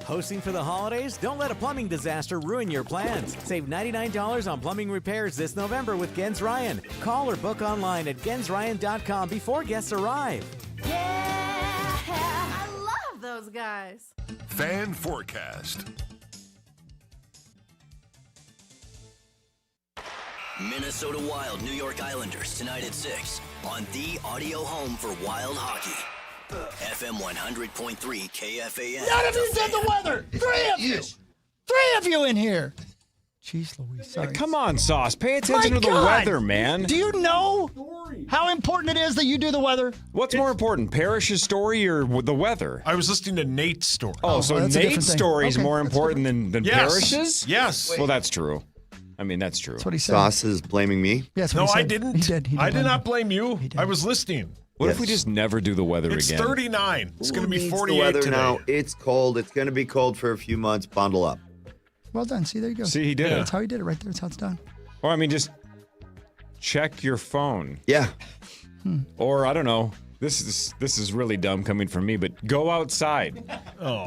Hosting for the holidays? Don't let a plumbing disaster ruin your plans. Save $99 on plumbing repairs this November with Gens Ryan. Call or book online at gensryan.com before guests arrive. Yeah, I love those guys. Fan forecast. Minnesota Wild, New York Islanders tonight at 6 on the audio home for Wild Hockey. FM 100.3 KFAN. None of you said the weather. Three of you in here. Jeez Louise, sorry. Come on, Sauce. Pay attention to the weather, man. Do you know how important it is that you do the weather? What's more important, Parrish's story or the weather? I was listening to Nate's story. Oh, so that's a different Nate's thing. story is Okay, more that's important than Yes. Parrish's? Yes. Well, that's true. I mean, that's true. That's what he said. Sauce is blaming me. Yes, No, what he I said. didn't. He did. I did not blame you. I was listening. What if we just never do the weather It's again? 39. It's going to be Who needs 48 the weather today. now. It's cold. It's going to be cold for a few months. Bundle up. Well done. See, there you go. See, he did it. That's how he did it right there. That's how it's done. Or, I mean, just check your phone. Yeah. Or, I don't know. This is really dumb coming from me, but go outside. Oh.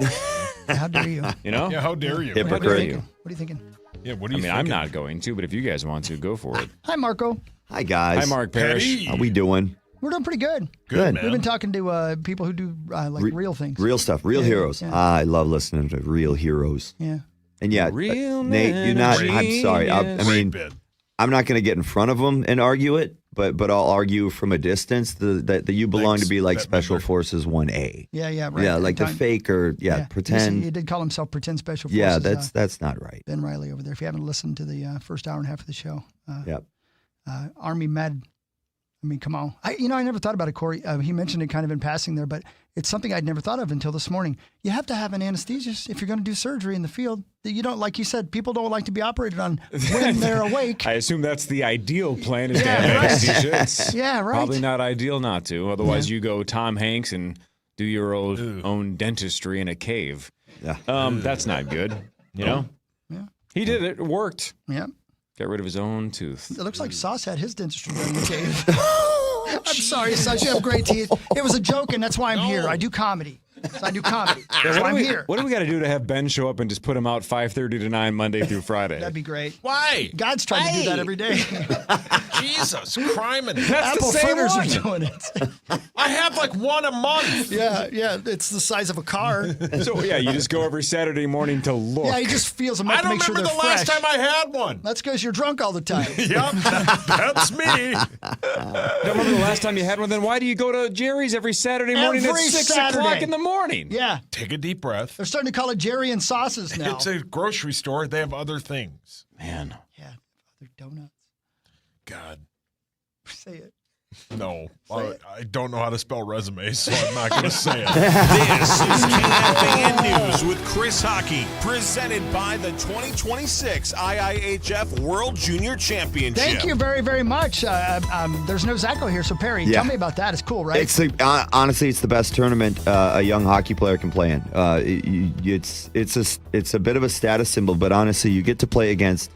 How dare you? You know? Yeah, how dare you? What are you thinking? Yeah, what do I you mean, think? I'm not going to, but if you guys want to, go for it. Hi, Marco. Hi, guys. Hi, Mark Parrish. Petty. How we doing? We're doing pretty good. Good, man. We've been talking to people who do real things. Real stuff. Real Yeah, heroes. yeah. I love listening to real heroes. Yeah. And yeah, Real Nate, you're not. I'm sorry. I genius. mean, Great bit. I'm not going to get in front of them and argue it, but I'll argue from a distance that you belong Thanks, to be like Bette Special Midler. Forces 1A. Yeah, right. Yeah, like the Time. fake or pretend. He did call himself Pretend Special Forces. Yeah, that's not right. Ben Riley over there. If you haven't listened to the first hour and a half of the show, Yep. Army Med. I mean, come on. I never thought about it, Corey. He mentioned it kind of in passing there, but it's something I'd never thought of until this morning. You have to have an anesthesiologist if you're going to do surgery in the field. You don't, like you said, people don't like to be operated on when they're awake. I assume that's the ideal plan is to have right. anesthesia. It's Yeah, right. Probably not ideal not to. Otherwise, you go Tom Hanks and do your own dentistry in a cave. Yeah. That's not good. You know? Yeah. He did it. It worked. Yeah. Got rid of his own tooth. It looks like Sauce had his dentistry done in the cave. I'm sorry, Sauce. You have great teeth. It was a joke, and that's why I'm here. I do comedy. So I do comedy. That's why I'm here. What do we got to do to have Ben show up and just put him out 5:30 to 9 Monday through Friday? That'd be great. Why? God's trying to do that every day. Jesus, criminy. That's Apple the same fritters one. are doing it. I have like one a month. Yeah. It's the size of a car. So, yeah, you just go every Saturday morning to look. Yeah, he just feels them I up to don't make sure remember they're the last fresh. time I had one. That's because you're drunk all the time. Yep, that's me. Don't remember the last time you had one? Then why do you go to Jerry's every Saturday morning Every at 6 Saturday. o'clock in the morning? Yeah. Take a deep breath. They're starting to call it Jerry and Sauces now. It's a grocery store. They have other things. Man. Yeah. Other donuts. God. Say it. No. I don't know how to spell resume, so I'm not going to say it. This is KFAN News with Chris Hockey, presented by the 2026 IIHF World Junior Championship. Thank you very, very much. There's no Zacho here, so Perry, Yeah. tell me about that. It's cool, right? It's honestly, it's the best tournament a young hockey player can play in. It's a bit of a status symbol, but honestly, you get to play against.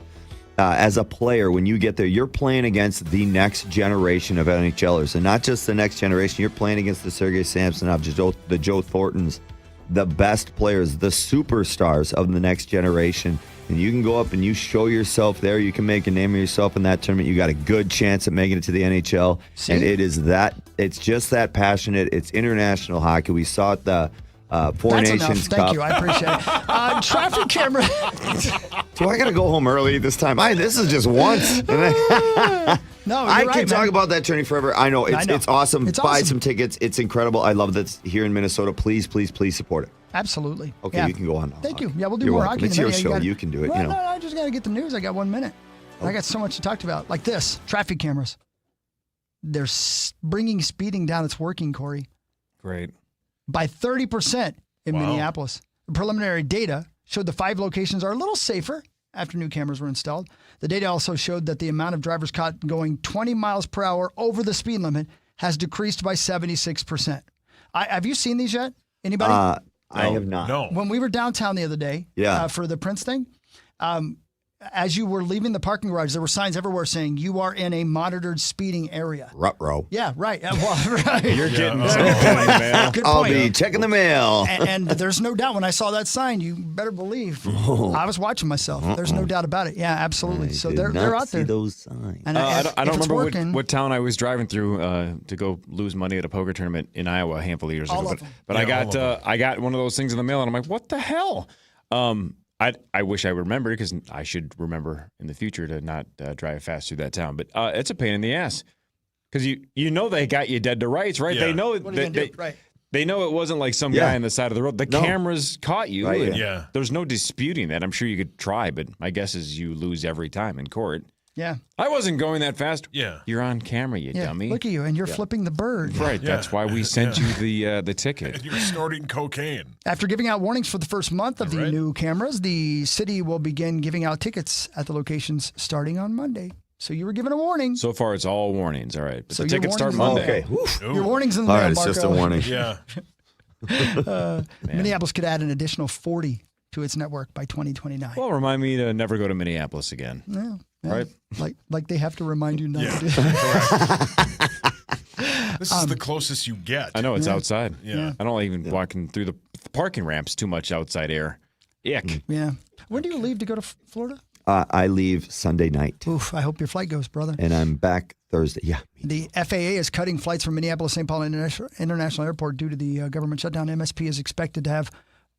As a player, when you get there, you're playing against the next generation of NHLers, and not just the next generation. You're playing against the Sergei Samsonov, the Joe Thorntons, the best players, the superstars of the next generation. and you can go up and you show yourself there, you can make a name of yourself in that tournament. You got a good chance at making it to the NHL. See? And it's just that passionate. It's international hockey. We saw it the Four That's Nations enough. Cup. Thank you. I appreciate it. Traffic camera. Do I got to go home early this time? This is just once. No, I you're right, can talk man. about that tourney forever. I know. It's awesome. It's Buy awesome. some tickets. It's incredible. I love that it's here in Minnesota. Please, please, please support it. Absolutely. Okay, Yeah. you can go on now. Thank you. Yeah, we'll do You're more welcome. hockey. It's in a your minute. show. gotta- You can do it, Well, you know. No, I just got to get the news. I got 1 minute. I got so much to talk about. Like this, traffic cameras. They're bringing speeding down. It's working, Corey. Great. By 30% in Wow. Minneapolis. The preliminary data showed the 5 locations are a little safer after new cameras were installed. The data also showed that the amount of drivers caught going 20 miles per hour over the speed limit has decreased by 76%. Have you seen these yet? Anybody? I have not. No. When we were downtown the other day for the Prince thing, as you were leaving the parking garage, there were signs everywhere saying you are in a monitored speeding area. Ruh-roh. Yeah, right. Well, right. You're getting Good some point. mail. Good I'll point. be checking the mail. And there's no doubt when I saw that sign, you better believe I was watching myself. There's no doubt about it. Yeah, absolutely. So they're out there. See those signs. And I don't if it's remember working, what town I was driving through to go lose money at a poker tournament in Iowa a handful of years All ago. of them. But I got one of those things in the mail, and I'm like, what the hell? I wish I remembered because I should remember in the future to not drive fast through that town. But it's a pain in the ass because you know they got you dead to rights, right? Yeah. They know What are you gonna do? Right. They know it wasn't like some Yeah. guy on the side of the road. The No. cameras caught you. Right, and yeah. There's no disputing that. I'm sure you could try, but my guess is you lose every time in court. Yeah. I wasn't going that fast. Yeah. You're on camera, you Yeah. dummy. Look at you, and you're flipping the bird. Right. Yeah. That's why we sent you the ticket. And you're snorting cocaine. After giving out warnings for the first month of the Right. new cameras, the city will begin giving out tickets at the locations starting on Monday. So you were given a warning. So far, it's all warnings. All right. But So the your tickets start warnings- Monday. Okay. Oof. Your warnings in the All mail, right, it's Marco. just a warning. Yeah. Minneapolis could add an additional 40 to its network by 2029. Well, remind me to never go to Minneapolis again. Yeah, Right. Like they have to remind you not Yeah. to do. This is the closest you get. I know it's Yeah. outside. Yeah. I don't even walking through the parking ramps too much outside air. Ick. Yeah. When do you leave to go to Florida? I leave Sunday night, Oof, I hope your flight goes, brother. and I'm back Thursday. Yeah. The FAA is cutting flights from Minneapolis-St. Paul International Airport due to the government shutdown. MSP is expected to have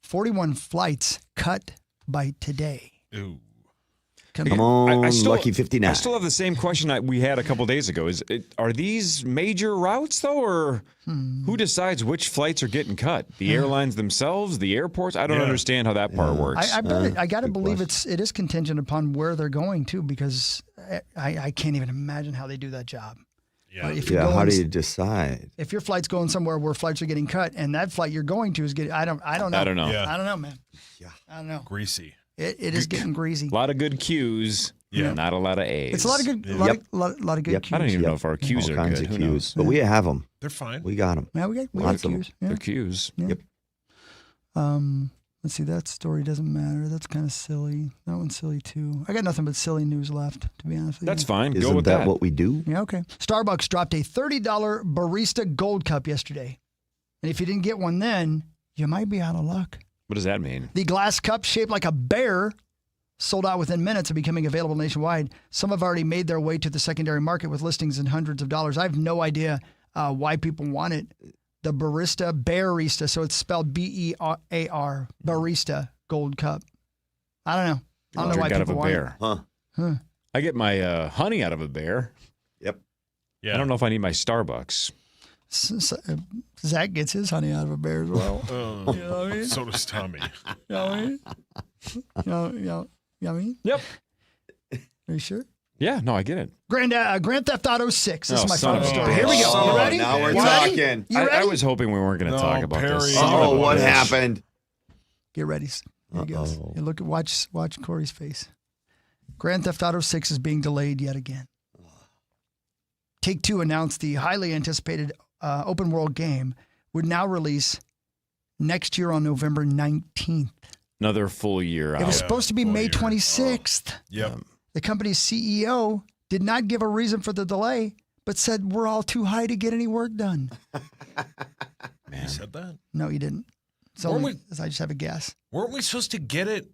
41 flights cut by today. Ooh. Come on, I still, lucky 59. I still have the same question we had a couple days ago. Are these major routes, though, or who decides which flights are getting cut? The airlines themselves, the airports? I don't Yeah. understand how that part works. I got to believe it is contingent upon where they're going to, because I can't even imagine how they do that job. Yeah. If you're Yeah, how going- do you decide? If your flight's going somewhere where flights are getting cut, and that flight you're going to is getting, I don't know. I don't know. Yeah. I don't know, man. Yeah. I don't know. Greasy. It is getting greasy. A lot of good Q's, not a lot of A's. It's a lot of good, Yep. lot of good Yep. cues. I don't even know if our Q's All are kinds good. of Who cues. knows? But we have them. They're fine. We got them. Yeah, we got Lots of them. cues. Yeah. They're Q's. Yeah. Yep. Let's see. That story doesn't matter. That's kind of silly. That one's silly too. I got nothing but silly news left, to be honest with you. That's fine. Go Isn't with that that. what we do? Yeah, okay. Starbucks dropped a $30 Barista Gold Cup yesterday. And if you didn't get one then, you might be out of luck. What does that mean? The glass cup shaped like a bear sold out within minutes of becoming available nationwide. Some have already made their way to the secondary market with listings in hundreds of dollars. I have no idea why people want it. The Barista, so it's spelled B-E-A-R, Barista Gold Cup. I don't know. I don't know why Drink out of people a want bear. it. Huh. I get my honey out of a bear. Yep. Yeah. I don't know if I need my Starbucks. Zach gets his honey out of a bear as well. Oh, You know what I mean? so does Tommy. You know what I mean? You know what I mean? Yep. Are you sure? Yeah, no, I get it. Grand Theft Auto 6. This Oh, is my son final of a story. bitch. Here we go. Oh, You ready? now we're You ready? talking. You ready? I was hoping we weren't going to No, talk about Perry. this. Oh, what Bitch. happened? Get ready. Here he goes. And look, watch Corey's face. Grand Theft Auto 6 is being delayed yet again. Take-Two announced the highly anticipated open world game would now release next year on November 19th. Another full year out. It was supposed to be May 26th. Yep. The company's CEO did not give a reason for the delay, but said we're all too high to get any work done. He said that. No, he didn't. Weren't I just have a guess. Weren't we supposed to get it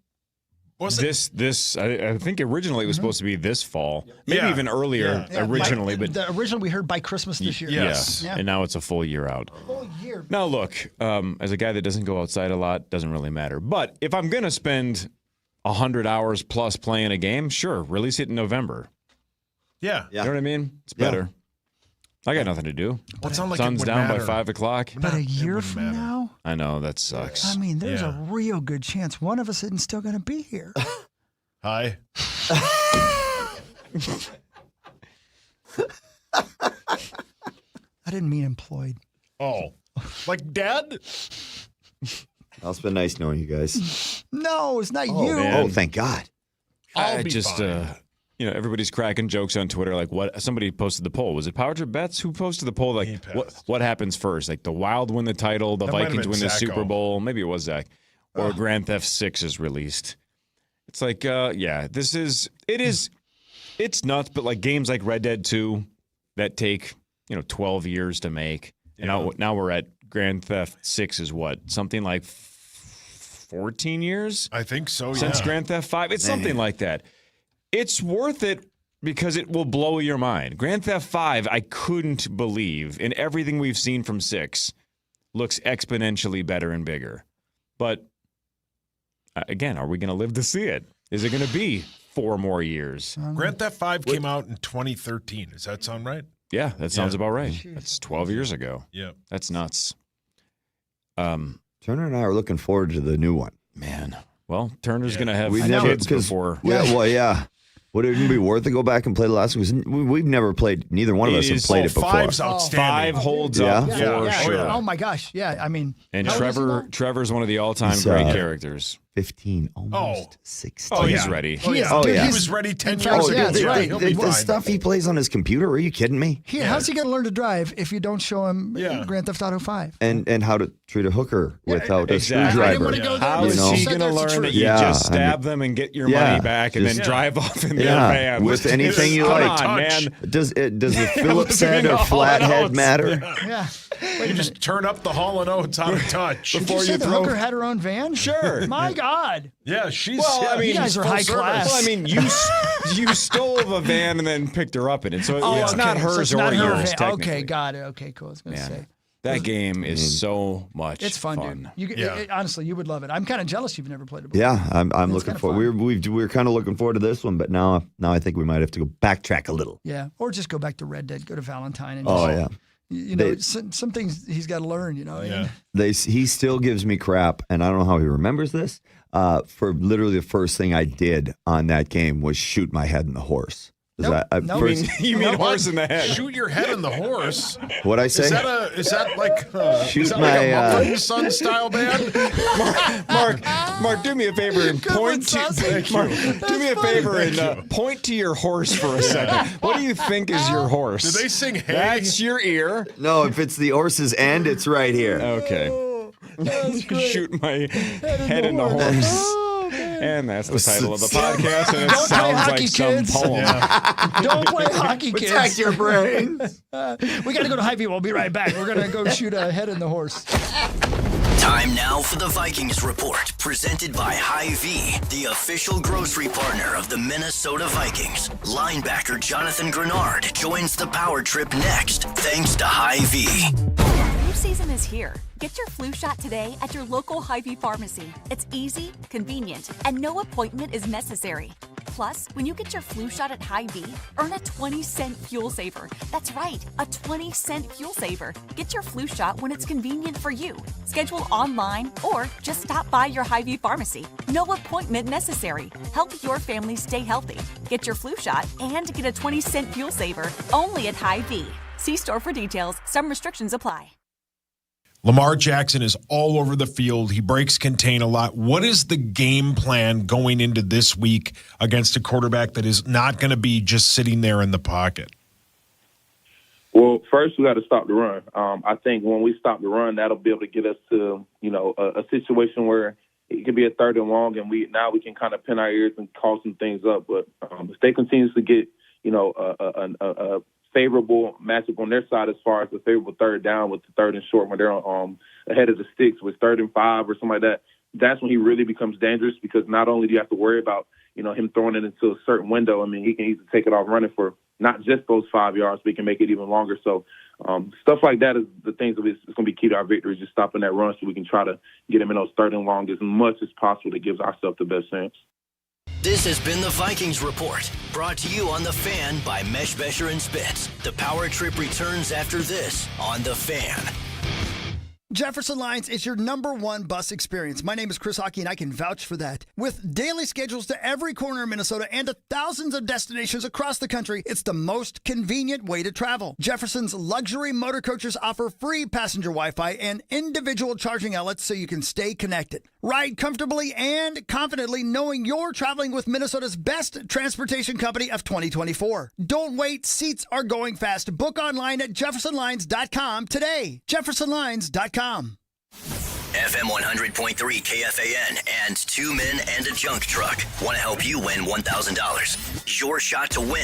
I think originally it was supposed to be this fall, maybe Yeah. even earlier originally, but originally we heard by Christmas this year. Yes. yeah. And now it's a full year out. Full year. Now look, as a guy that doesn't go outside a lot, doesn't really matter. But if I'm gonna spend 100 hours plus playing a game, sure, release it in November. Yeah. You know what I mean? It's better. I got nothing to do. Well, it's not like it Sun's would down matter. by 5 o'clock. But a year from now, I know that sucks. I mean, there's Yeah. a real good chance one of us isn't still going to be here. Hi. I didn't mean employed. Oh, like dead? Well, it's been nice knowing you guys. No, it's not Oh, you. man. Oh, thank God. I'll I be just, fine. everybody's cracking jokes on Twitter. Like, what? Somebody posted the poll. Was it Power Trip Bets? Who posted the poll? Like, what happens first? Like, the Wild win the title, the That might have Vikings been win the Zacho. Super Bowl. Maybe it was Zach. Or Grand Theft 6 is released. It's like, it's nuts. But like games like Red Dead 2 that take 12 years to make. And now we're at Grand Theft 6 is what? Something like 14 years? I think so, Since yeah. Grand Theft 5? It's something like that. It's worth it because it will blow your mind. Grand Theft 5, I couldn't believe, and everything we've seen from 6 looks exponentially better and bigger. But again, are we going to live to see it? Is it going to be 4 more years? Grand Theft 5 came out in 2013. Does that sound right? Yeah, that sounds about right. That's 12 years ago. Yeah. That's nuts. Turner and I are looking forward to the new one. Man. Well, Turner's going to have We never kids before. Yeah. Would it even be worth to go back and play the last one? 'Cause we've never played. Neither one of us have played it before. 5's outstanding. 5 holds up for sure. Oh my gosh. Yeah. I mean, And how old is he now? Trevor's one of the all-time He's, great characters. 15, almost 16. Oh, he's ready. He is, Oh, dude, yeah. He he's- was ready 10 in years fact, ago. yeah, that's right. He'll be The fine. stuff he plays on his computer, are you kidding me? How's he going to learn to drive if you don't show him Yeah. Grand Theft Auto 5? And how to treat a hooker without a Exactly. screwdriver. wanna go there. How You is know? he Said going to that's the learn that truth. you Yeah, just I mean- stab them and get your Yeah, money back and just- then drive off in their Yeah, van? with anything you Come like. on, man. Does the Phillips Living head in or Hall & flathead Oates. matter? Yeah. You just turn up the Hall & Oates out of touch. Did you say the hooker had her own van? Sure. My God. Yeah, she's. Well, yeah, I mean, You guys she's are full high service. class. Well, I mean, you stole a van and then picked her up in it, so it's okay. not So hers it's or not her yours. van. Technically. Okay, got it. Okay, cool. I was going to Yeah. say. That game is so much. It's fun, dude. You, Yeah. honestly, you would love it. I'm kind of jealous you've never played it before. Yeah, I'm It's looking kinda for. fun. We're kind of looking forward to this one, but now I think we might have to go backtrack a little. Yeah, or just go back to Red Dead, go to Valentine, and Oh just, yeah. you know, They- some things he's got to learn. You know, Yeah. He still gives me crap, and I don't know how he remembers this. For literally the first thing I did on that game was shoot my head in the horse. Is Nope. that- Nope. first- You mean What? horse in the head? Shoot your head in the horse. What'd I say? Is that like Shoot is that like a my, Mumford and Son style band? Mark, do me a favor and point to Mark, do me a favor and point to your horse for a second. What do you think is your horse? Do they sing "Hey"? That's your ear. No, if it's the horse's end, it's right here. Okay. Shoot my head in the horse. And that's the title of the podcast, and it Don't play sounds hockey, like some kids. poem. Don't play hockey, kids. Protect your brains. We got to go to Hy-Vee. We'll be right back. We're going to go shoot a head in the horse. Time now for the Vikings Report, presented by Hy-Vee, the official grocery partner of the Minnesota Vikings. Linebacker Jonathan Grenard joins the Power Trip next, thanks to Hy-Vee. Flu season is here. Get your flu shot today at your local Hy-Vee pharmacy. It's easy, convenient, and no appointment is necessary. Plus, when you get your flu shot at Hy-Vee, earn a 20-cent fuel saver. That's right, a 20-cent fuel saver. Get your flu shot when it's convenient for you. Schedule online or just stop by your Hy-Vee pharmacy. No appointment necessary. Help your family stay healthy. Get your flu shot and get a 20-cent fuel saver only at Hy-Vee. See store for details. Some restrictions apply. Lamar Jackson is all over the field. He breaks contain a lot. What is the game plan going into this week against a quarterback that is not going to be just sitting there in the pocket? Well, first we got to stop the run. I think when we stop the run, that'll be able to get us to, a situation where it could be a 3rd and long, and we can kind of pin our ears and call some things up. But if they continue to get, a favorable matchup on their side as far as the favorable 3rd down with the 3rd and short when they're ahead of the sticks with 3rd and 5 or something like that, that's when he really becomes dangerous, because not only do you have to worry about, him throwing it into a certain window. I mean, he can easily take it off running for not just those 5 yards, but he can make it even longer. So stuff like that is the things that it's going to be key to our victory, just stopping that run so we can try to get him in those third and long as much as possible that gives ourselves the best chance. This has been the Vikings Report, brought to you on The Fan by Mesh Besher and Spitz. The Power Trip returns after this on The Fan. Jefferson Lines is your #1 bus experience. My name is Chris Hockey, and I can vouch for that. With daily schedules to every corner of Minnesota and to thousands of destinations across the country, it's the most convenient way to travel. Jefferson's luxury motor coaches offer free passenger Wi-Fi and individual charging outlets so you can stay connected. Ride comfortably and confidently knowing you're traveling with Minnesota's best transportation company of 2024. Don't wait. Seats are going fast. Book online at jeffersonlines.com today. jeffersonlines.com. FM 100.3 KFAN and 2 Men and a Junk Truck want to help you win $1,000. Your shot to win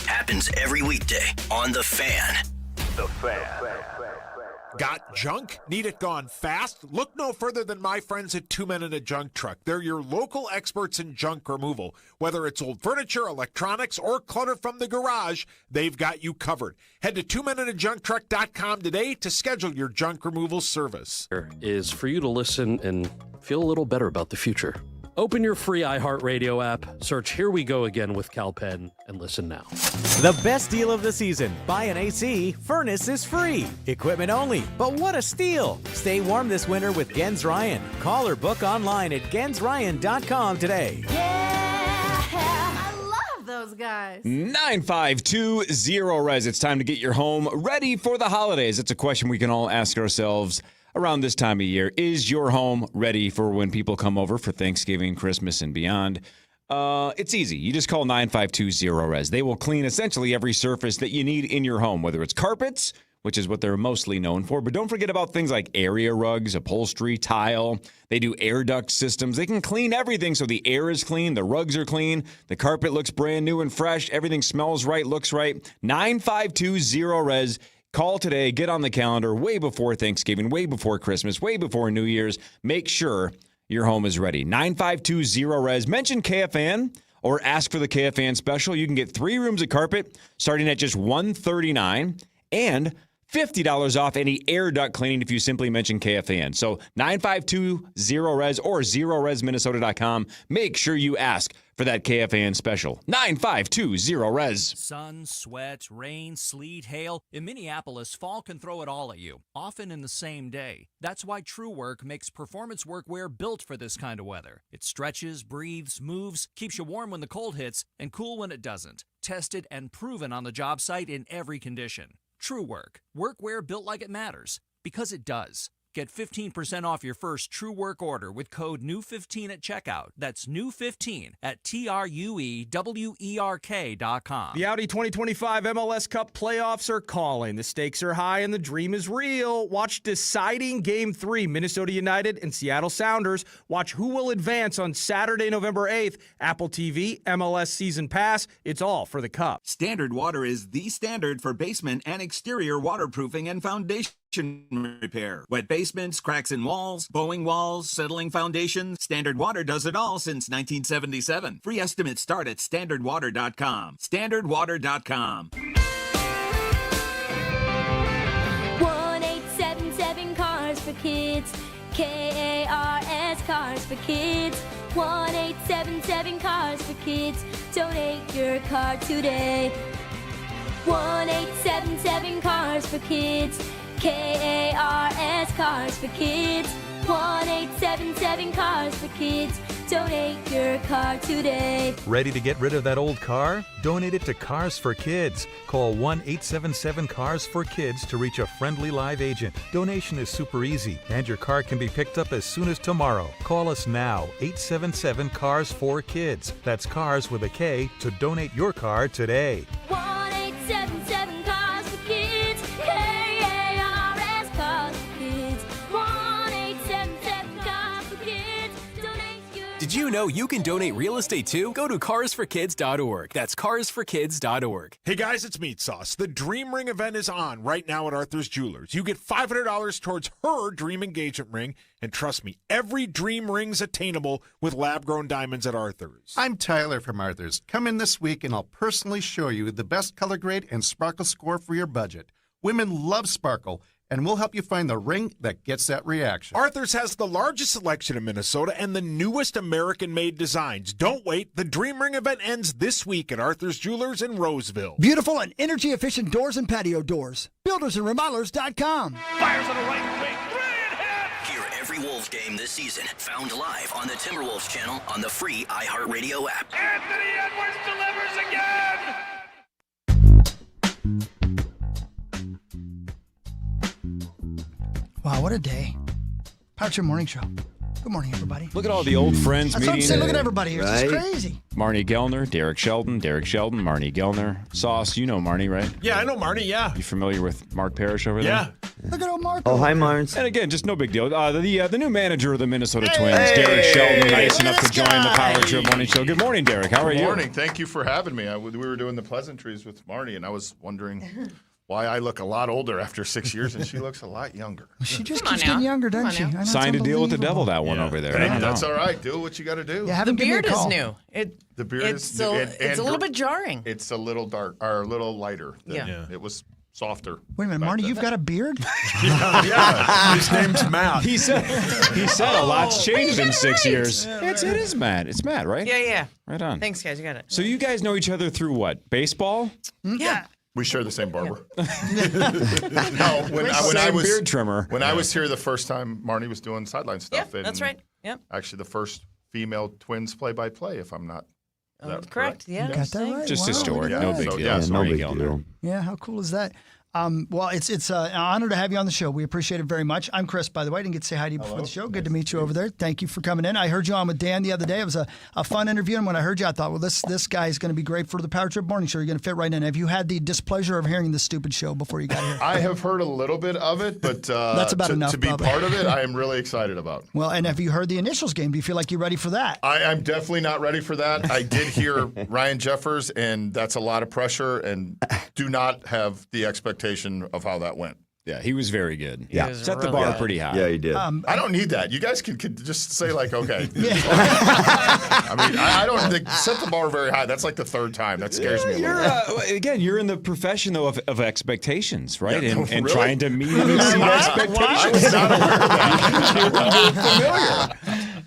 happens every weekday on The Fan. The Fan. Got junk? Need it gone fast? Look no further than my friends at 2 Men and a Junk Truck. They're your local experts in junk removal. Whether it's old furniture, electronics, or clutter from the garage, they've got you covered. Head to 2menindajuncktruck.com today to schedule your junk removal service. Is for you to listen and feel a little better about the future. Open your free iHeartRadio app, search Here We Go Again with Cal Penn, and listen now. The best deal of the season. Buy an AC, furnace is free. Equipment only, but what a steal. Stay warm this winter with Gens Ryan. Call or book online at GensRyan.com today. Yeah, I love those guys. 9520-RES. It's time to get your home ready for the holidays. It's a question we can all ask ourselves around this time of year. Is your home ready for when people come over for Thanksgiving, Christmas, and beyond? It's easy. You just call 9520-RES. They will clean essentially every surface that you need in your home, whether it's carpets, which is what they're mostly known for. But don't forget about things like area rugs, upholstery, tile. They do air duct systems. They can clean everything so the air is clean, the rugs are clean, the carpet looks brand new and fresh, everything smells right, looks right. 9520-RES. Call today, get on the calendar way before Thanksgiving, way before Christmas, way before New Year's. Make sure your home is ready. 9520-RES. Mention KFAN or ask for the KFAN special. You can get 3 rooms of carpet starting at just $139 and $50 off any air duct cleaning if you simply mention KFAN. So 9520-RES or zeroresminnesota.com. Make sure you ask for that KFAN special. 9520-RES. Sun, sweat, rain, sleet, hail. In Minneapolis, fall can throw it all at you, often in the same day. That's why TrueWork makes performance workwear built for this kind of weather. It stretches, breathes, moves, keeps you warm when the cold hits, and cool when it doesn't. Tested and proven on the job site in every condition. TrueWork. Workwear built like it matters. Because it does. Get 15% off your first TrueWork order with code NEW15 at checkout. That's NEW15 at TRUEWERK.com. The Audi 2025 MLS Cup playoffs are calling. The stakes are high and the dream is real. Watch deciding Game 3, Minnesota United and Seattle Sounders. Watch who will advance on Saturday, November 8th. Apple TV, MLS Season Pass. It's all for the Cup. Standard Water is the standard for basement and exterior waterproofing and foundation repair. Wet basements, cracks in walls, bowing walls, settling foundations. Standard Water does it all since 1977. Free estimates start at standardwater.com. Standardwater.com. 1877 Cars for Kids. KARS Cars for Kids. 1877 Cars for Kids. Donate your car today. 1877 Cars for Kids. KARS Cars for Kids. 1877 Cars for Kids. Donate your car today. Ready to get rid of that old car? Donate it to Cars for Kids. Call 1-877-CARS-FOR-KIDS to reach a friendly live agent. Donation is super easy, and your car can be picked up as soon as tomorrow. Call us now, 877-CARS-FOR-KIDS. That's Cars with a K to donate your car today. 1877 Cars for Kids. KARS Cars for Kids. 1877 Cars for Kids. Donate your Did Did you know you can donate real estate too? Go to carsforkids.org. That's carsforkids.org. Hey guys, it's Meat Sauce. The Dream Ring event is on right now at Arthur's Jewelers. You get $500 towards her dream engagement ring, and trust me, every dream ring's attainable with lab-grown diamonds at Arthur's. I'm Tyler from Arthur's. Come in this week and I'll personally show you the best color grade and sparkle score for your budget. Women love sparkle, and we'll help you find the ring that gets that reaction. Arthur's has the largest selection in Minnesota and the newest American-made designs. Don't wait. The Dream Ring event ends this week at Arthur's Jewelers in Roseville. Beautiful and energy-efficient doors and patio doors. BuildersandRemodelers.com. Fires on the right wing. Hear every Wolves game this season, found live on the Timberwolves channel on the free iHeartRadio app. Anthony Edwards delivers again! Wow, what a day. Power Trip Morning Show. Good morning, everybody. Look at all the old friends That's meeting. what I'm saying. Look at everybody here. It's just crazy. Marnie Gellner, Derek Sheldon, Marnie Gellner. Sauce, you know Marnie, right? Yeah, I know Marnie, yeah. You familiar with Mark Parrish over there? Yeah. Look at old Mark. Oh, hi, Marnes. And again, just no big deal. The new manager of the Minnesota Twins, Derek Sheldon, nice enough to join the Power Trip Morning Show. Good morning, Derek. How are you? Good morning. Thank you for having me. We were doing the pleasantries with Marnie, and I was wondering why I look a lot older after 6 years, and she looks a lot younger. She just keeps getting younger, doesn't she? I know, it's Signed a deal with the unbelievable. devil, that one over there. Hey, I don't that's know. all right. Do what you got to do. Yeah, have The him give me a beard is call. new. The beard it's is still, new. it's a little bit jarring. It's a little dark, or a little lighter. Yeah. It was softer. Wait a minute, Marty, you've got a beard? Yeah. His name's Matt. He said a lot's changed in 6 years. It is Matt. It's Matt, right? Yeah. Right on. Thanks, guys. You got it. So you guys know each other through what? Baseball? Yeah. We share the same barber. No, when I was beard trimmer. When I was here the first time, Marnie was doing sideline stuff. Yep, that's right. Yep. Actually, the first female Twins play-by-play, if I'm not. Is that correct. Yeah. Got that right. Just Wow, historic. look at No that. big So, deal. yeah, no Marnie big Gellner. deal. Yeah, how cool is that? Well, it's an honor to have you on the show. We appreciate it very much. I'm Chris, by the way. I didn't get to say hi to you before the show. Good to meet you over there. Thank you for coming in. I heard you on with Dan the other day. It was a fun interview, and when I heard you, I thought, well, this guy is going to be great for the Power Trip Morning Show. You're going to fit right in. Have you had the displeasure of hearing this stupid show before you got here? I have heard a little bit of it, but That's about enough, to be Bubba. part of it, I am really excited about. Well, and have you heard the Initials game? Do you feel like you're ready for that? I'm definitely not ready for that. I did hear Ryan Jeffers, and that's a lot of pressure, and do not have the expectation of how that went. Yeah, he was very good. Yeah. Set the bar pretty high. Yeah, he did. I don't need that. You guys can just say, like, okay. I mean, I don't think set the bar very high. That's like the third time. That scares me a little bit. Again, you're in the profession, though, of expectations, right? Yeah, and really? trying to meet and exceed expectations. I was not aware of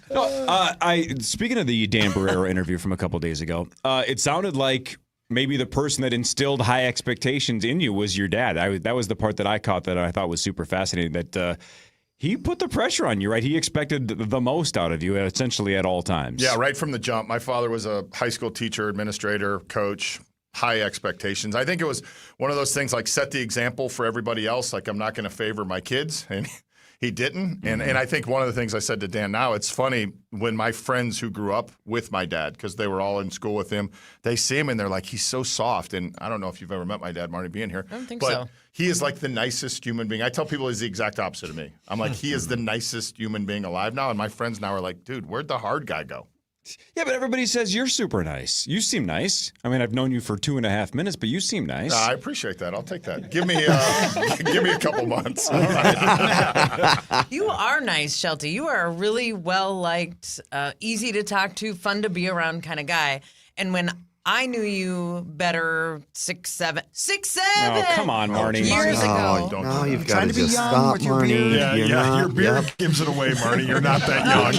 that. No, speaking of the Dan Barrera interview from a couple days ago, it sounded like maybe the person that instilled high expectations in you was your dad. That was the part that I caught that I thought was super fascinating, that he put the pressure on you, right? He expected the most out of you essentially at all times. Yeah, right from the jump. My father was a high school teacher, administrator, coach, high expectations. I think it was one of those things like set the example for everybody else. Like, I'm not going to favor my kids. And he didn't. And I think one of the things I said to Dan now, it's funny when my friends who grew up with my dad, because they were all in school with him, they see him and they're like, he's so soft. And I don't know if you've ever met my dad, Marty, being here. I don't think but so. He is like the nicest human being. I tell people he's the exact opposite of me. I'm like, he is the nicest human being alive now. And my friends now are like, dude, where'd the hard guy go? Yeah, but everybody says you're super nice. You seem nice. I mean, I've known you for 2.5 minutes, but you seem nice. I appreciate that. I'll take that. Give me a couple months. You are nice, Shelty. You are a really well-liked, easy to talk to, fun to be around kind of guy. And when I knew you better 6, 7. Oh, come on, Marty. Years ago. No, you've got Trying to to be just young stop, with your Marty. beard. Yeah, You're not, your beard yep. gives it away, Marty. You're not that young.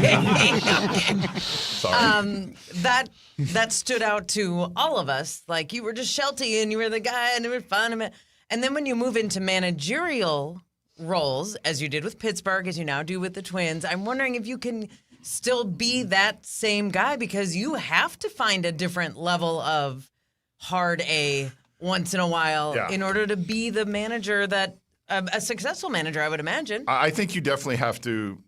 Sorry. That stood out to all of us. Like, you were just Shelty and you were the guy and it was fun. And then when you move into managerial roles, as you did with Pittsburgh, as you now do with the Twins, I'm wondering if you can still be that same guy, because you have to find a different level of hard A once in a while in order to be the manager that a successful manager, I would imagine. I think you definitely have to,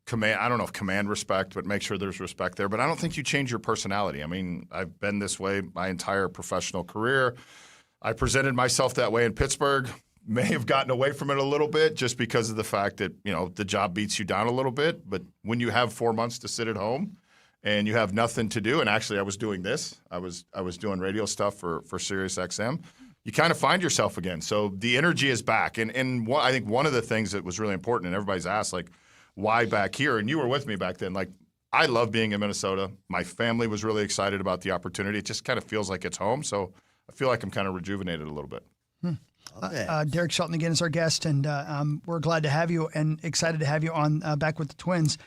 command. I don't know if command respect, but make sure there's respect there. But I don't think you change your personality. I mean, I've been this way my entire professional career. I presented myself that way in Pittsburgh. May have gotten away from it a little bit just because of the fact that, the job beats you down a little bit. But when you have 4 months to sit at home, and you have nothing to do. And actually, I was doing this. I was doing radio stuff for Sirius XM. You kind of find yourself again. So the energy is back. And I think one of the things that was really important, and everybody's asked, like, why back here? And you were with me back then. Like, I love being in Minnesota. My family was really excited about the opportunity. It just kind of feels like it's home. So I feel like I'm kind of rejuvenated a little bit. Derek Shelton again is our guest, and we're glad to have you and excited to have you on back with the Twins.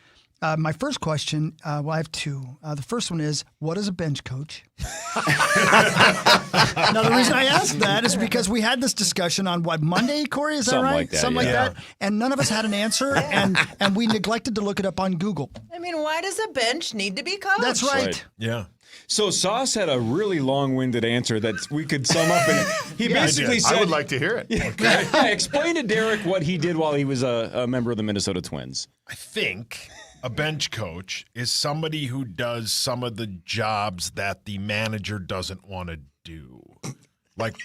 My first question, well, I have two. The first one is, what is a bench coach? Now, the reason I asked that is because we had this discussion on Monday, Corey? Is that Something right? like that, Something like yeah. that. And none of us had an answer, and we neglected to look it up on Google. I mean, why does a bench need to be coached? That's right. Yeah. So Sauce had a really long-winded answer that we could sum up, and he basically said, I would like to hear it. Yeah, explain to Derek what he did while he was a member of the Minnesota Twins. I think a bench coach is somebody who does some of the jobs that the manager doesn't want to do. Like,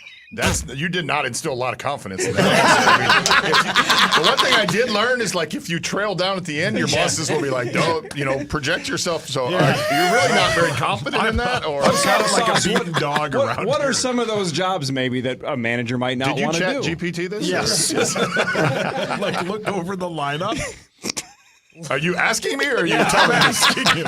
you did not instill a lot of confidence in that. The one thing I did learn is, like, if you trail down at the end, your bosses will be like, don't, project yourself. So you're really not very confident in that? Or I'm kind of like a beaten dog around What here. are some of those jobs maybe that a manager might not want to do? Did you chat GPT this? Yes. Like, look over the lineup. Are you asking me or are you asking you?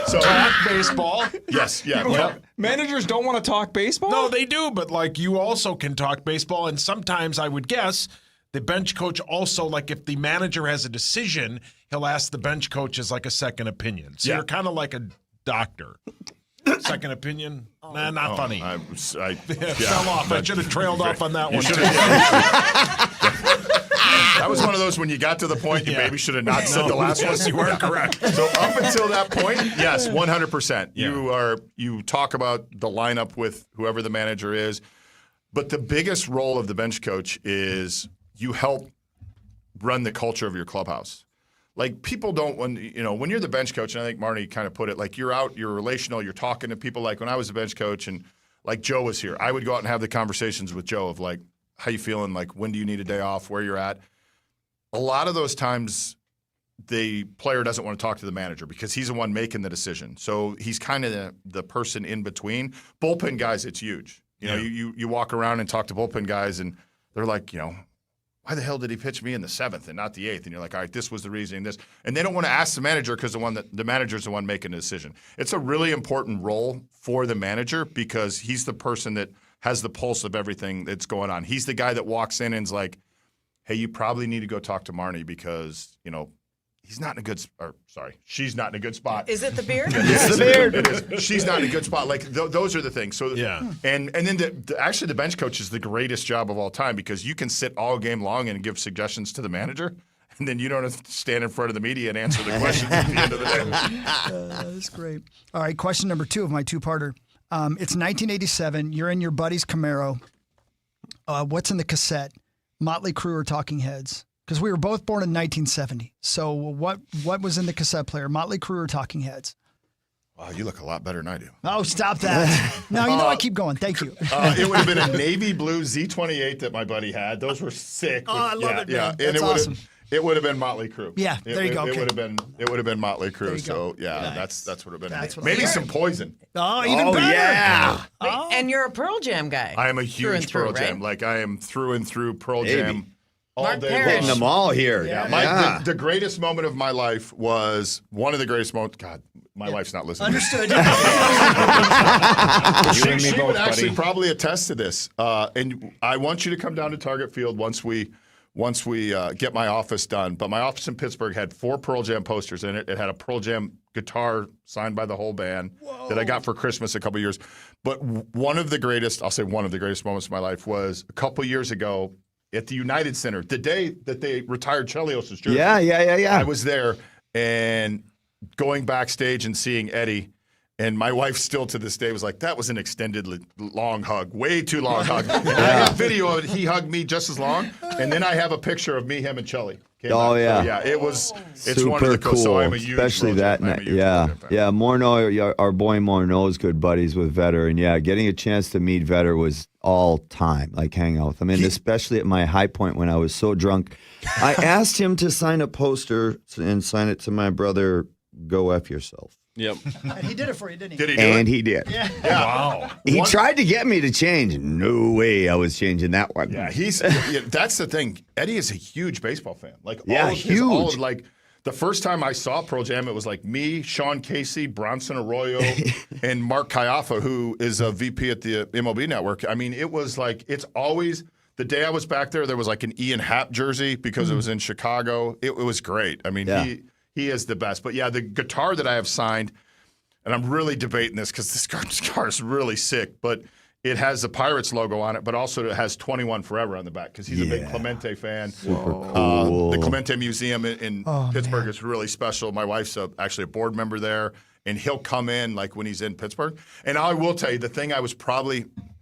So Talk baseball. Yes, yeah. Managers don't want to talk baseball? No, they do, but like you also can talk baseball, and sometimes I would guess the bench coach also, like if the manager has a decision, he'll ask the bench coach as like a second opinion. So you're kind of like a doctor. Second opinion? Nah, not funny. I Fell off. I should have trailed off on that one. That was one of those when you got to the point, you maybe should have not said the last one. You weren't correct. So up until that point, yes, 100%. You talk about the lineup with whoever the manager is, but the biggest role of the bench coach is you help run the culture of your clubhouse. Like, people don't, when you're the bench coach, and I think Marnie kind of put it, like, you're out, you're relational, you're talking to people. Like, when I was a bench coach and, like, Joe was here, I would go out and have the conversations with Joe of, like, how you feeling? Like, when do you need a day off? Where you're at? A lot of those times, the player doesn't want to talk to the manager because he's the one making the decision. So he's kind of the person in between. Bullpen guys, it's huge. You walk around and talk to bullpen guys, and they're like, why the hell did he pitch me in the 7th and not the 8th? And you're like, all right, this was the reasoning, this. And they don't want to ask the manager because the manager's the one making the decision. It's a really important role for the manager because he's the person that has the pulse of everything that's going on. He's the guy that walks in and is like, hey, you probably need to go talk to Marnie because, he's not in a good she's not in a good spot. Is it the beard? It's the beard. It is. She's not in a good spot. Like, those are the things. So yeah. And then actually the bench coach is the greatest job of all time because you can sit all game long and give suggestions to the manager, and then you don't have to stand in front of the media and answer the questions at the end of the day. That's great. All right, question number 2 of my two-parter. It's 1987. You're in your buddy's Camaro. What's in the cassette? Motley Crue or Talking Heads? Because we were both born in 1970. So what was in the cassette player? Motley Crue or Talking Heads? Wow, you look a lot better than I do. Oh, stop that. No, I keep going. Thank you. It would have been a navy blue Z28 that that my buddy had. Those were sick. Oh, I love it, man. And That's awesome. It would have been Motley Crue. Yeah, there you go. It Okay. would have been Motley There Crue. you So go. that's what would have been. That's what Maybe I some Poison. Oh, even better. Yeah. And you're a Pearl Jam guy. I am a Through and huge through, Pearl Jam. right? Like, I am through and through Pearl Maybe. Jam all Mark day Parrish. long. Hitting them all here. Yeah. The greatest moment of my life was one of the greatest moments. God, my wife's not listening. Understood. She would actually probably attest to this. And I want you to come down to Target Field once we get my office done. But my office in Pittsburgh had 4 Pearl Jam posters in it. It had a Pearl Jam guitar signed by the whole band that I got for Christmas a couple years. But one of the greatest moments of my life was a couple years ago at the United Center, the day that they retired Chelios' jersey. Yeah. I was there and going backstage and seeing Eddie. And my wife still to this day was like, that was an extended long hug, way too long hug. And I got video of it. He hugged me just as long. And then I have a picture of me, him, and Chelly. Oh, yeah. So, yeah, it's Super one of the cool, So I'm a huge especially Pearl that Jam. I'm a night. huge Yeah, Pearl Jam fan. yeah. Morneau, our boy Morneau is good buddies with Vetter, and yeah, getting a chance to meet Vetter was all time, like hang out with him, and especially at my high point when I was so drunk, I asked him to sign a poster and sign it to my brother go F yourself. Yep. And he did it for you, didn't he? Did he do And it? he did. Yeah. Wow. He tried to get me to change. No way I was changing that one. Yeah, that's the thing. Eddie is a huge baseball fan. Like, huge. Like, the first time I saw Pearl Jam, it was like me, Sean Casey, Bronson Arroyo, and Mark Caiafa, who is a VP at the MLB Network. I mean, it was like, it's always, the day I was back there was like an Ian Happ jersey because it was in Chicago. It was great. I mean, he is the best. But yeah, the guitar that I have signed, and I'm really debating this because this guitar is really sick, but it has the Pirates logo on it, but also it has 21 Forever on the back because he's a big Clemente fan. Super cool. The Clemente Museum in Pittsburgh is really special. My wife's actually a board member there, and he'll come in like when he's in Pittsburgh. And I will tell you, the thing I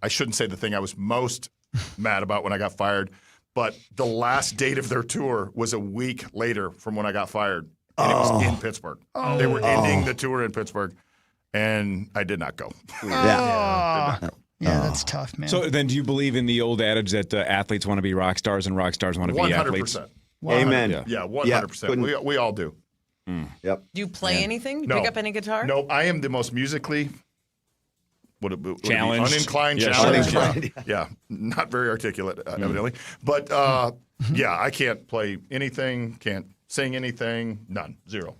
shouldn't say the thing I was most mad about when I got fired, but the last date of their tour was a week later from when I got fired. And it was in Pittsburgh. They were ending the tour in Pittsburgh, and I did not go. Yeah, that's tough, man. So then do you believe in the old adage that athletes want to be rock stars and rock stars want to be athletes? 100%. Amen. Yeah, 100%. We all do. Yep. Do you play anything? No. Pick up any guitar? No, I am the most musically challenged. Uninclined, challenged. Yeah, not very articulate, evidently. But yeah, I can't play anything, can't sing anything, none, zero.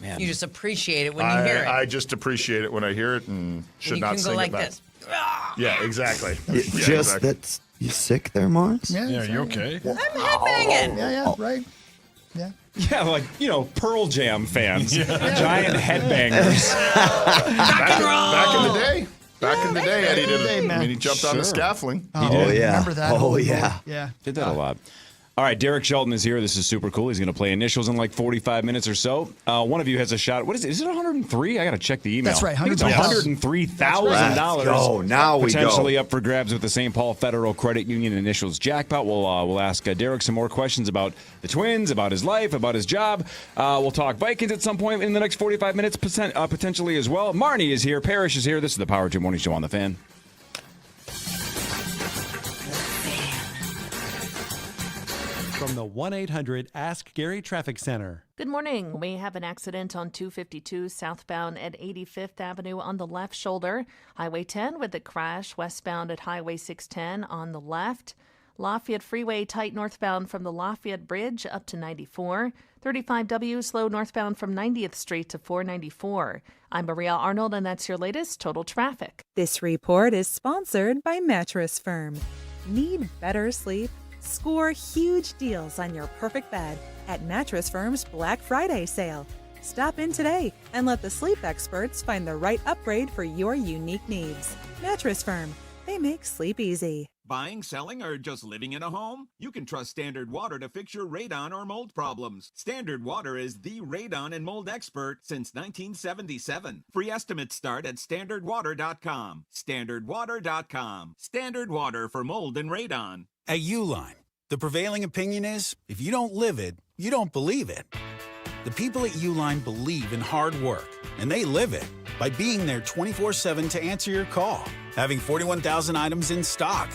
Man. You just appreciate it when you hear it. I just appreciate it when I hear it and should not sing like it back. this. Yeah, exactly. That's you sick there, Mars? Yeah, you okay? I'm headbanging. Yeah, right. Yeah. Yeah, like, Pearl Jam fans. Giant headbangers. Back in the day. Back in the day, Eddie did it. I mean, he jumped on the scaffolding. He did. Yeah. Remember that? Oh, yeah. Yeah. Did that a lot. All right, Derek Shelton is here. This is super cool. He's going to play initials in like 45 minutes or so. One of you has a shot. What is it? Is it 103? I got to check the email. That's right. I think it's $103,000. Oh, now we go. Potentially up for grabs with the St. Paul Federal Credit Union initials jackpot. We'll ask Derek some more questions about the Twins, about his life, about his job. We'll talk Vikings at some point in the next 45 minutes, potentially as well. Marnie is here. Parrish is here. This is the Power Trip Morning Show on the Fan. From the 1-800-ASK-GARY Traffic Center. Good morning. We have an accident on 252 southbound at 85th Avenue on the left shoulder. Highway 10 with a crash westbound at Highway 610 on the left. Lafayette Freeway tight northbound from the Lafayette Bridge up to 94. 35W slow northbound from 90th Street to 494. I'm Maria Arnold, and that's your latest total traffic. This report is sponsored by Mattress Firm. Need better sleep? Score huge deals on your perfect bed at Mattress Firm's Black Friday sale. Stop in today and let the sleep experts find the right upgrade for your unique needs. Mattress Firm. They make sleep easy. Buying, selling, or just living in a home? You can trust Standard Water to fix your radon or mold problems. Standard Water is the radon and mold expert since 1977. Free estimates start at standardwater.com. Standardwater.com. Standard Water for mold and radon. At Uline, the prevailing opinion is, if you don't live it, you don't believe it. The people at Uline believe in hard work, and they live it by being there 24/7 to answer your call, having 41,000 items in stock,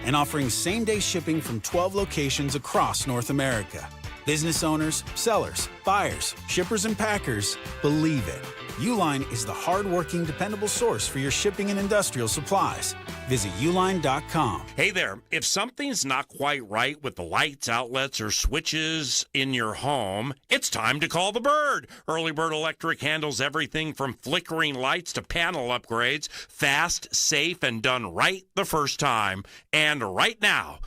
and offering same-day shipping from 12 locations across North America. Business owners, sellers, buyers, shippers, and packers believe it. Uline is the hard-working, dependable source for your shipping and industrial supplies. Visit uline.com. Hey there, if something's not quite right with the lights, outlets, or switches in your home, it's time to call the Bird. Early Bird Electric handles everything from flickering lights to panel upgrades, fast, safe, and done right the first time. And right now,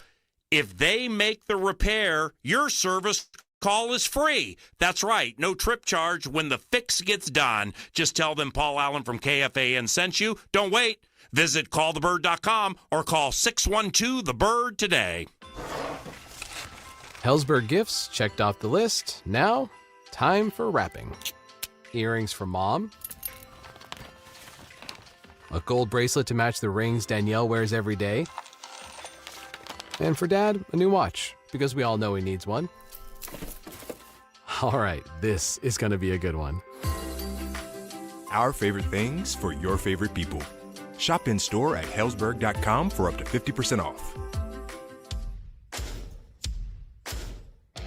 if they make the repair, your service call is free. That's right, no trip charge when the fix gets done. Just tell them Paul Allen from KFAN sent you. Don't wait. Visit callthebird.com or call 612-THE-BIRD today. Helzberg gifts checked off the list. Now, time for wrapping. Earrings for Mom. A gold bracelet to match the rings Danielle wears every day. And for Dad, a new watch, because we all know he needs one. All right, this is going to be a good one. Our favorite things for your favorite people. Shop in store at Helzberg.com for up to 50% off.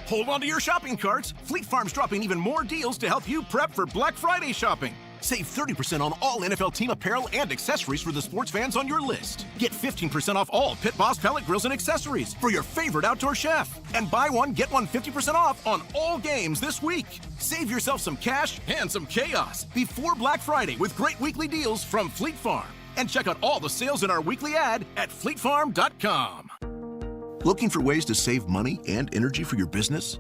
Hold on to your shopping carts. Fleet Farm's dropping even more deals to help you prep for Black Friday shopping. Save 30% on all NFL team apparel and accessories for the sports fans on your list. Get 15% off all Pit Boss pellet grills and accessories for your favorite outdoor chef. And buy one, get one 50% off on all games this week. Save yourself some cash and some chaos before Black Friday with great weekly deals from Fleet Farm. And check out all the sales in our weekly ad at fleetfarm.com. Looking for ways to save money and energy for your business?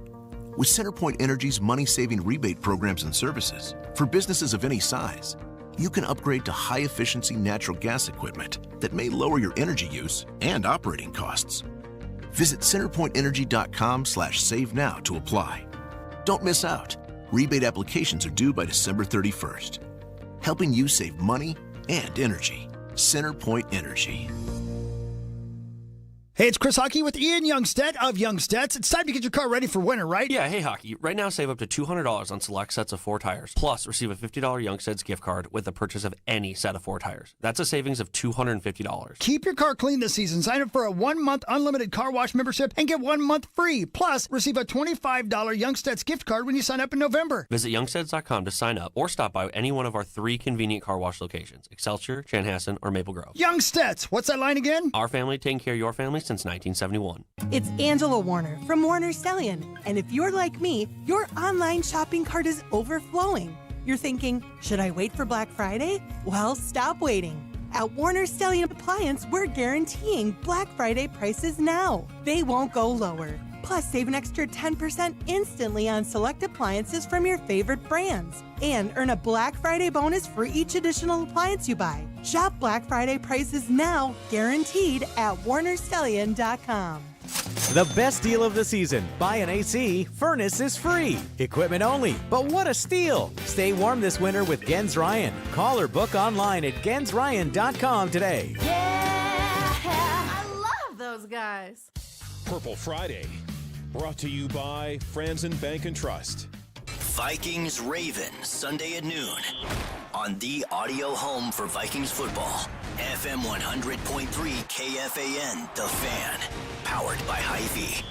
With CenterPoint Energy's money-saving rebate programs and services for businesses of any size, you can upgrade to high-efficiency natural gas equipment that may lower your energy use and operating costs. Visit CenterPointEnergy.com/save now to apply. Don't miss out. Rebate applications are due by December 31st. Helping you save money and energy. CenterPoint Energy. Hey, it's Chris Hockey with Ian Youngstead of Youngsteds. It's time to get your car ready for winter, right? Yeah, hey, Hockey. Right now, save up to $200 on select sets of 4 tires. Plus, receive a $50 Youngsteds gift card with the purchase of any set of 4 tires. That's a savings of $250. Keep your car clean this season. Sign up for a 1-month unlimited car wash membership and get 1 month free. Plus, receive a $25 Youngsteds gift card when you sign up in November. Visit youngsteds.com to sign up or stop by any one of our 3 convenient car wash locations, Excelsior, Chanhassen, or Maple Grove. Youngsteds. What's that line again? Our family taking care of your family since 1971. It's Angela Warner from Warner Stellian. And if you're like me, your online shopping cart is overflowing. You're thinking, should I wait for Black Friday? Well, stop waiting. At Warner Stellian Appliance, we're guaranteeing Black Friday prices now. They won't go lower. Plus, save an extra 10% instantly on select appliances from your favorite brands. And earn a Black Friday bonus for each additional appliance you buy. Shop Black Friday prices now, guaranteed at WarnerStellion.com. The best deal of the season. Buy an AC, furnace is free. Equipment only, but what a steal. Stay warm this winter with Gens Ryan. Call or book online at GensRyan.com today. I love those guys. Purple Friday, brought to you by Franzen Bank and Trust. Vikings Ravens, Sunday at noon on the audio home for Vikings football. FM 100.3 KFAN, The Fan, powered by Hy-Vee.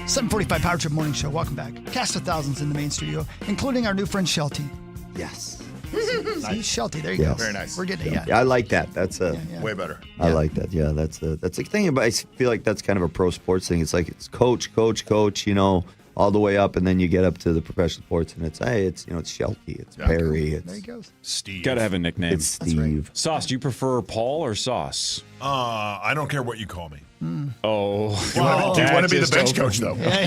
.45 Power Trip Morning Show. Welcome back. Cast of thousands in the main studio, including our new friend Shelty. Yes. See, Shelty, there you go. Very nice. We're getting it. Yeah, I like that. That's way better. I like that. Yeah, that's a thing. But I feel like that's kind of a pro sports thing. It's like it's coach, you know, all the way up, and then you get up to the professional sports, and it's Shelty, it's Perry, it's there he goes. Steve. Got to have a nickname. It's Steve. Right. Sauce, do you prefer Paul or Sauce? I don't care what you call me. Oh, do you want to be the bench coach, though? I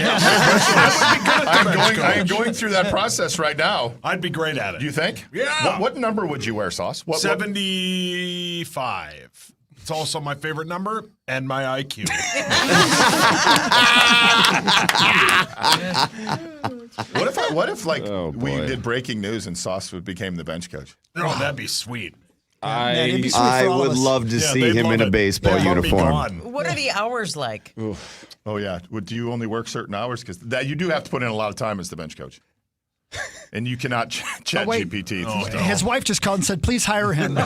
am going through that process right now. I'd be great at it. Do you think? Yeah. What number would you wear, Sauce? 75. It's also my favorite number and my IQ. What if we did breaking news and Sauce became the bench coach? Oh, that'd be sweet. I would love to see him in a baseball uniform. What are the hours like? Oh, yeah. Do you only work certain hours? Because you do have to put in a lot of time as the bench coach. And you cannot chat GPT. His wife just called and said, please hire him.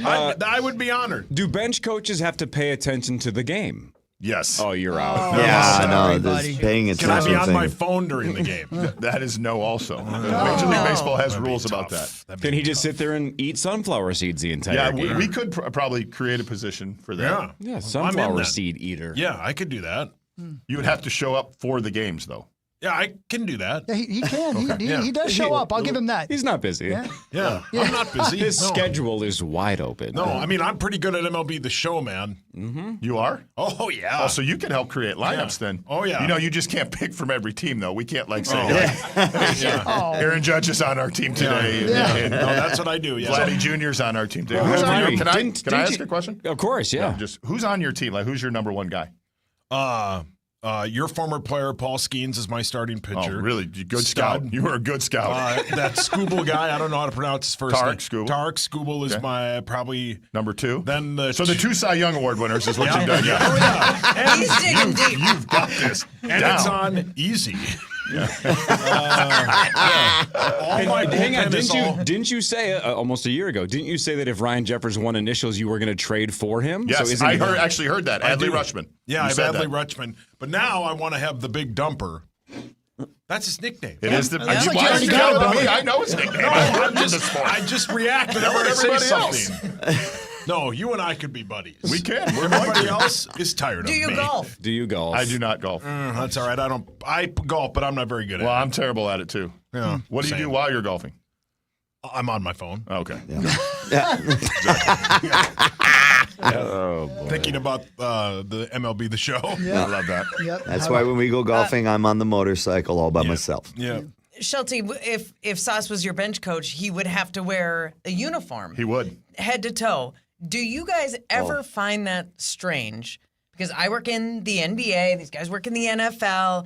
I would be honored. Do bench coaches have to pay attention to the game? Yes. Oh, you're out. There's paying attention. Can I be on my phone during the game? That is no also. Major League Baseball has rules about that. Can he just sit there and eat sunflower seeds the entire game? Yeah, we could probably create a position for that. Yeah, sunflower seed eater. Yeah, I could do that. You would have to show up for the games, though. Yeah, I can do that. Yeah, he can. He does show up. I'll give him that. He's not busy. Yeah. I'm not busy. His schedule is wide open. No, I mean, I'm pretty good at MLB The Show, man. Mm-hmm. You are? Oh, yeah. Oh, so you can help create lineups then. Oh, yeah. You know, you just can't pick from every team, though. We can't, say, Aaron Judge is on our team today. No, that's what I do, yeah. Vladdy Jr.'s on our team today. Who's on your, can I ask a question? Of course, yeah. Just who's on your team? Who's your number one guy? Your former player, Paul Skeens, is my starting pitcher. Oh, really? Good scout. You were a good scout. That Skubal guy, I don't know how to pronounce his first name. Skubal. Tarek Skubal is my probably number 2. Then the 2 Cy Young Award winners is what you've done. Yeah. Oh, yeah. He's digging deep. You've got this. And down. it's on easy. Didn't you say almost a year ago? Didn't you say that if Ryan Jeffers won initials, you were going to trade for him? Yes, so actually heard that. Adley Rutschman. Yeah, I have Adley Rutschman. But now I want to have the big dumper. That's his nickname. It is the. Why are you yelling at me? I know his nickname. No, I just react whenever I say Else. something. No, you and I could be buddies. We can. Everybody else is tired of me. Do you golf? I do not golf. That's all right. I golf, but I'm not very good at it. Well, I'm terrible at it too. Yeah. What do you do while you're golfing? I'm on my phone. Okay. Thinking about the MLB The Show. Yeah. I love that. Yep. That's why when we go golfing, I'm on the motorcycle all by myself. Yeah. Shelty, if Sauce was your bench coach, he would have to wear a uniform. He would. Head to toe. Do you guys ever find that strange? Because I work in the NBA, these guys work in the NFL.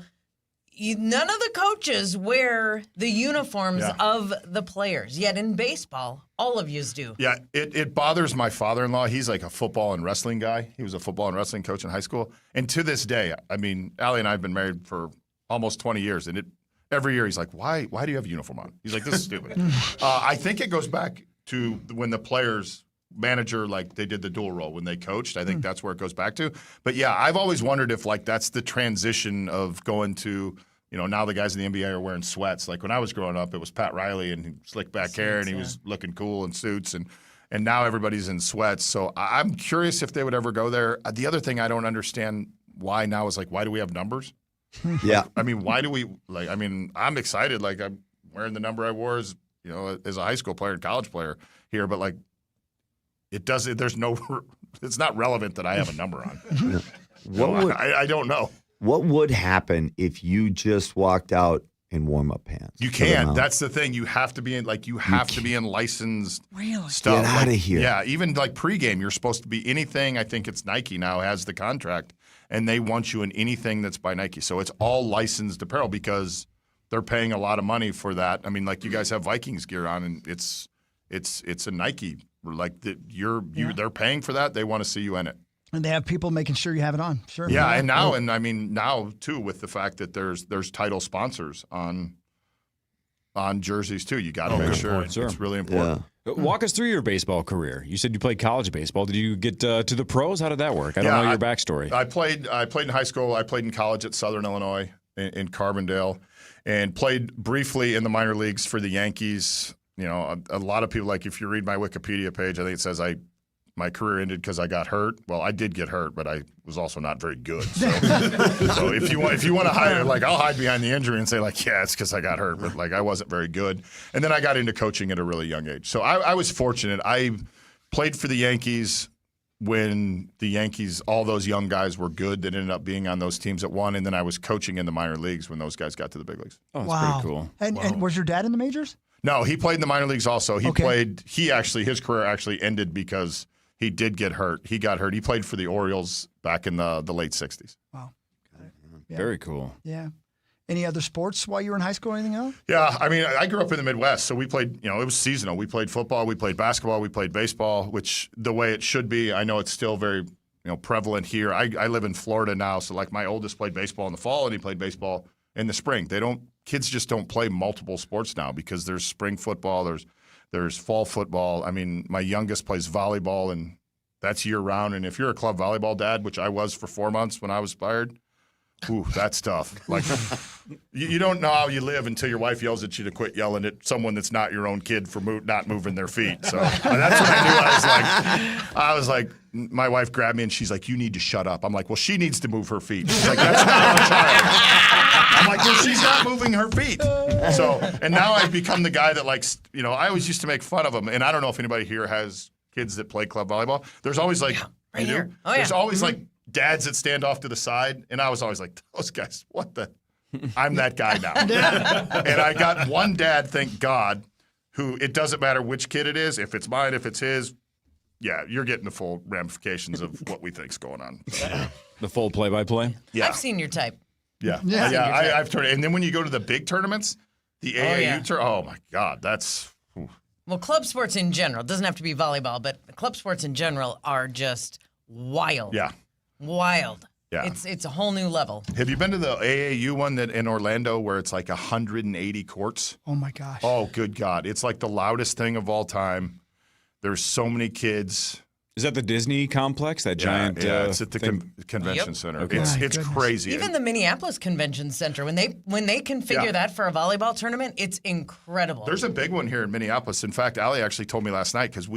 None of the coaches wear the uniforms of the players. Yet in baseball, all of yous do. Yeah, it bothers my father-in-law. He's like a football and wrestling guy. He was a football and wrestling coach in high school. And to this day, I mean, Allie and I have been married for almost 20 years. And every year he's like, why do you have a uniform on? He's like, this is stupid. I think it goes back to when the players manager, like they did the dual role when they coached. I think that's where it goes back to. But yeah, I've always wondered if like that's the transition of going to, you know, now the guys in the NBA are wearing sweats. Like when I was growing up, it was Pat Riley and slick back hair and he was looking cool in suits and now everybody's in sweats. So I'm curious if they would ever go there. The other thing I don't understand why now is like, why do we have numbers? Yeah. I mean, why do we like, I mean, I'm excited. Like I'm wearing the number I wore as, you know, as a high school player and college player here, but like, it's not relevant that I have a number on. I don't know. What would happen if you just walked out in warm-up pants? You can't. That's the thing. You have to be in licensed stuff. Get out of here. Yeah, even like pregame, you're supposed to be anything. I think it's Nike now has the contract, and they want you in anything that's by Nike. So it's all licensed apparel because they're paying a lot of money for that. I mean, like you guys have Vikings gear on, and it's a Nike. Like they're paying for that. They want to see you in it. And they have people making sure you have it on. Sure. Yeah, and now too with the fact that there's title sponsors on jerseys too. You got to make sure it's really important. Yeah. Walk us through your baseball career. You said you played college baseball. Did you get to the pros? How did that work? I don't know your backstory. I played in high school. I played in college at Southern Illinois in Carbondale, and played briefly in the minor leagues for the Yankees. You know, a lot of people, like if you read my Wikipedia page, I think it says my career ended because I got hurt. Well, I did get hurt, but I was also not very good. So, so if you want to hide, like I'll hide behind the injury and say like, yeah, it's because I got hurt, but like I wasn't very good. And then I got into coaching at a really young age. So I was fortunate. I played for the Yankees when the Yankees, all those young guys were good that ended up being on those teams that won. And then I was coaching in the minor leagues when those guys got to the big leagues. Oh, that's pretty cool. And was your dad in the majors? No, he played in the minor leagues also. His career actually ended because he did get hurt. He got hurt. He played for the Orioles back in the late 60s. Wow. Yeah. Very cool. Yeah. Any other sports while you were in high school or anything else? Yeah, I mean, I grew up in the Midwest, so we played, it was seasonal. We played football, we played basketball, we played baseball, which the way it should be. I know it's still very, prevalent here. I live in Florida now, so like my oldest played baseball in the fall and he played baseball in the spring. Kids just don't play multiple sports now because there's spring football, there's fall football. I mean, my youngest plays volleyball, and that's year round. And if you're a club volleyball dad, which I was for 4 months when I was fired, ooh, that's tough. Like, you don't know how you live until your wife yells at you to quit yelling at someone that's not your own kid for not moving their feet. So that's when I knew. I was like, my wife grabbed me and she's like, "You need to shut up." I'm like, "Well, she needs to move her feet." She's like, "That's not our child." I'm like, "Well, she's not moving her feet." So, and now I've become the guy that likes, I always used to make fun of them. And I don't know if anybody here has kids that play club volleyball. There's always like, right here. Oh, yeah. There's always like dads that stand off to the side. And I was always like, those guys, what the? I'm that guy now. And I got one dad, thank God, who it doesn't matter which kid it is, if it's mine, if it's his, yeah, you're getting the full ramifications of what we think's going on. The full play-by-play? Yeah. I've seen your type. Yeah. Yeah. I've turned it. And then when you go to the big tournaments, the AAU oh my God, that's. Well, club sports in general, it doesn't have to be volleyball, but club sports in general are just wild. Yeah. Wild. Yeah. It's a whole new level. Have you been to the AAU one that in Orlando where it's like 180 courts? Oh, my gosh. Oh, good God. It's like the loudest thing of all time. There's so many kids. Is that the Disney complex? That giant? Yeah, it's at the convention Yep. center. Okay. It's crazy. Even the Minneapolis Convention Center, when they configure that for a volleyball tournament, it's incredible. There's a big one here in Minneapolis. In fact, Allie actually told me last night because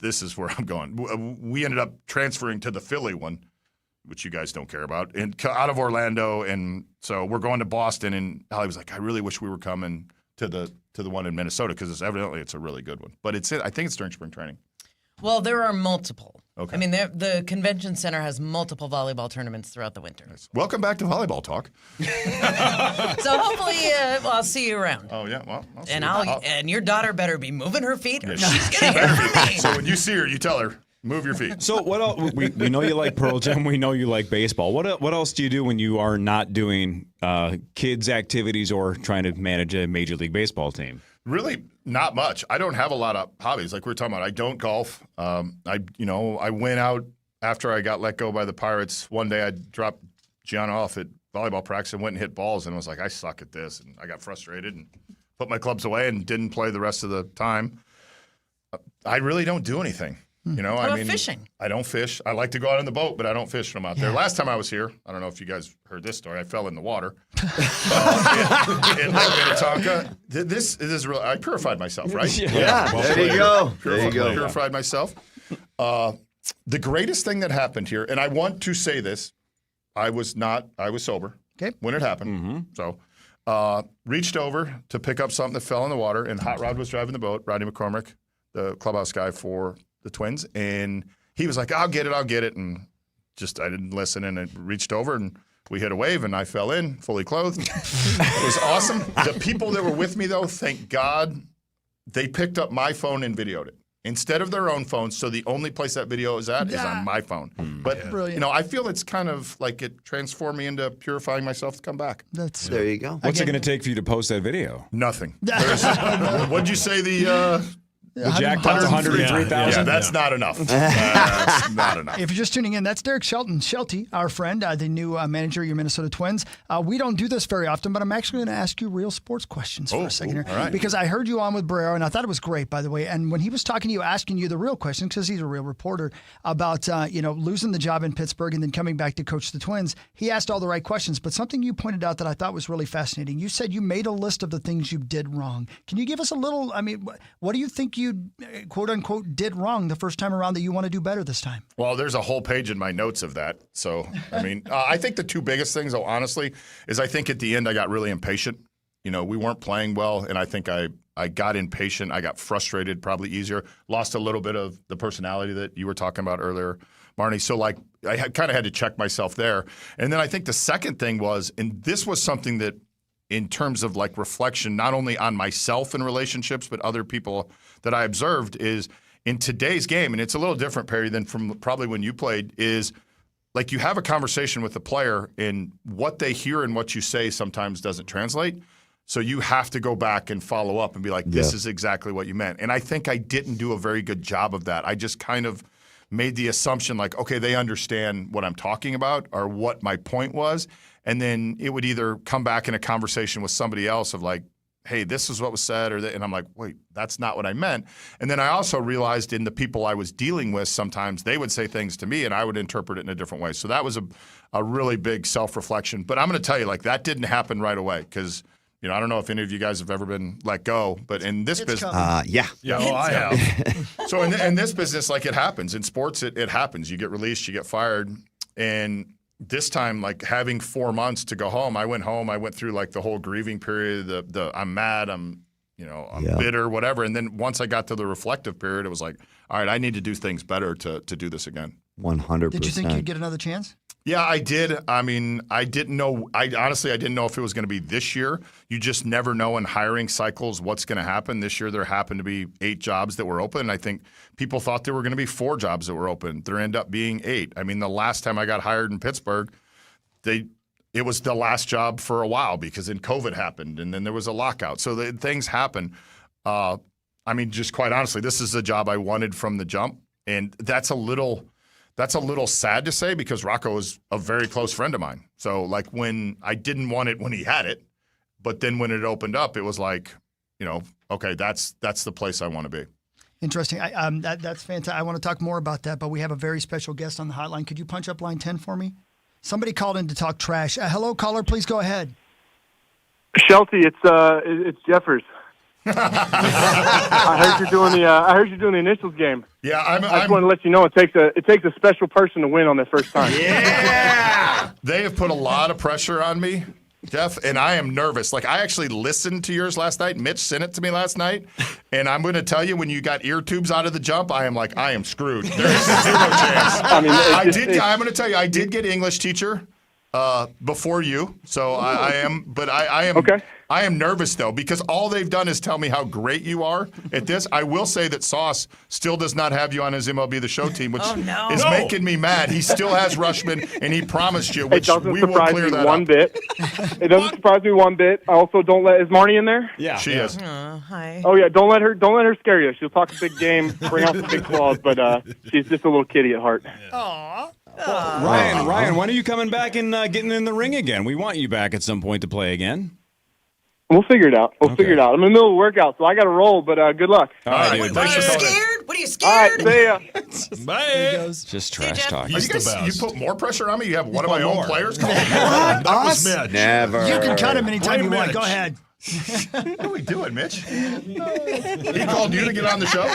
this is where I'm going. We ended up transferring to the Philly one, which you guys don't care about, and out of Orlando. And so we're going to Boston. And Allie was like, I really wish we were coming to the one in Minnesota because it's a really good one. But I think it's during spring training. Well, there are multiple. Okay. I mean, the convention center has multiple volleyball tournaments throughout the winter. Welcome back to volleyball talk. So hopefully, I'll see you around. Oh yeah, well, I'll see And you. and your daughter better be moving her feet, or Yeah, she's gonna hear from me. So when you see her, you tell her, move your feet. So what else? We know you like Pearl Jam. We know you like baseball. What else do you do when you are not doing kids' activities or trying to manage a Major League Baseball team? Really, not much. I don't have a lot of hobbies. Like we were talking about, I don't golf. I went out after I got let go by the Pirates. One day I dropped Gianna off at volleyball practice and went and hit balls and was like, I suck at this. And I got frustrated and put my clubs away and didn't play the rest of the time. I really don't do anything. How about fishing? I don't fish. I like to go out on the boat, but I don't fish when I'm out there. Last time I was here, I don't know if you guys heard this story. I fell in the water in Lake Minnetonka. This is real. I purified myself, right? Yeah, there you go. Purified myself. The greatest thing that happened here, and I want to say this, I was sober when it happened. Mm-hmm. So reached over to pick up something that fell in the water, and Hot Rod was driving the boat, Rodney McCormick, the clubhouse guy for the Twins, and he was like, I'll get it, and I didn't listen, and I reached over, and we hit a wave, and I fell in, fully clothed. It was awesome. The people that were with me, though, thank God, they picked up my phone and videoed it instead of their own phones, so the only place that video is at is on my phone. But, I feel it's kind of like it transformed me into purifying myself to come back. There you go. What's it going to take for you to post that video? Nothing. What'd you say the jackpot's 103,000? Yeah, that's not enough. That's not enough. If you're just tuning in, that's Derek Shelty, our friend, the new manager of your Minnesota Twins. We don't do this very often, but I'm actually going to ask you real sports questions for a second here. All right. Because I heard you on with Barrero, and I thought it was great, by the way. And when he was talking to you, asking you the real questions, because he's a real reporter, about losing the job in Pittsburgh and then coming back to coach the Twins, he asked all the right questions. But something you pointed out that I thought was really fascinating. You said you made a list of the things you did wrong. Can you give us a little, what do you think you quote unquote did wrong the first time around that you want to do better this time? Well, there's a whole page in my notes of that. So, I think the two biggest things, though, honestly, is I think at the end I got really impatient. We weren't playing well, and I think I got impatient. I got frustrated probably easier. Lost a little bit of the personality that you were talking about earlier, Marnie. So, I kind of had to check myself there. And then I think the second thing was, and this was something that in terms of reflection, not only on myself in relationships, but other people that I observed is in today's game, and it's a little different, Perry, than from probably when you played, is you have a conversation with the player and what they hear and what you say sometimes doesn't translate. So you have to go back and follow up and be like, this is exactly what you meant. And I think I didn't do a very good job of that. I just kind of made the assumption okay, they understand what I'm talking about or what my point was. And then it would either come back in a conversation with somebody else of hey, this is what was said, and I'm like, wait, that's not what I meant. And then I also realized in the people I was dealing with, sometimes they would say things to me and I would interpret it in a different way. So that was a really big self-reflection. But I'm going to tell you, that didn't happen right away because, I don't know if any of you guys have ever been let go, but in this business. Yeah. Yeah, I have. So in this business, it happens. In sports, it happens. You get released, you get fired. And this time, having 4 months to go home, I went home. I went through the whole grieving period. The I'm mad. I'm bitter, whatever. And then once I got to the reflective period, it was all right, I need to do things better to do this again. 100%. Did you think you'd get another chance? Yeah, I did. I mean, I didn't know. I didn't know if it was going to be this year. You just never know in hiring cycles what's going to happen. This year, there happened to be 8 jobs that were open. I think people thought there were going to be 4 jobs that were open. There ended up being 8. I mean, the last time I got hired in Pittsburgh, it was the last job for a while because then COVID happened and then there was a lockout. So things happen. I mean, just quite honestly, this is the job I wanted from the jump, and that's a little sad to say because Rocco is a very close friend of mine. So like when I didn't want it when he had it, but then when it opened up, it was like, okay, that's the place I want to be. Interesting. That's fantastic. I want to talk more about that, but we have a very special guest on the hotline. Could you punch up line 10 for me? Somebody called in to talk trash. Hello, caller. Please go ahead. Shelty, it's Jeffers. I heard you're doing the initials game. Yeah, I just want to let you know it takes a special person to win on that first time. Yeah, they have put a lot of pressure on me, Jeff, and I am nervous. Like I actually listened to yours last night. Mitch sent it to me last night, and I'm going to tell you when you got ear tubes out of the jump, I am screwed. There's 0 chance. I'm going to tell you, I did get English teacher before you, so I am. But I am. Okay. I am nervous, though, because all they've done is tell me how great you are at this. I will say that Sauce still does not have you on his MLB The Show team, which is making me mad. He still has Rushman, and he promised you, which we will clear that up. It doesn't surprise me one bit. I also don't let – is Marnie in there? Yeah. She is. Hi. Oh, yeah, don't let her scare you. She'll talk a big game, bring out some big claws, but she's just a little kitty at heart. Aw. Ryan, when are you coming back and getting in the ring again? We want you back at some point to play again. We'll figure it out. I'm in the middle of a workout, so I got to roll, but good luck. All right, dude. Thanks for calling. Scared? What are you scared? All right, see ya. Bye. Just trash talk. You put more pressure on me? You have one of my own players calling me? That was Mitch. Never. You can cut him anytime you want. Mitch. Go ahead. What are we doing, Mitch? He called you to get on the show?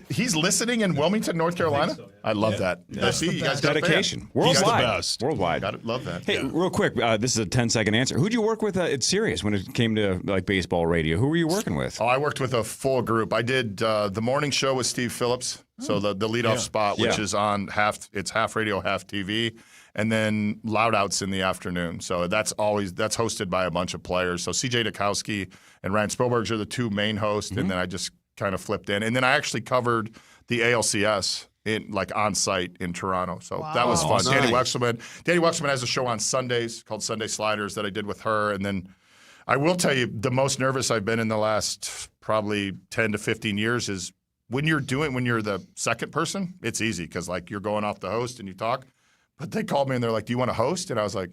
He's listening in Wilmington, North Carolina? I love that. See, you guys got dedication. Worldwide. He's the best. Worldwide. Love that. Hey, real quick, this is a 10-second answer. Who'd you work with at Sirius when it came to like baseball radio? Who were you working with? Oh, I worked with a full group. I did the morning show with Steve Phillips. So the leadoff spot, which is on half radio, half TV. And then Loud Outs in the afternoon. So that's hosted by a bunch of players. So CJ Dukowski and Ryan Spilbergs are the 2 main hosts, and then I just kind of flipped in. And then I actually covered the ALCS on site in Toronto. So that was fun. Nice. Danny Wexman has a show on Sundays called Sunday Sliders that I did with her. And then I will tell you the most nervous I've been in the last probably 10 to 15 years is when you're the second person, it's easy because like you're going off the host and you talk. But they called me and they're like, "Do you want to host?" And I was like,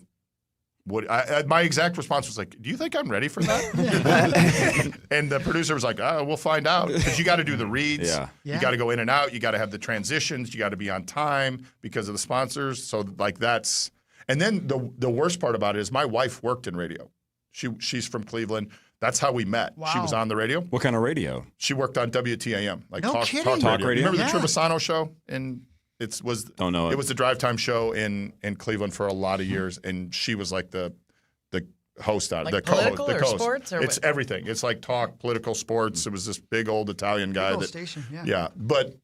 "What?" My exact response was like, "Do you think I'm ready for that?" And the producer was like, "Oh, we'll find out." Because you got to do the reads, you got to go in and out, you got to have the transitions, you got to be on time because of the sponsors. So like that's, and then the worst part about it is my wife worked in radio. She's from Cleveland. That's how we met. Wow. She was on the radio. What kind of radio? She worked on WTAM, like talk radio. Remember the Trevisano show It was the drive time show in Cleveland for a lot of years, and she was like the host on it, the co-host, the co-host. Sports or it's everything. It's like talk, political, sports. It was this big old Italian guy station, yeah. But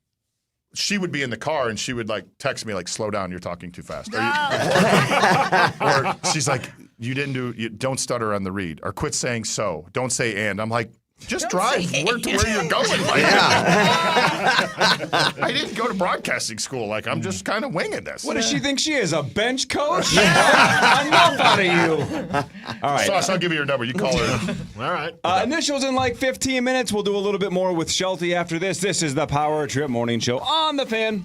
she would be in the car and she would like text me like, "Slow down, you're talking too fast." Or she's like, don't stutter on the read, or quit saying so. Don't say and. I'm like, just drive to where you're going. Like, I didn't go to broadcasting school. Like, I'm just kind of winging this. What does she think she is, a bench coach? Enough out of you. All right. Sauce, I'll give you your number. You call her. All right. Initials in like 15 minutes. We'll do a little bit more with Shelty after this. This is the Power Trip Morning Show on The Fan.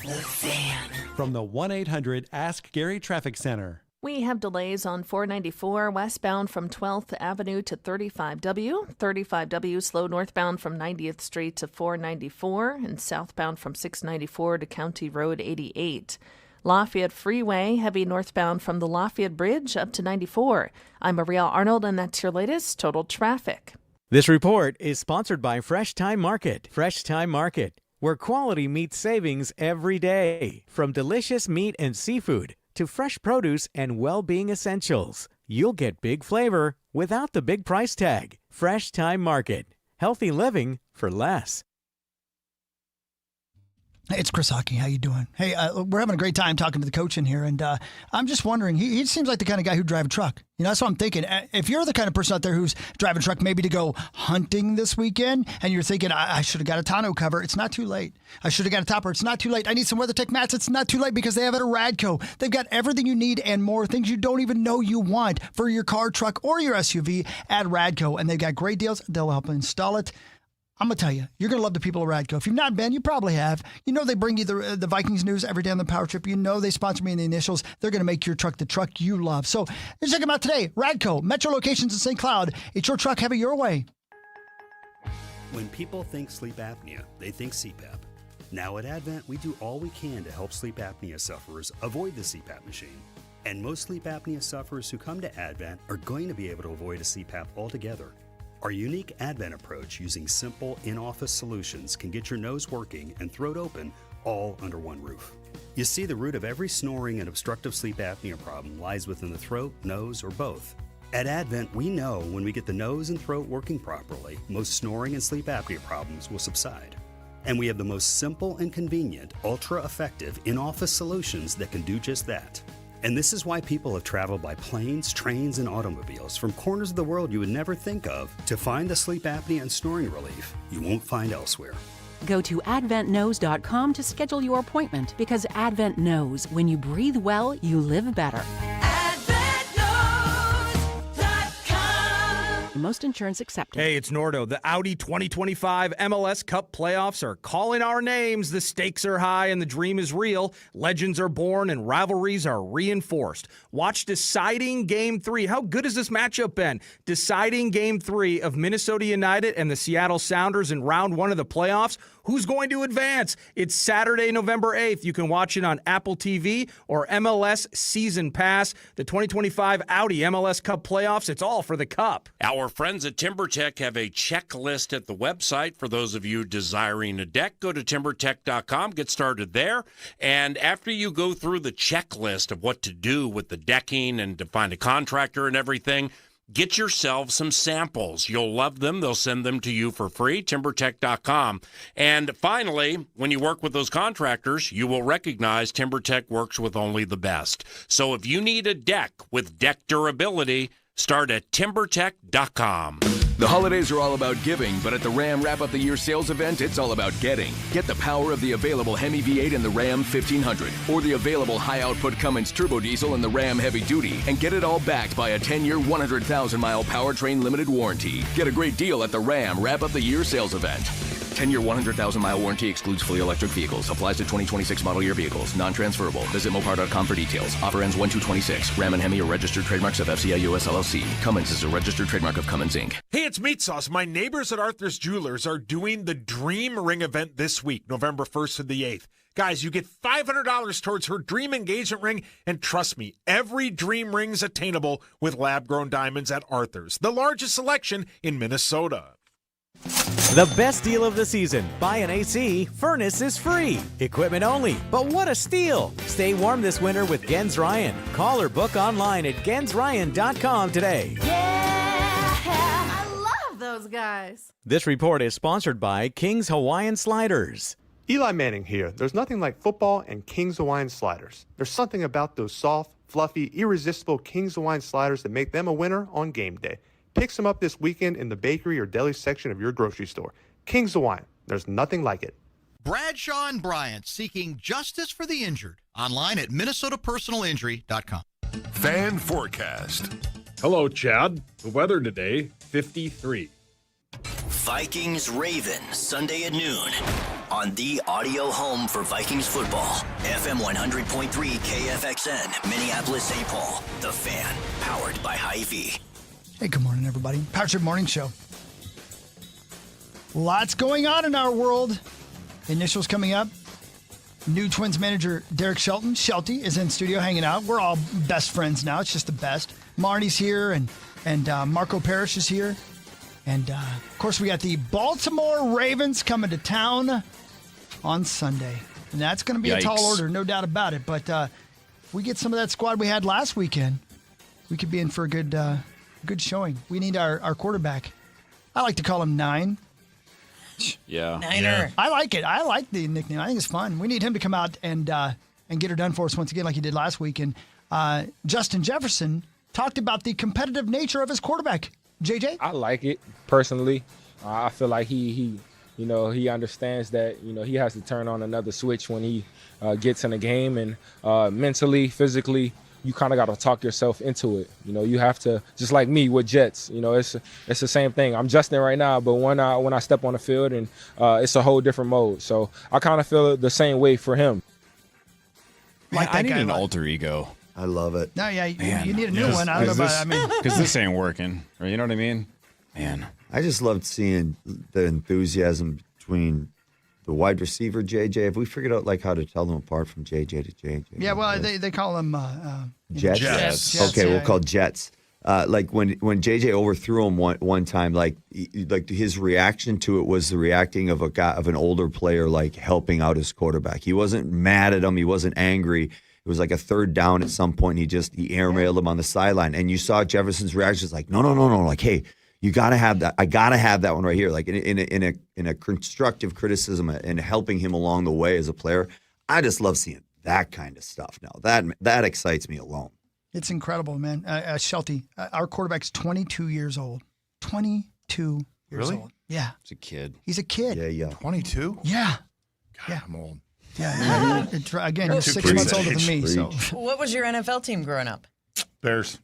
The Fan. From the 1-800-ASK-GARY Traffic Center. We have delays on 494 westbound from 12th Avenue to 35W. 35W slow northbound from 90th Street to 494 and southbound from 694 to County Road 88. Lafayette Freeway, heavy northbound from the Lafayette Bridge up to 94. I'm Maria Arnold, and that's your latest total traffic. This report is sponsored by Fresh Time Market. Fresh Time Market, where quality meets savings every day. From delicious meat and seafood to fresh produce and well-being essentials, you'll get big flavor without the big price tag. Fresh Time Market. Healthy living for less. Hey, it's Chris Hockey. How you doing? Hey, we're having a great time talking to the coach in here, and I'm just wondering, he seems like the kind of guy who'd drive a truck. That's what I'm thinking. If you're the kind of person out there who's driving a truck maybe to go hunting this weekend, and you're thinking, I should have got a tonneau cover, it's not too late. I should have got a topper, it's not too late. I need some WeatherTech mats, it's not too late, because they have it at Radco. They've got everything you need and more, things you don't even know you want for your car, truck, or your SUV at Radco, and they've got great deals. They'll help install it. I'm going to tell you, you're going to love the people at Radco. If you've not been, you probably have. They bring you the Vikings news every day on the Power Trip. They sponsor me in the initials. They're going to make your truck the truck you love. So check them out today. Radco, Metro locations in St. Cloud. It's your truck, have it your way. When people think sleep apnea, they think CPAP. Now at Advent, we do all we can to help sleep apnea sufferers avoid the CPAP machine. And most sleep apnea sufferers who come to Advent are going to be able to avoid a CPAP altogether. Our unique Advent approach using simple in-office solutions can get your nose working and throat open all under one roof. You see, the root of every snoring and obstructive sleep apnea problem lies within the throat, nose, or both. At Advent, we know when we get the nose and throat working properly, most snoring and sleep apnea problems will subside. And we have the most simple and convenient, ultra-effective in-office solutions that can do just that. And this is why people have traveled by planes, trains, and automobiles from corners of the world you would never think of to find the sleep apnea and snoring relief you won't find elsewhere. Go to adventknows.com to schedule your appointment, because Advent knows when you breathe well, you live better. Most insurance accepted. Hey, it's Nordo. The Audi 2025 MLS Cup playoffs are calling our names. The stakes are high and the dream is real. Legends are born and rivalries are reinforced. Watch deciding Game 3. How good has this matchup been? Deciding Game 3 of Minnesota United and the Seattle Sounders in round 1 of the playoffs. Who's going to advance? It's Saturday, November 8th. You can watch it on Apple TV or MLS Season Pass. The 2025 Audi MLS Cup playoffs, it's all for the Cup. Our friends at TimberTech have a checklist at the website for those of you desiring a deck. Go to TimberTech.com, get started there. And after you go through the checklist of what to do with the decking and to find a contractor and everything, get yourself some samples. You'll love them. They'll send them to you for free, TimberTech.com. And finally, when you work with those contractors, you will recognize TimberTech works with only the best. So if you need a deck with deck durability, start at TimberTech.com. The holidays are all about giving, but at the Ram Wrap Up the Year sales event, it's all about getting. Get the power of the available Hemi V8 in the Ram 1500, or the available high-output Cummins Turbo Diesel in the Ram Heavy Duty, and get it all backed by a 10-year, 100,000-mile powertrain limited warranty. Get a great deal at the Ram Wrap Up the Year sales event. 10-year, 100,000-mile warranty excludes fully electric vehicles. Applies to 2026 model year vehicles. Non-transferable. Visit Mopar.com for details. Offer ends 1/2/26. Ram and Hemi are registered trademarks of FCI US LLC. Cummins is a registered trademark of Cummins, Inc. Hey, it's Meat Sauce. My neighbors at Arthur's Jewelers are doing the Dream Ring event this week, November 1st to the 8th. Guys, you get $500 towards her dream engagement ring, and trust me, every dream ring's attainable with lab-grown diamonds at Arthur's, the largest selection in Minnesota. The best deal of the season. Buy an AC, furnace is free. Equipment only, but what a steal. Stay warm this winter with Gens Ryan. Call or book online at GensRyan.com today. I love those guys. This report is sponsored by King's Hawaiian Sliders. Eli Manning here. There's nothing like football and King's Hawaiian Sliders. There's something about those soft, fluffy, irresistible King's Hawaiian Sliders that make them a winner on game day. Pick some up this weekend in the bakery or deli section of your grocery store. King's Hawaiian. There's nothing like it. Bradshaw and Bryant, seeking justice for the injured. Online at MinnesotaPersonalInjury.com. Fan forecast. Hello, Chad. The weather today, 53. Vikings Ravens, Sunday at noon. On the audio home for Vikings football. FM 100.3 KFXN, Minneapolis, St. Paul. The Fan, powered by Hy-Vee. Hey, good morning, everybody. Power Trip Morning Show. Lots going on in our world. Initials coming up. New Twins manager Derek Shelton. Shelty is in studio hanging out. We're all best friends now. It's just the best. Marnie's here, and Marco Parrish is here. And, of course, we got the Baltimore Ravens coming to town on Sunday. And that's going to be a tall order, no doubt about it. But if we get some of that squad we had last weekend, we could be in for a good showing. We need our quarterback. I like to call him 9. Yeah. Niner. I like it. I like the nickname. I think it's fun. We need him to come out and get her done for us once again, like he did last week. And Justin Jefferson talked about the competitive nature of his quarterback. JJ? I like it personally. I feel like he understands that, he has to turn on another switch when he gets in a game, and mentally, physically, you kind of got to talk yourself into it. You have to, just like me with Jets, it's the same thing. I'm Justin right now, but when I step on the field, and it's a whole different mode. So I kind of feel the same way for him. Man, I need an alter ego. I love it. No, yeah, you need a new one. I don't know about, because this ain't working. Or you know what I mean? Man. I just loved seeing the enthusiasm between the wide receiver, JJ. If we figured out how to tell them apart from JJ to JJ. Yeah, well, they call them Jets. Jets. Okay, we'll call Jets. When JJ overthrew him one time, his reaction to it was the reacting of an older player helping out his quarterback. He wasn't mad at him. He wasn't angry. It was like a third down at some point. He airmailed him on the sideline, and you saw Jefferson's reaction. It's no. Hey, you gotta have that. I gotta have that one right here. In a constructive criticism and helping him along the way as a player. I just love seeing that kind of stuff. Now that excites me alone. It's incredible, man. Shelty, our quarterback's 22 years old. 22 years old. Yeah. He's a kid. He's a kid. Yeah. 22? Yeah. God, I'm old. Yeah. Again, you're 6 months older than me. So. What was your NFL team growing up? Bears.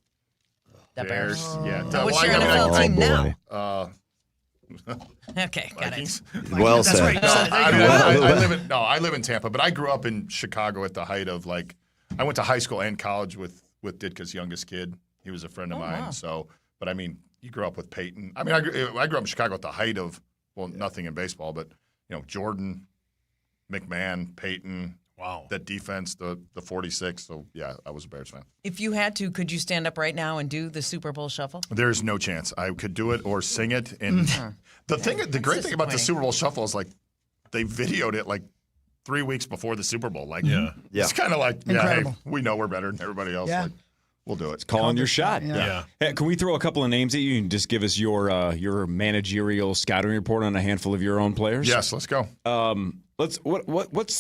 The Bears. Yeah. What's your NFL team now? now? Okay, got it. Well That's said. right. I live in Tampa, but I grew up in Chicago at the height of I went to high school and college with Ditka's youngest kid. He was a friend of mine. Wow. So, but I mean, you grew up with Peyton. I mean, I grew up in Chicago at the height of nothing in baseball, but Jordan, McMahon, Peyton. Wow. That defense, the 46. So yeah, I was a Bears fan. If you had to, could you stand up right now and do the Super Bowl shuffle? There's no chance. I could do it or sing it. And the great thing about the Super Bowl shuffle is they videoed it 3 weeks before the Super Bowl. It's kind of hey, we know we're better than everybody else. Yeah. We'll do it. Calling your shot. Yeah. Hey, can we throw a couple of names at you and just give us your managerial scouting report on a handful of your own players? Yes, let's go. What's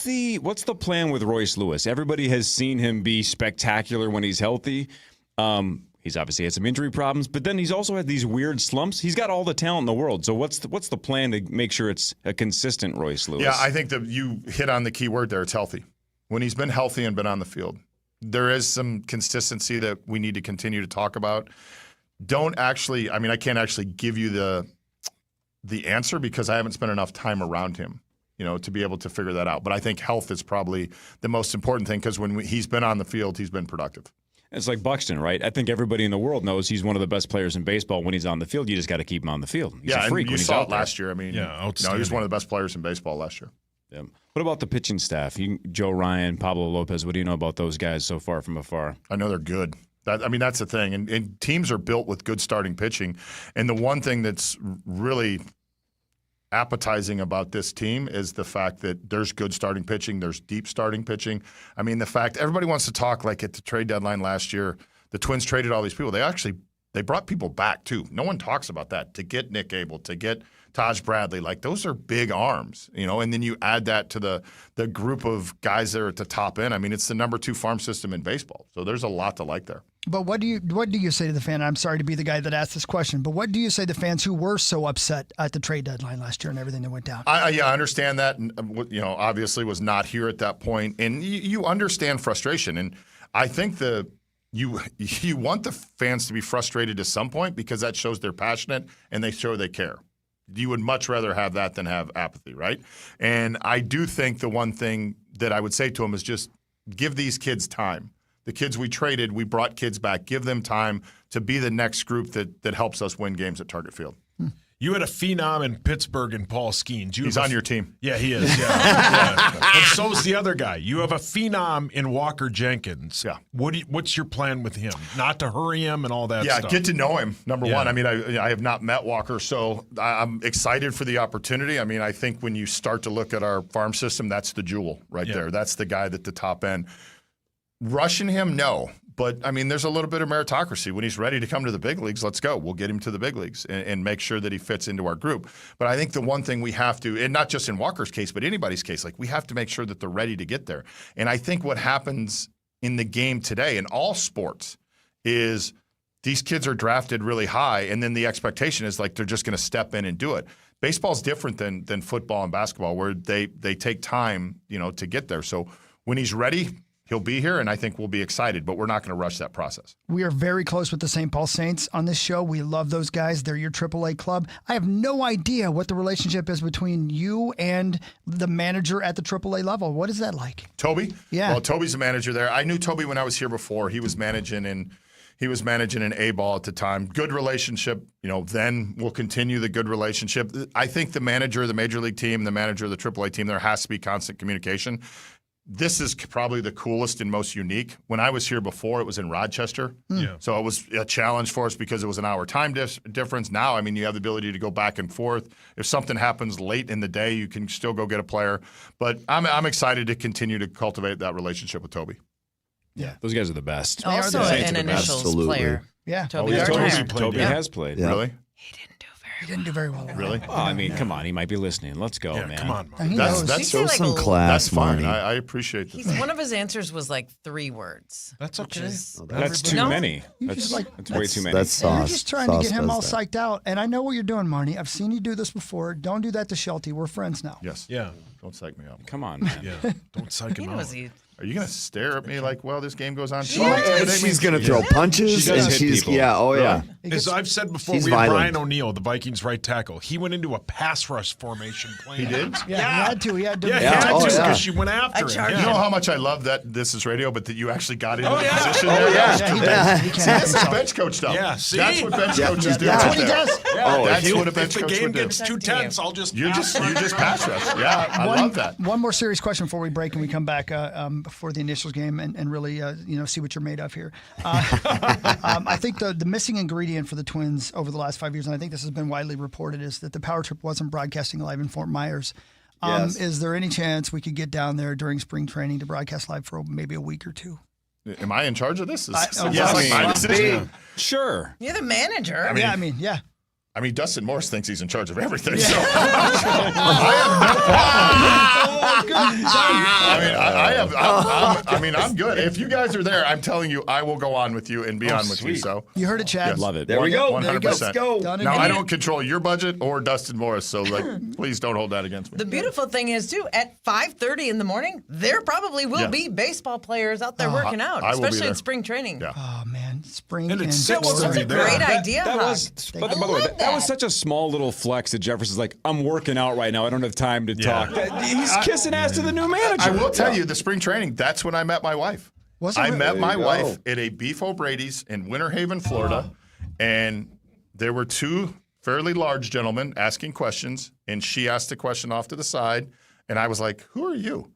the plan with Royce Lewis? Everybody has seen him be spectacular when he's healthy. He's obviously had some injury problems, but then he's also had these weird slumps. He's got all the talent in the world. So what's the plan to make sure it's a consistent Royce Lewis? Yeah, I think that you hit on the key word there. It's healthy. When he's been healthy and been on the field, there is some consistency that we need to continue to talk about. I can't actually give you the answer because I haven't spent enough time around him, to be able to figure that out. But I think health is probably the most important thing because when he's been on the field, he's been productive. It's like Buxton, right? I think everybody in the world knows he's one of the best players in baseball when he's on the field. You just got to keep him on the field. He's a freak and you when he's saw out it there. last year. I mean, he was one of the best players in baseball last year. Yeah. What about the pitching staff? Joe Ryan, Pablo Lopez. What do you know about those guys so far from afar? I know they're good. That's the thing. And teams are built with good starting pitching. And the one thing that's really appetizing about this team is the fact that there's good starting pitching. There's deep starting pitching. I mean, the fact everybody wants to talk at the trade deadline last year, the Twins traded all these people. They brought people back too. No one talks about that. To get Nick Abel, to get Taj Bradley, those are big arms, and then you add that to the group of guys that are at the top end. I mean, it's the number 2 farm system in baseball. So there's a lot to like there. But what do you say to the fan? I'm sorry to be the guy that asked this question, but what do you say to fans who were so upset at the trade deadline last year and everything that went down? I understand that. And, obviously was not here at that point, and you understand frustration. And I think you want the fans to be frustrated at some point because that shows they're passionate and they show they care. You would much rather have that than have apathy, right? And I do think the one thing that I would say to them is just give these kids time. The kids we traded, we brought kids back. Give them time to be the next group that helps us win games at Target Field. You had a phenom in Pittsburgh and Paul Skeens. He's on your team. Yeah, he is. Yeah. And so is the other guy. You have a phenom in Walker Jenkins. Yeah. What's your plan with him? Not to hurry him and all that stuff. Yeah, get to know him, number one. I mean, I have not met Walker, so I'm excited for the opportunity. I mean, I think when you start to look at our farm system, that's the jewel right there. That's the guy at the top end. Rushing him, no. But, I mean, there's a little bit of meritocracy. When he's ready to come to the big leagues, let's go. We'll get him to the big leagues and make sure that he fits into our group. But I think the one thing we have to, and not just in Walker's case, but anybody's case, like we have to make sure that they're ready to get there. And I think what happens in the game today in all sports is these kids are drafted really high, and then the expectation is like they're just going to step in and do it. Baseball's different than football and basketball, where they take time, to get there. So when he's ready, he'll be here, and I think we'll be excited, but we're not going to rush that process. We are very close with the St. Paul Saints on this show. We love those guys. They're your AAA club. I have no idea what the relationship is between you and the manager at the AAA level. What is that like? Toby? Yeah. Well, Toby's the manager there. I knew Toby when I was here before. He was managing in A-ball at the time. Good relationship. Then we'll continue the good relationship. I think the manager of the Major League team, the manager of the AAA team, there has to be constant communication. This is probably the coolest and most unique. When I was here before, it was in Rochester. Yeah. So it was a challenge for us because it was an hour time difference. Now, you have the ability to go back and forth. If something happens late in the day, you can still go get a player. But I'm excited to continue to cultivate that relationship with Toby. Yeah, those guys are the best. Also an initials player. Yeah. Toby Toby has played. Yeah. Really? He didn't do very well. Really? Well, come on. He might be listening. Let's go, man. Come on, He That's knows. Show some class, That's fine. Marnie. I appreciate that. One of his answers was like 3 words. That's okay. That's too No. many. just That's way too many. That's You're sauce. just trying to Sauce get him does all that. psyched out. And I know what you're doing, Marnie. I've seen you do this before. Don't do that to Shelty. We're friends now. Yes. Yeah. Don't psych me up. Come on, man. Yeah. Don't psych He him knows out. he. Are you going to stare at me like, well, this game goes on? She's going to throw punches. She does and hit she's, people. yeah, oh, yeah. As I've said before, He's we have violent. Brian O'Neill, the Vikings right tackle. He went into a pass rush formation plan. He did? Yeah, he had to. He had to. Yeah, he Yeah. had Oh, to yeah. because she went after him. charged You Yeah. know how much I love that this is radio, but that you actually got into the yeah. position Oh, there? yeah. Yeah, he Tremendous. does. He See, can't this is himself. bench coach stuff. Yeah, see? That's what bench coaches do. That's right what he there. does. Oh, that's If what a bench the coach game would do. gets too tense, I'll just You just pass rush. Yeah, I love that. One more serious question before we break and we come back before the initials game and really see what you're made of here. I think the missing ingredient for the Twins over the last 5 years, and I think this has been widely reported, is that the Power Trip wasn't broadcasting live in Fort Myers. Yes. Is there any chance we could get down there during spring training to broadcast live for maybe a week or two? Am I in charge of this? Is this yes, like my decision? Sure. You're the manager. Yeah. I mean, Dustin Morris thinks he's in charge of everything. So I'm good. If you guys are there, I'm telling you, I will go on with you and be on with you. So You heard it, Chad. Yes. Love it. There we go. 100%. Let's go. Done Now, again. I don't control your budget or Dustin Morris, so please don't hold that against me. The beautiful thing is, too, at 5:30 in the morning, there probably will Yeah. be baseball players out there working out, I will be especially there. in spring training. Yeah. Oh, man. Spring And and it's That was 6:30 a there. great idea, That Huck. was, by the way, love that was such a small little flex that Jefferson's like, I'm working out right now. I don't have time to talk. He's kissing ass to the new manager. I will tell you, the spring training, that's when I met my wife. Was it I really? met my There you wife at a Beef O'Brady's in Winter Haven, Florida, and there were 2 fairly large gentlemen asking questions, and she asked a question off to the side, and I was like, who are you?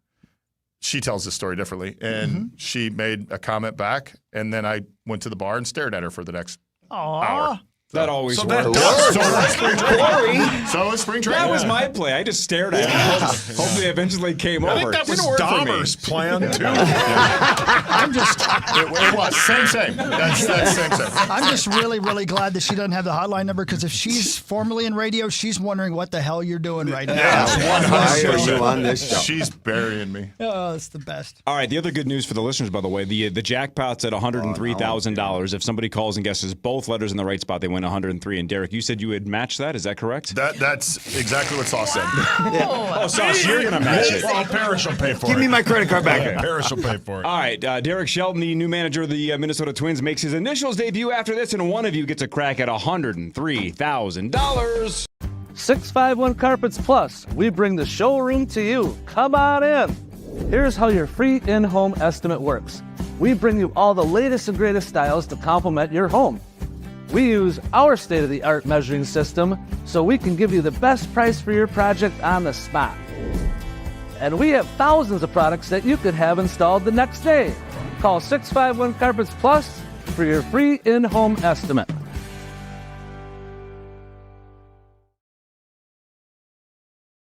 She tells the story differently, and she made a comment back, and then I went to the bar and stared at her for the next hour. That always So that works. does. So is spring training. So is spring training. That was my play. I just stared at him. Hopefully, they eventually came I over. think that was Didn't work for me. Dahmer's plan, too. It was. Same. That's same. I'm just really, really glad that she doesn't have the hotline number because if she's formerly in radio, she's wondering what the hell you're doing right now. Why are you on this show? She's burying me. Oh, it's the best. All right, the other good news for the listeners, by the way, the jackpot's at $103,000. If somebody calls and guesses both letters in the right spot, they win $103. And Derek, you said you would match that. Is that correct? That's exactly what Sauce said. Oh, Sauce, you're going to match it. Well, Parrish will pay for it. Give me my credit card back. Parrish will pay for it. All right, Derek Shelton, the new manager of the Minnesota Twins, makes his initials debut after this, and one of you gets a crack at $103,000. 651 Carpets Plus. We bring the showroom to you. Come on in. Here's how your free in-home estimate works. We bring you all the latest and greatest styles to complement your home. We use our state-of-the-art measuring system so we can give you the best price for your project on the spot. And we have thousands of products that you could have installed the next day. Call 651 Carpets Plus for your free in-home estimate.